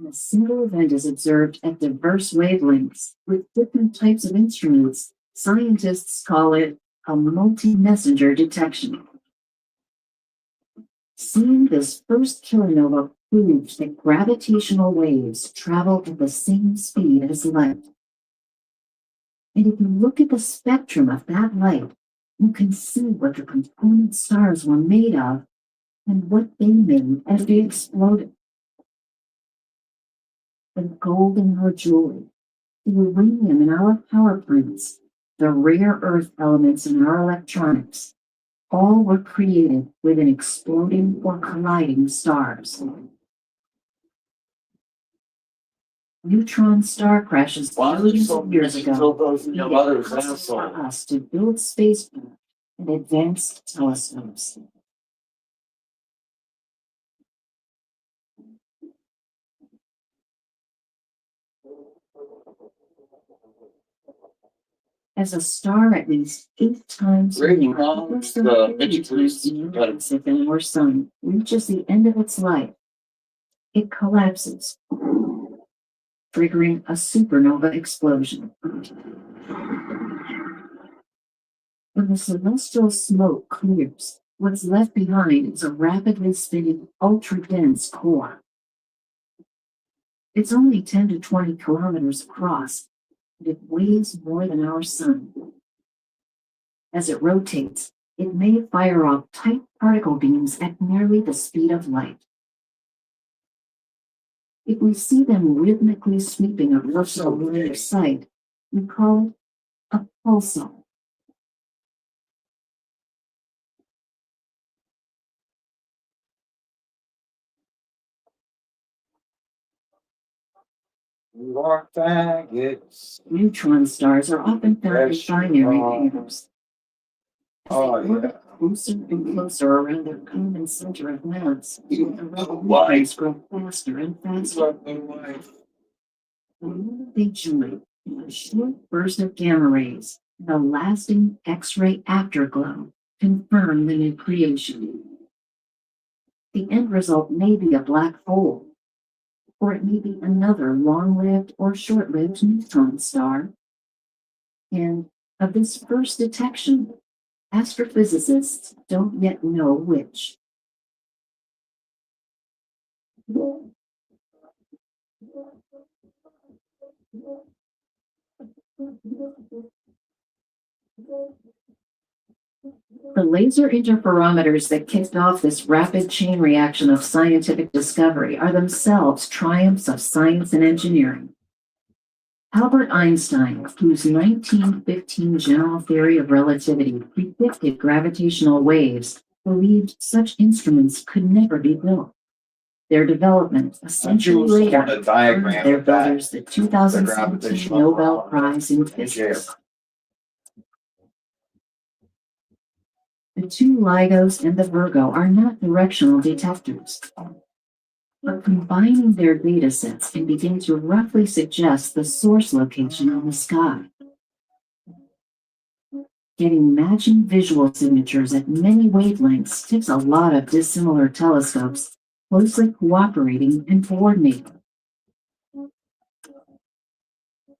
A single event is observed at diverse wavelengths with different types of instruments. Scientists call it a multi-messenger detection. Seeing this first kilonova proves that gravitational waves travel at the same speed as light. And if you look at the spectrum of that light, you can see what the component stars were made of and what they made as they exploded. The gold in our jewelry, the uranium in our power plants, the rare earth elements in our electronics, all were created within exploding or colliding stars. Neutron star crashes billions of years ago made it possible for us to build spacecraft and advanced telescopes. As a star at least 8 times more than our sun reaches the end of its life, it collapses, triggering a supernova explosion. When the celestial smoke clears, what's left behind is a rapidly spinning, ultra-dense core. It's only 10 to 20 kilometers across, and it weighs more than our sun. As it rotates, it may fire off tight particle beams at nearly the speed of light. If we see them rhythmically sweeping across a line of sight, we call it a pulsar. Rock faggots. Neutron stars are often found in binary pairs. As they orbit closer and closer around their common center of mass, the revolutions grow faster and faster. The moment they join, a short burst of gamma rays and a lasting X-ray afterglow confirm the new creation. The end result may be a black hole, or it may be another long-lived or short-lived neutron star. And of this first detection, astrophysicists don't yet know which. The laser interferometers that kicked off this rapid chain reaction of scientific discovery are themselves triumphs of science and engineering. Albert Einstein, whose 1915 general theory of relativity predicted gravitational waves, believed such instruments could never be built. Their development, a century later, earned their builders the 2017 Nobel Prize in Physics. The two LIGOs and the Virgo are not directional detectors, but combining their data sets can begin to roughly suggest the source location on the sky. Getting matching visual signatures at many wavelengths takes a lot of dissimilar telescopes closely cooperating and coordinating.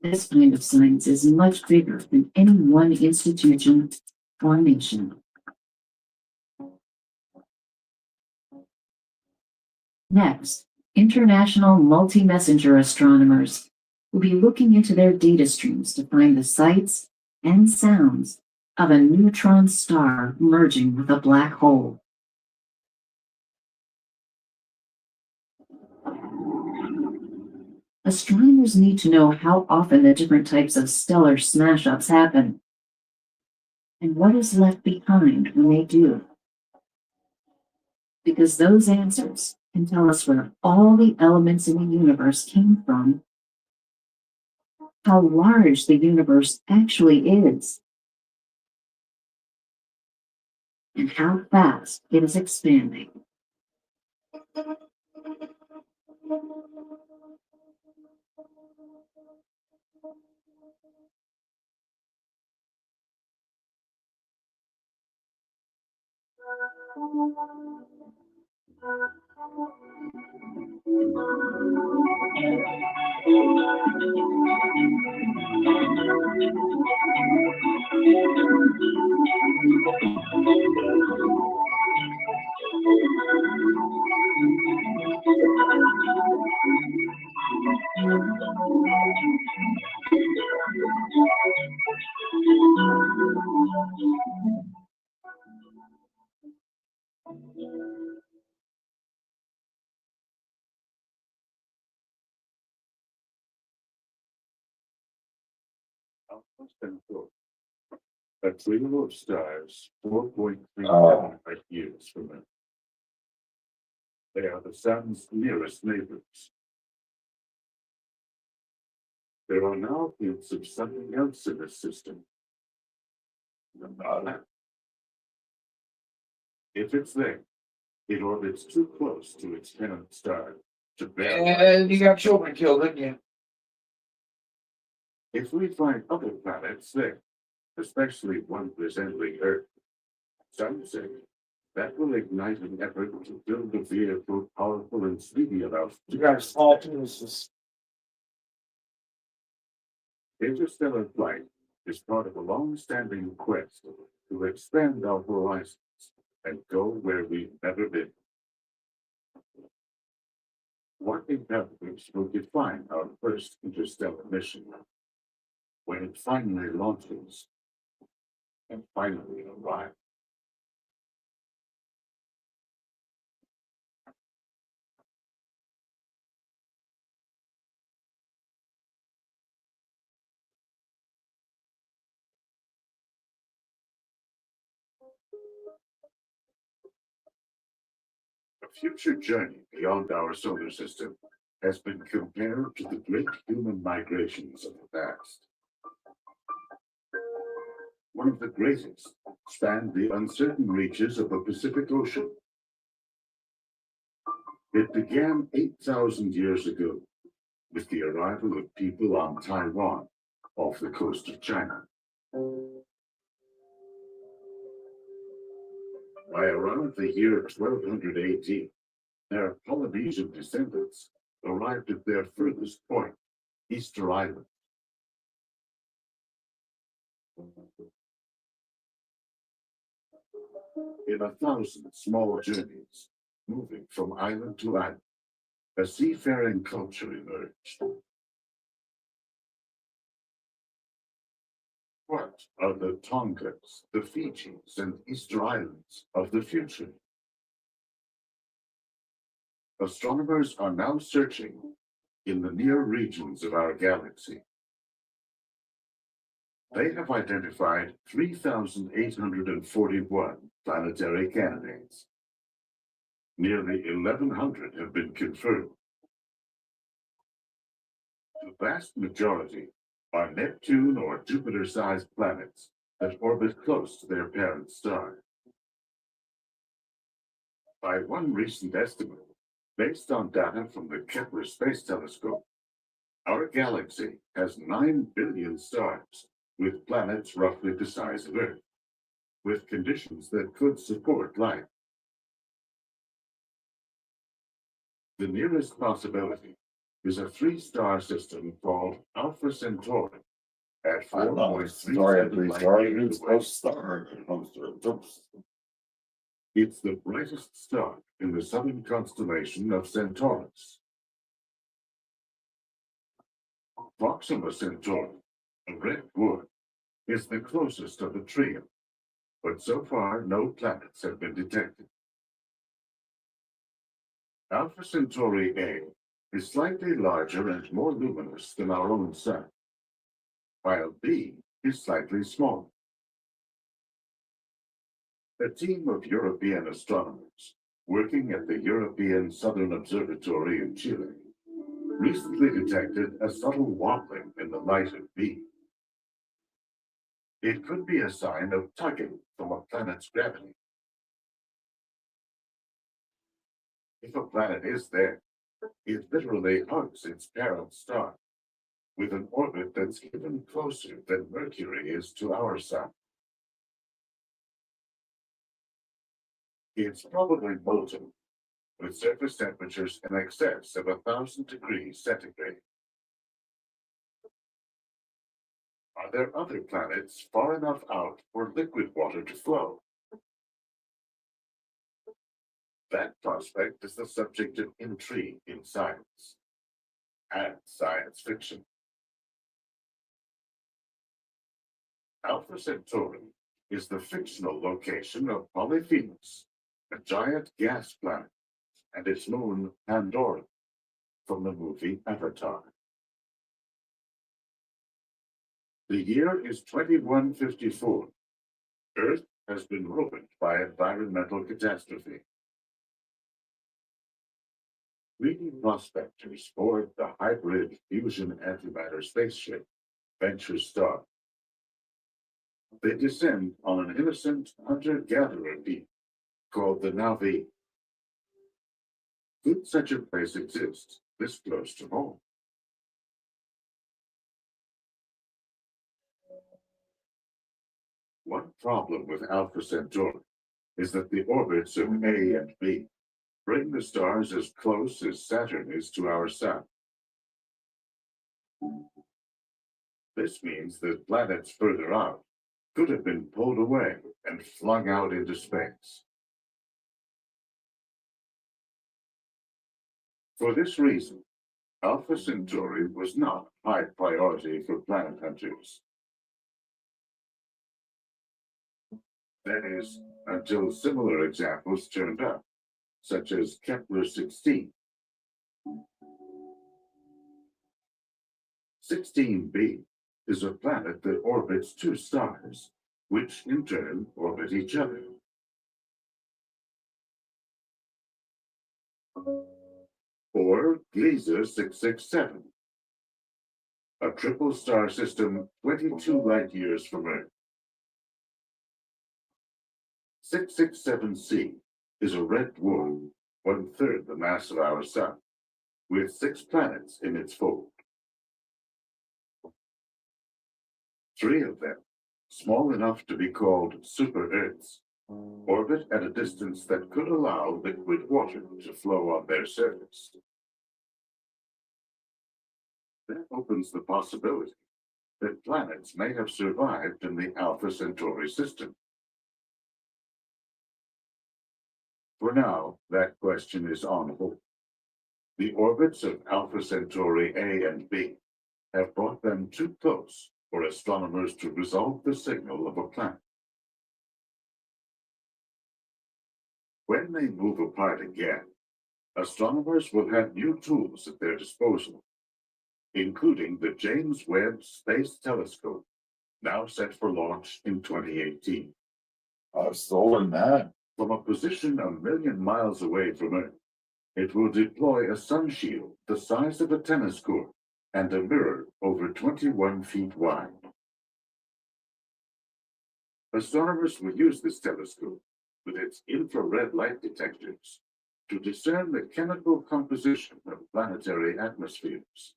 This kind of science is much bigger than any one institution or nation. Next, international multi-messenger astronomers will be looking into their data streams to find the sights and sounds of a neutron star merging with a black hole. Astronomers need to know how often the different types of stellar smash-ups happen, and what is left behind when they do. Because those answers can tell us where all the elements in the universe came from, how large the universe actually is, and how fast it is expanding. A trio of stars, 4.3 light years from Earth. They are the sun's nearest neighbors. There are now hints of something else in the system. Nevada. If it's there, it orbits too close to its parent star to bear. And you got children killed, didn't you? If we find other planets there, especially one resembling Earth, some say that will ignite an effort to build a vehicle powerful and speedy enough You got small penises. Interstellar flight is part of a long-standing quest to expand our horizons and go where we've never been. What intelligence will define our first interstellar mission when it finally launches and finally arrives? future journey beyond our solar system has been compared to the great human migrations of the past. One of the greatest spanned the uncertain reaches of the Pacific Ocean. It began 8,000 years ago with the arrival of people on Taiwan off the coast of China. By around the year 1200 AD, their Polynesian descendants arrived at their furthest point, Easter Island. In 1,000 small journeys, moving from island to island, a seafaring culture emerged. What are the Tongas, the Fijis, and Easter Islands of the future? Astronomers are now searching in the near regions of our galaxy. They have identified 3,841 planetary candidates. Nearly 1,100 have been confirmed. The vast majority are Neptune or Jupiter-sized planets that orbit close to their parent star. By one recent estimate, based on data from the Kepler Space Telescope, our galaxy has 9 billion stars, with planets roughly the size of Earth, with conditions that could support life. The nearest possibility is a 3-star system called Alpha Centauri at 4.37 light years away. It's the brightest star in the southern constellation of Centaurus. Proxima Centauri, a red dwarf, is the closest of the trio, but so far no planets have been detected. Alpha Centauri A is slightly larger and more luminous than our own sun, while B is slightly smaller. A team of European astronomers working at the European Southern Observatory in Chile recently detected a subtle wobbling in the light of B. It could be a sign of tugging from a planet's gravity. If a planet is there, it literally hugs its parent star, with an orbit that's even closer than Mercury is to our sun. It's probably molten, with surface temperatures in excess of 1,000 degrees centigrade. Are there other planets far enough out for liquid water to flow? That prospect is the subject of intrigue in science and science fiction. Alpha Centauri is the fictional location of Polyphemus, a giant gas planet, and its moon Pandora, from the movie Avatar. The year is 2154. Earth has been ruined by environmental catastrophe. Leading prospectors board the hybrid fusion antimatter spaceship Venture Star. They descend on an innocent hunter-gatherer beat called the Navi. Could such a place exist this close to home? One problem with Alpha Centauri is that the orbits of A and B bring the stars as close as Saturn is to our sun. This means that planets further out could have been pulled away and flung out into space. For this reason, Alpha Centauri was not high priority for planet hunters. That is, until similar examples turned up, such as Kepler 16. 16b is a planet that orbits 2 stars, which in turn orbit each other. Or Gliese 667, a triple star system 22 light years from Earth. 667c is a red dwarf, 1/3 the mass of our Sun, with 6 planets in its fold. 3 of them, small enough to be called super-Earths, orbit at a distance that could allow liquid water to flow on their surface. That opens the possibility that planets may have survived in the Alpha Centauri system. For now, that question is on hold. The orbits of Alpha Centauri A and B have brought them too close for astronomers to resolve the signal of a planet. When they move apart again, astronomers will have new tools at their disposal, including the James Webb Space Telescope, now set for launch in 2018. I've stolen that. From a position 1 million miles away from Earth, it will deploy a sun shield the size of a tennis court and a mirror over 21 feet wide. Astronomers will use this telescope with its infrared light detectors to discern the chemical composition of planetary atmospheres.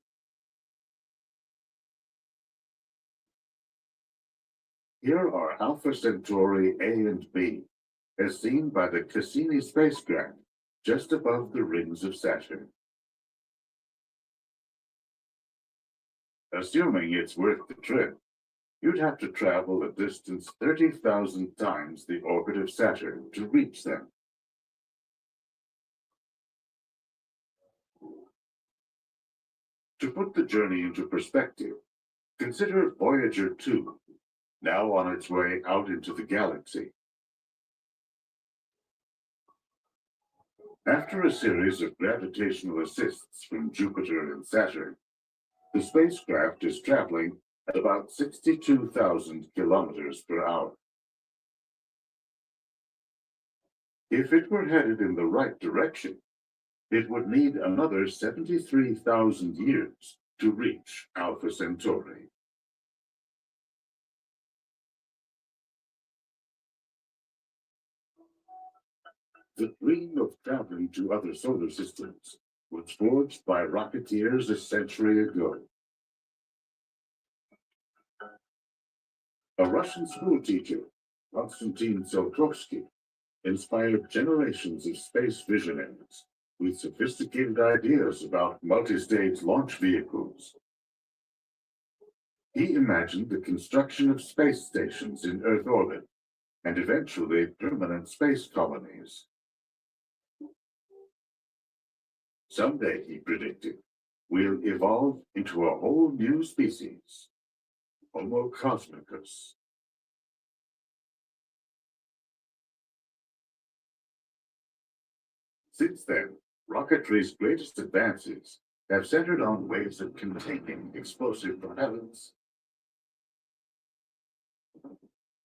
Here are Alpha Centauri A and B, as seen by the Cassini spacecraft just above the rings of Saturn. Assuming it's worth the trip, you'd have to travel a distance 30,000 times the orbit of Saturn to reach them. To put the journey into perspective, consider Voyager 2, now on its way out into the galaxy. After a series of gravitational assists from Jupiter and Saturn, the spacecraft is traveling at about 62,000 kilometers per hour. If it were headed in the right direction, it would need another 73,000 years to reach Alpha Centauri. The dream of traveling to other solar systems was forged by rocketeers a century ago. A Russian schoolteacher, Konstantin Tsiolkovsky, inspired generations of space visionaries with sophisticated ideas about multi-stage launch vehicles. He imagined the construction of space stations in Earth orbit and eventually permanent space colonies. Someday, he predicted, we'll evolve into a whole new species, Homo cosmicus. Since then, rocketry's greatest advances have centered on ways of containing explosive propellants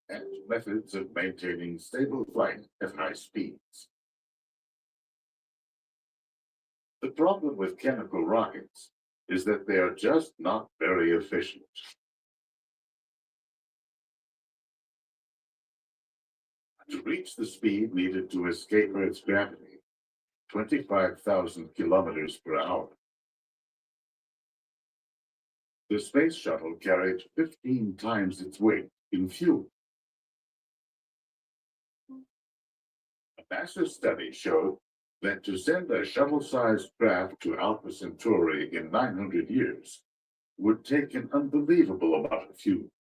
and methods of maintaining stable flight at high speeds. The problem with chemical rockets is that they are just not very efficient. To reach the speed needed to escape Earth's gravity, 25,000 kilometers per hour, the space shuttle carried 15 times its weight in fuel. A NASA study showed that to send a shuttle-sized craft to Alpha Centauri in 900 years would take an unbelievable amount of fuel,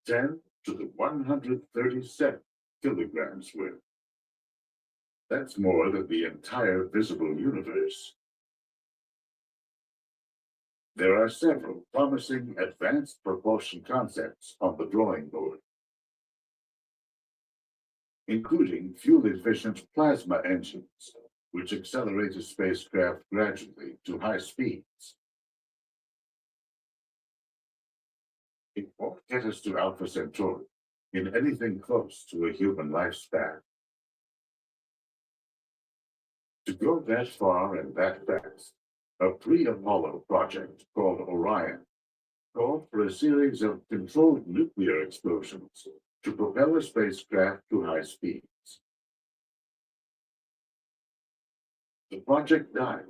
10 to the 137 kilograms worth. That's more than the entire visible universe. There are several promising advanced propulsion concepts on the drawing board, including fuel-efficient plasma engines, which accelerate a spacecraft gradually to high speeds. It won't get us to Alpha Centauri in anything close to a human lifespan. To go that far and that fast, a pre-Apollo project called Orion called for a series of controlled nuclear explosions to propel a spacecraft to high speeds. The project died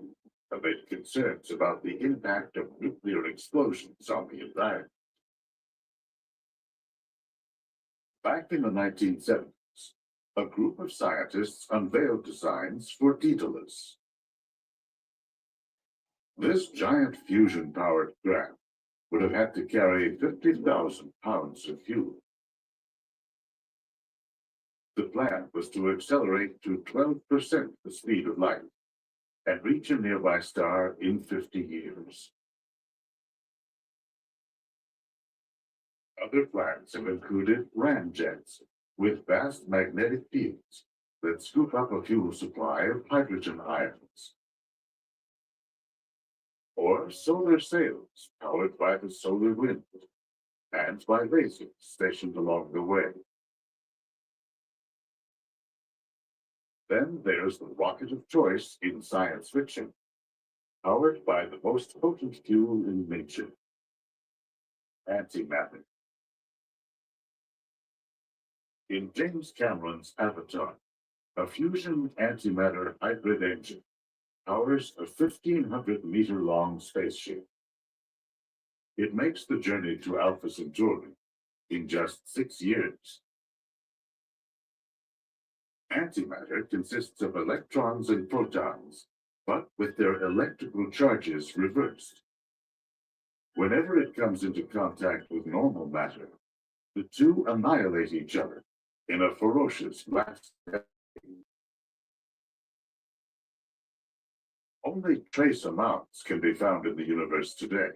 amid concerns about the impact of nuclear explosions on the environment. Back in the 1970s, a group of scientists unveiled designs for Daedalus. This giant fusion-powered craft would have had to carry 50,000 pounds of fuel. The plan was to accelerate to 12% the speed of light and reach a nearby star in 50 years. Other plans have included ramjets with vast magnetic fields that scoop up a fuel supply of hydrogen ions, or solar sails powered by the solar wind and by lasers stationed along the way. Then there's the rocket of choice in science fiction, powered by the most potent fuel in nature, antimatter. In James Cameron's Avatar, a fusion antimatter hybrid engine powers a 1,500-meter-long spaceship. It makes the journey to Alpha Centauri in just 6 years. Antimatter consists of electrons and protons, but with their electrical charges reversed. Whenever it comes into contact with normal matter, the two annihilate each other in a ferocious blast. Only trace amounts can be found in the universe today.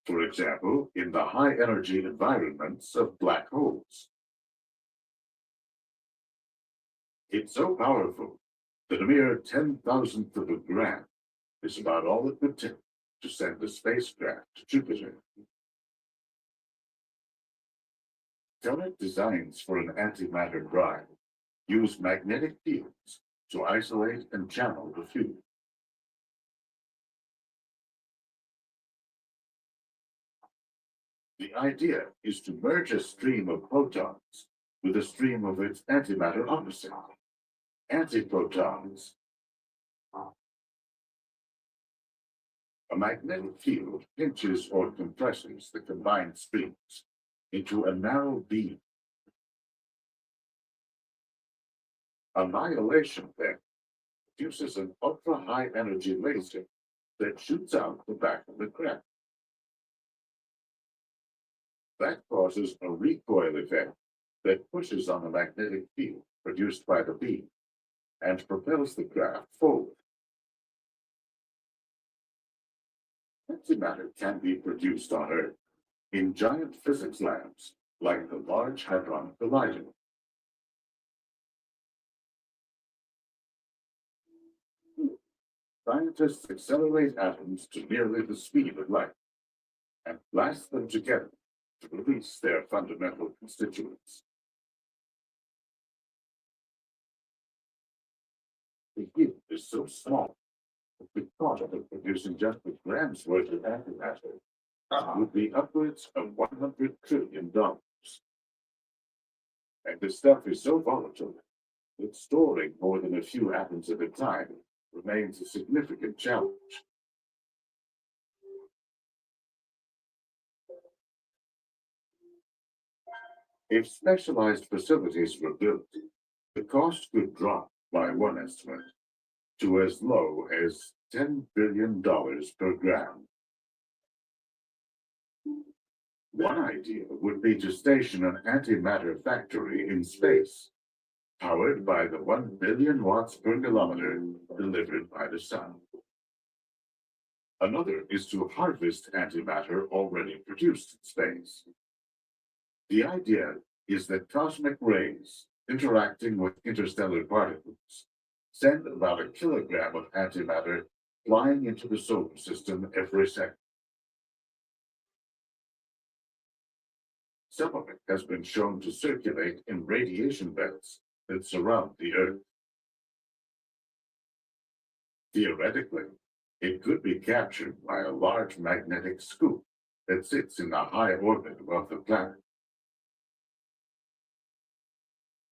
For example, in the high-energy environments of black holes. It's so powerful that a mere 10,000th of a gram is about all it would take to send a spacecraft to Jupiter. Current designs for an antimatter drive use magnetic fields to isolate and channel the fuel. The idea is to merge a stream of protons with a stream of its antimatter opposite, antiprotons. A magnetic field pinches or compresses the combined streams into a narrow beam. Annihilation then produces an ultra-high energy laser that shoots out the back of the craft. That causes a recoil effect that pushes on the magnetic field produced by the beam and propels the craft forward. Antimatter can be produced on Earth in giant physics labs like the Large Hadron Collider. Scientists accelerate atoms to nearly the speed of light and blast them together to release their fundamental constituents. The heat is so small that the cost of producing just a gram's worth of antimatter would be upwards of $100 trillion. And the stuff is so volatile that storing more than a few atoms at a time remains a significant challenge. If specialized facilities were built, the cost could drop by one estimate to as low as $10 billion per gram. One idea would be to station an antimatter factory in space, powered by the 1 billion watts per kilometer delivered by the sun. Another is to harvest antimatter already produced in space. The idea is that cosmic rays interacting with interstellar particles send about a kilogram of antimatter flying into the solar system every second. Some of it has been shown to circulate in radiation belts that surround the Earth. Theoretically, it could be captured by a large magnetic scoop that sits in the high orbit above the planet.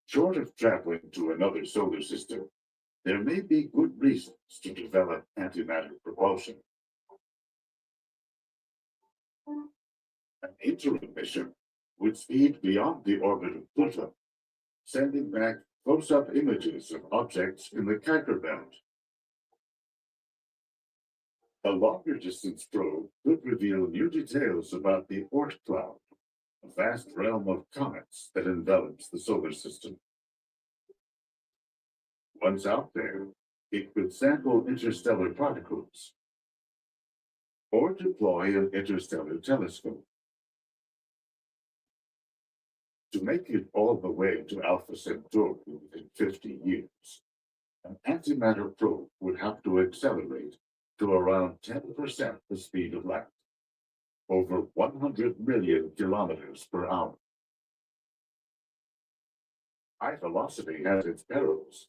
Short of traveling to another solar system, there may be good reasons to develop antimatter propulsion. An interim mission would speed beyond the orbit of Pluto, sending back close-up images of objects in the Kuiper belt. A longer distance probe could reveal new details about the Oort cloud, a vast realm of comets that envelops the solar system. Once out there, it could sample interstellar particles or deploy an interstellar telescope. To make it all the way to Alpha Centauri within 50 years, an antimatter probe would have to accelerate to around 10% the speed of light, over 100 million kilometers per hour. High velocity has its perils.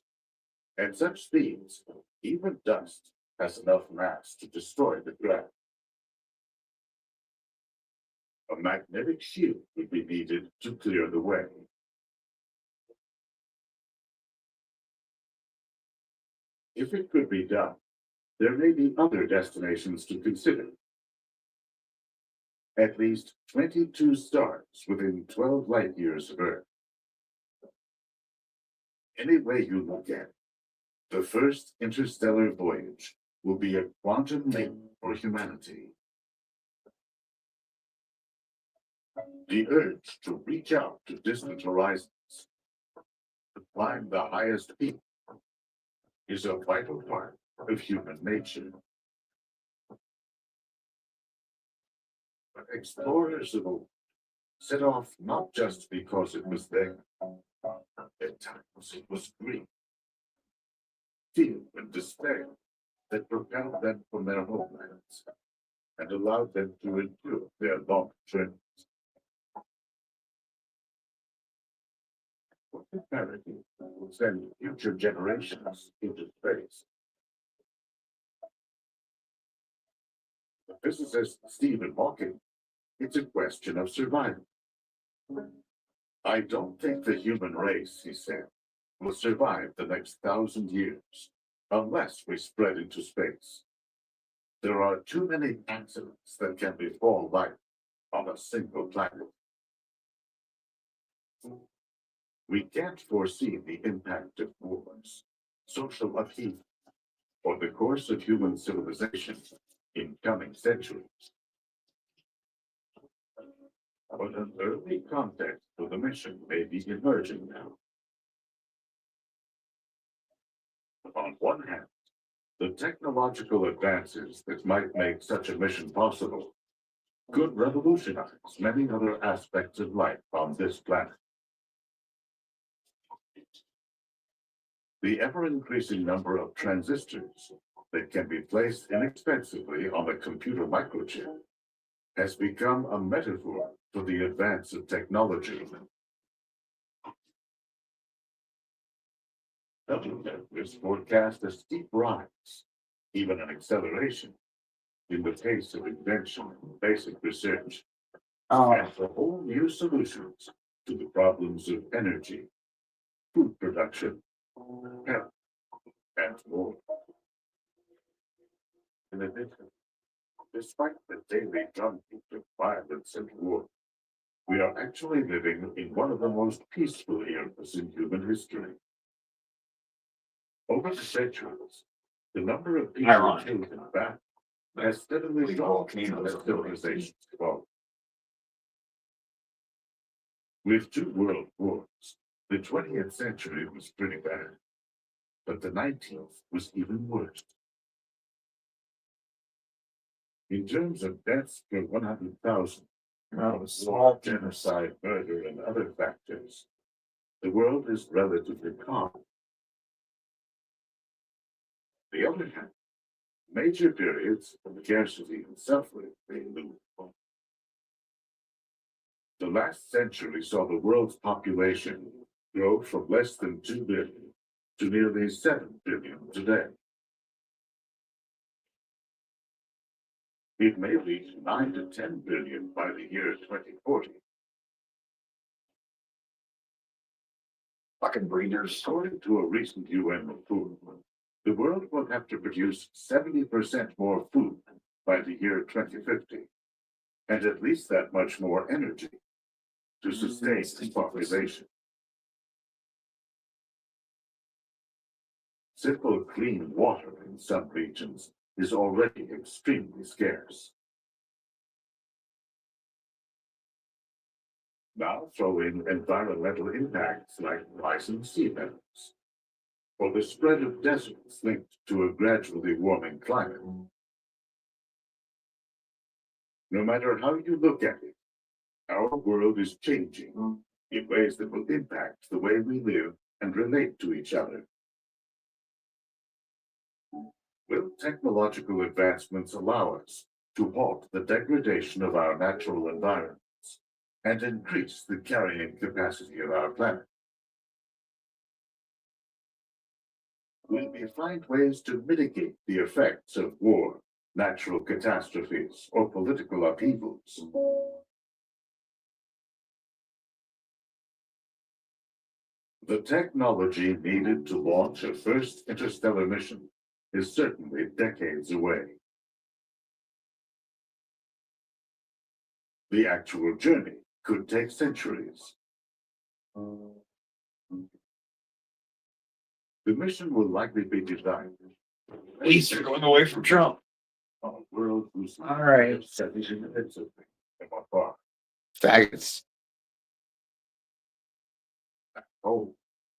At such speeds, even dust has enough mass to destroy the ground. A magnetic shield would be needed to clear the way. If it could be done, there may be other destinations to consider. At least 22 stars within 12 light years of Earth. Any way you look at it, the first interstellar voyage will be a quantum leap for humanity. The urge to reach out to distant horizons, to climb the highest peak, is a vital part of human nature. But explorers of old set off not just because it was there. At times it was grief, fear, and despair that propelled them from their homelands and allowed them to endure their long journeys. What humanity will send future generations into space? The physicist Stephen Hawking, it's a question of survival. I don't think the human race, he said, will survive the next 1,000 years unless we spread into space. There are too many accidents that can befall life on a single planet. We can't foresee the impact of wars, social upheaval, or the course of human civilization in coming centuries. But an early context for the mission may be emerging now. On one hand, the technological advances that might make such a mission possible could revolutionize many other aspects of life on this planet. The ever-increasing number of transistors that can be placed inexpensively on a computer microchip has become a metaphor for the advance of technology. Developers forecast a steep rise, even an acceleration, in the pace of invention and basic research, and for whole new solutions to the problems of energy, food production, health, and more. In addition, despite the daily drumbeat of violence and war, we are actually living in one of the most peaceful eras in human history. Over the centuries, the number of people killed in battle has steadily dropped as civilizations evolved. With 2 world wars, the 20th century was pretty bad, but the 19th was even worse. In terms of deaths per 100,000, war, genocide, murder, and other factors, the world is relatively calm. On the other hand, major periods of scarcity and suffering may loom. The last century saw the world's population grow from less than 2 billion to nearly 7 billion today. It may reach 9 to 10 billion by the year 2040. Fucking breeders. According to a recent UN report, the world will have to produce 70% more food by the year 2050, and at least that much more energy to sustain the population. Simple, clean water in some regions is already extremely scarce. Now throw in environmental impacts like rising sea levels, or the spread of deserts linked to a gradually warming climate. No matter how you look at it, our world is changing in ways that will impact the way we live and relate to each other. Will technological advancements allow us to halt the degradation of our natural environments and increase the carrying capacity of our planet? Will we find ways to mitigate the effects of war, natural catastrophes, or political upheavals? The technology needed to launch a first interstellar mission is certainly decades away. The actual journey could take centuries. The mission will likely be designed. At least they're going away from Trump. On a world whose All right. settings in the midst of them are far. Faggots. Oh,